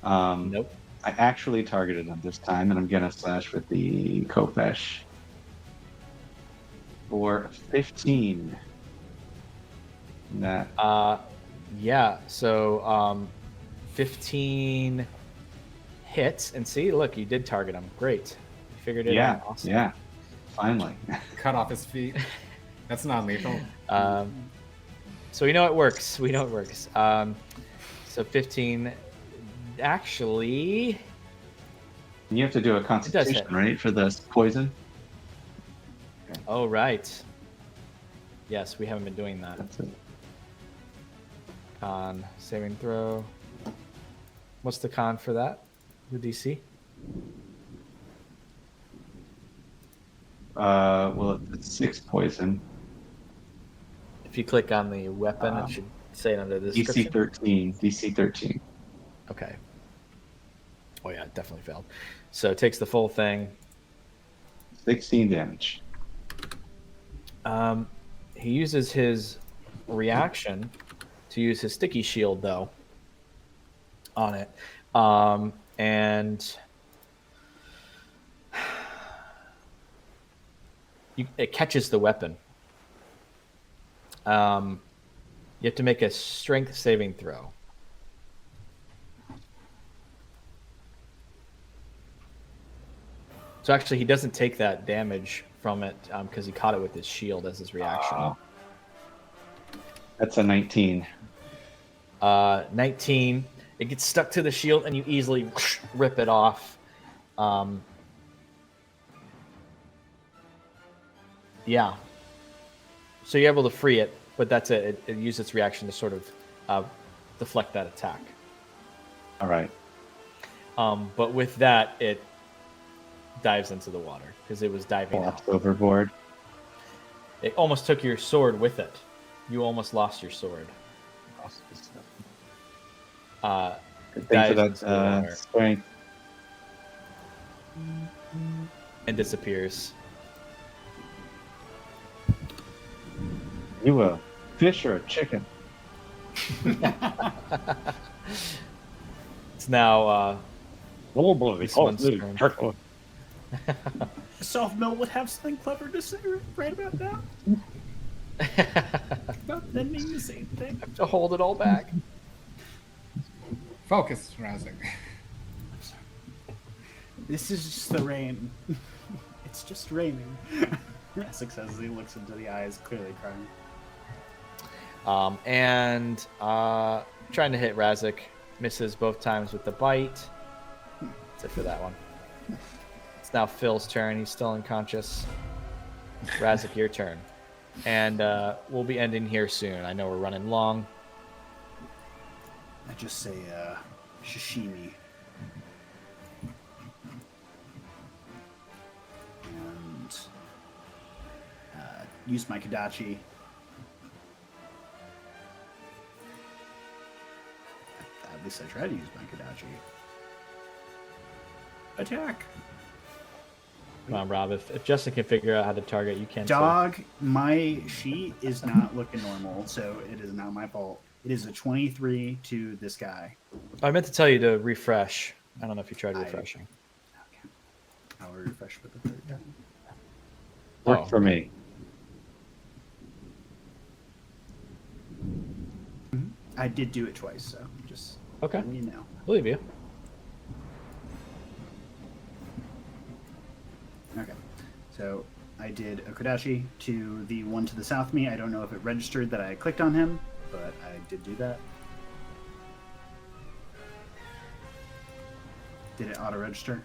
Nope. I actually targeted him this time, and I'm gonna slash with the Kopesh for 15. That Yeah, so 15 hits, and see, look, you did target him. Great. You figured it out. Awesome. yeah, finally. Cut off his feet. That's not lethal. So we know it works. So 15, actually, You have to do a hit. constitution, right, for the poison? oh, right. Yes, we haven't been doing that. That's it. Con saving throw. What's the con for that? The DC? Well, it's 6 poison. If you click on the weapon, it should say it under the description. DC 13. DC 13. Okay. Oh yeah, it definitely failed. So it takes the full thing. 16 damage. He uses his reaction to use his sticky shield, though, on it. And it catches the weapon. You have to make a strength saving throw. So actually, he doesn't take that damage from it because he caught it with his shield as his reaction. That's a 19. 19. It gets stuck to the shield, and you easily rip it off. Yeah. So you're able to free it, but that's it. It used its reaction to sort of deflect that attack. All right. But with that, it dives into the water because it was diving out. Flops overboard. It almost took your sword with it. You almost lost your sword. Good thing for Dives into the that water strength. and disappears. You a fish or a chicken? It's now this one's turn. Kirkwood. Soft Mill would have something clever to say right about that. About them being the same thing. To hold it all back. Focus, Razak. This is just the rain. It's just raining. Essex as he looks into the eyes, clearly crying. And trying to hit Razak, misses both times with the bite. That's it for that one. It's now Phil's turn. He's still unconscious. Razak, your turn. And we'll be ending here soon. I know we're running long. I just say sashimi. And use my Kadachi. At least I try to use my Kadachi. Attack! Come on, Rob. If Justin can figure out how to target, you can. Dog, my sheet is not looking normal, so it is not my fault. It is a 23 to this guy. I meant to tell you to refresh. I don't know if you tried refreshing. Okay. I'll refresh for the third time. Worked for me. I did do it twice, so just Okay. letting you know. Believe you. Okay. So I did a Kodashi to the one to the south of me. I don't know if it registered that I clicked on him, but I did do that. Did it auto-register?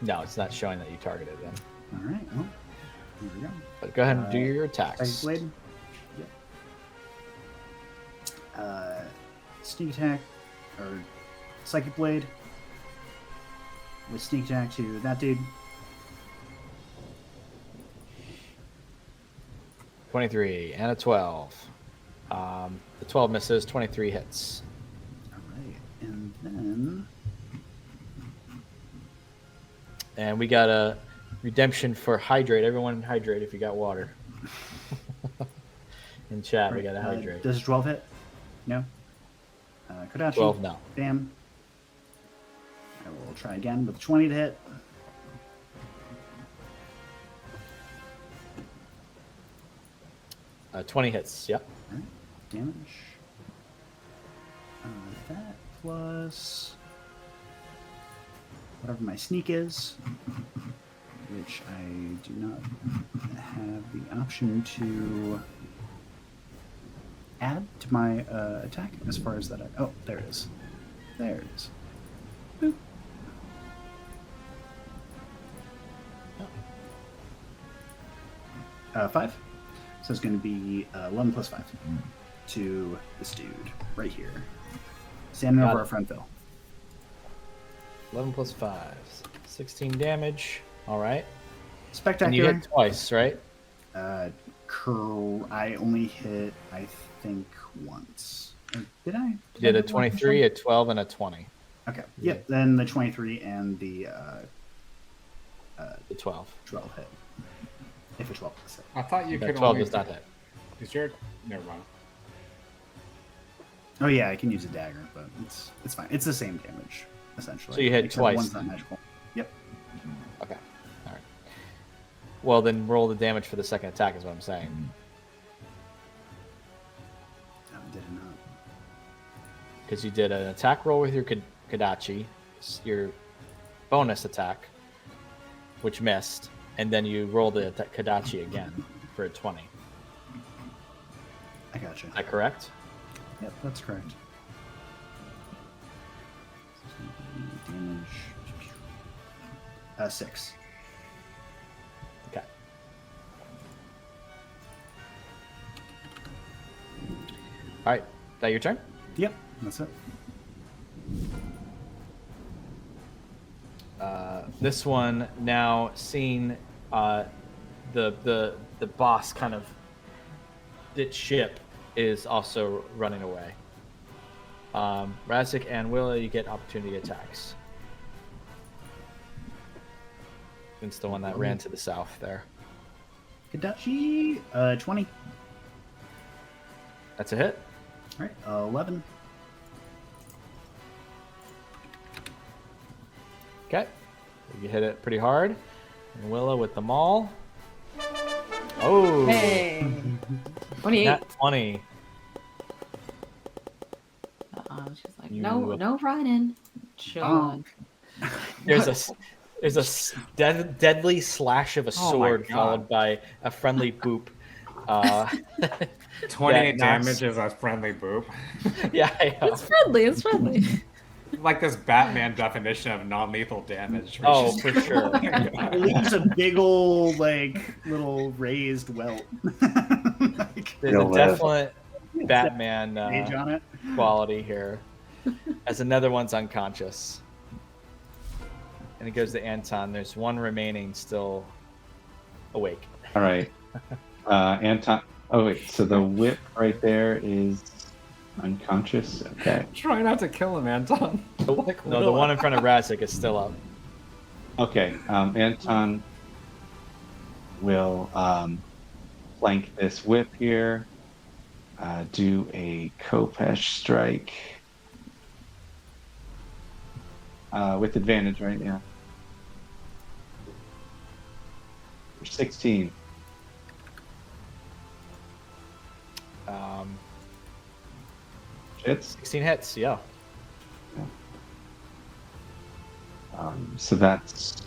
No, it's not showing that you targeted them. All right. Well, here we go. But go ahead and do your attacks. Psychic Blade. Yep. Sneak attack or psychic blade with sneak attack to that dude. 23 and a 12. The 12 misses, 23 hits. All right, and then And we got a redemption for hydrate. Everyone hydrate if you got water. In chat, we got to hydrate. Does 12 hit? No. Kodachi. 12, no. Bam. I will try again with 20 to hit. Uh, 20 hits, yep. All right, damage. That plus whatever my sneak is, which I do not have the option to add to my attack as far as that. Oh, there it is. There it is. Boop. 5. So it's going to be 11 plus 5 to this dude right here. Standing Got over it. our friend Phil. 11 plus 5. 16 damage. All right. And Spectacular. you hit twice, right? I only hit, I think, once. Or did I? You did a 23, a 12, and a 20. Okay. Yep. Then the 23 and the The 12. 12 hit. If a 12 is hit. I thought you The could 12 only. does not hit. Is your never mind. Oh yeah, I can use a dagger, but it's fine. It's the same damage essentially. So you hit except twice. One's not magical. Yep. Okay. All right. Well, then roll the damage for the second attack is what I'm saying. Oh, did it not? Because you did an attack roll with your Kodachi, your bonus attack, which missed, and then you rolled the Kodachi again for a 20. I gotcha. Is that correct? Yep, that's correct. Damage. 6. Okay. All right. That your turn? Yep, that's it. This one now seeing the boss kind of its ship is also running away. Razik and Willa, you get opportunity attacks. It's the one that ran to the south there. Kodachi, 20. That's a hit. All right, 11. Okay. You hit it pretty hard. And Willa with the maul. Oh, Hey. 28. nat 20. She's like, You- no running. Sean. There's a deadly slash of a Oh my sword God. followed by a friendly boop. 28 knocks- damage is a friendly boop. Yeah, I know. It's friendly. It's friendly. Like this Batman definition of non-lethal damage. which Oh, is- for sure. It leaves a big old, like, little raised welt. Like, There's You'll a live. definite Batman page on it. quality here. As another one's unconscious. And it goes to Anton. There's one remaining still awake. All right. Anton. Oh wait. So the whip right there is unconscious. Okay. Try not to kill him, Anton. Like, No, the one in front of Razik is still up. Okay. Anton will flank this whip here. Do a Kopesh strike. With advantage, right? Yeah. 16. Hits. 16 hits, yeah. So that's.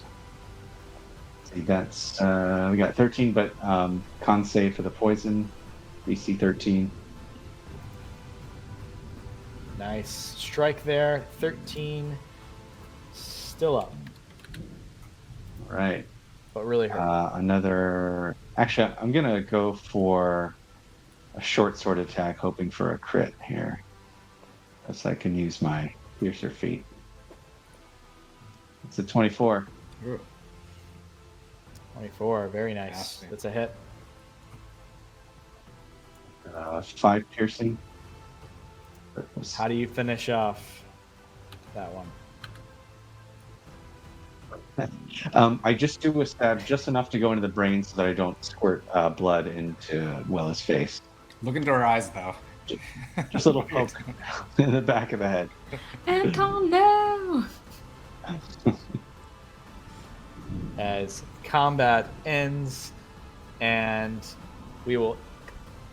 See, that's we got 13, but con save for the poison, DC 13. Nice strike there. 13. Still up, All right. but really hurt. Another. Actually, I'm gonna go for a short sword attack, hoping for a crit here. Because I can use my piercer feat. It's a 24. Ooh. 24, very nice. Nasty. That's a hit. 5 piercing. How do you finish off that one? I just do a stab just enough to go into the brain so that I don't squirt blood into Willa's face. Look into her eyes, though. Just a little poke in the back of the head. Anton, no! As combat ends, and we will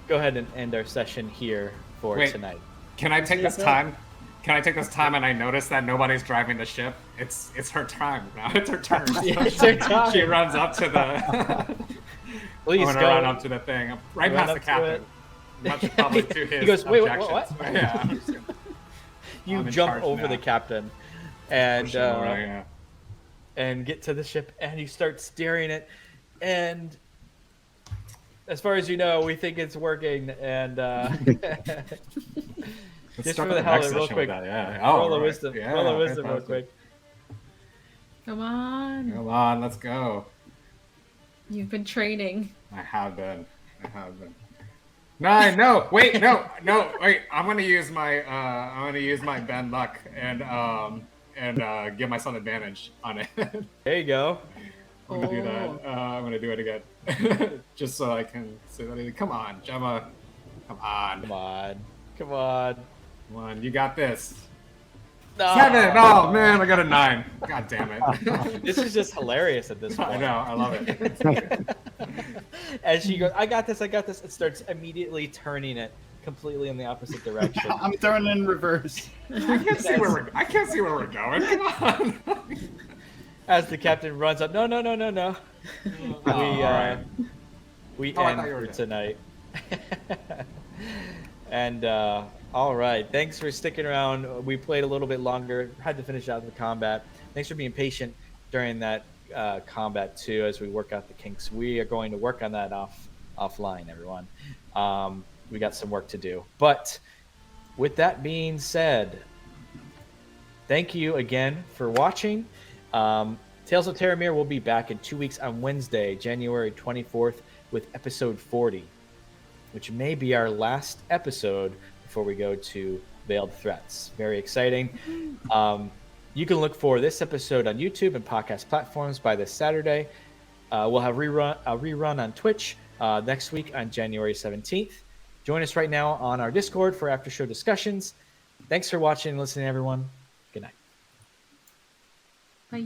go ahead and end our session here for Wait. tonight. Can I take this time? Can I take this time and I notice that nobody's driving the ship? It's her time now. It's her turn. Yeah, it's her time. She runs up to the. Please I'm gonna go. run up to the thing, right Run past the up to captain. it. Much probably to his He goes, "Wait, objections. what? Yeah. I'm just gonna- You I'm in jump charge over now. the captain, and push him over, yeah. and get to the ship, and you start steering it, and as far as you know, we think it's working, and Let's just start for the the hell next of it, real session quick, with that, yeah. Oh, roll a right. wisdom, Yeah, roll a wisdom real fantastic. quick. Come on. Come on, let's go. You've been training. I have been. 9. No, wait, no, wait. I'm gonna use my bend luck and give myself advantage on it. There you go. I'm gonna do Oh. that. I'm gonna do it again, just so I can say that. Come on, Gemma. Come on. Come on, come on. Come on. You got this. No. 7. Oh man, I got a 9. God damn it. This is just hilarious at this point. I know. I love it. As she goes, I got this, it starts immediately turning it completely in the opposite direction. I'm throwing it in reverse. I can't see where we're going. Come on. As the captain runs up, no. Alright. We Oh, I end thought you were for dead. tonight. And all right, thanks for sticking around. We played a little bit longer, had to finish out the combat. Thanks for being patient during that combat too, as we work out the kinks. We are going to work on that offline, everyone. We got some work to do. But with that being said, thank you again for watching. Tales of Terramir will be back in 2 weeks on Wednesday, January 24th, with episode 40, which may be our last episode before we go to Veiled Threats. Very exciting. You can look for this episode on YouTube and podcast platforms by this Saturday. We'll have a rerun on Twitch next week on January 17th. Join us right now on our Discord for after show discussions. Thanks for watching and listening, everyone. Good night. Bye.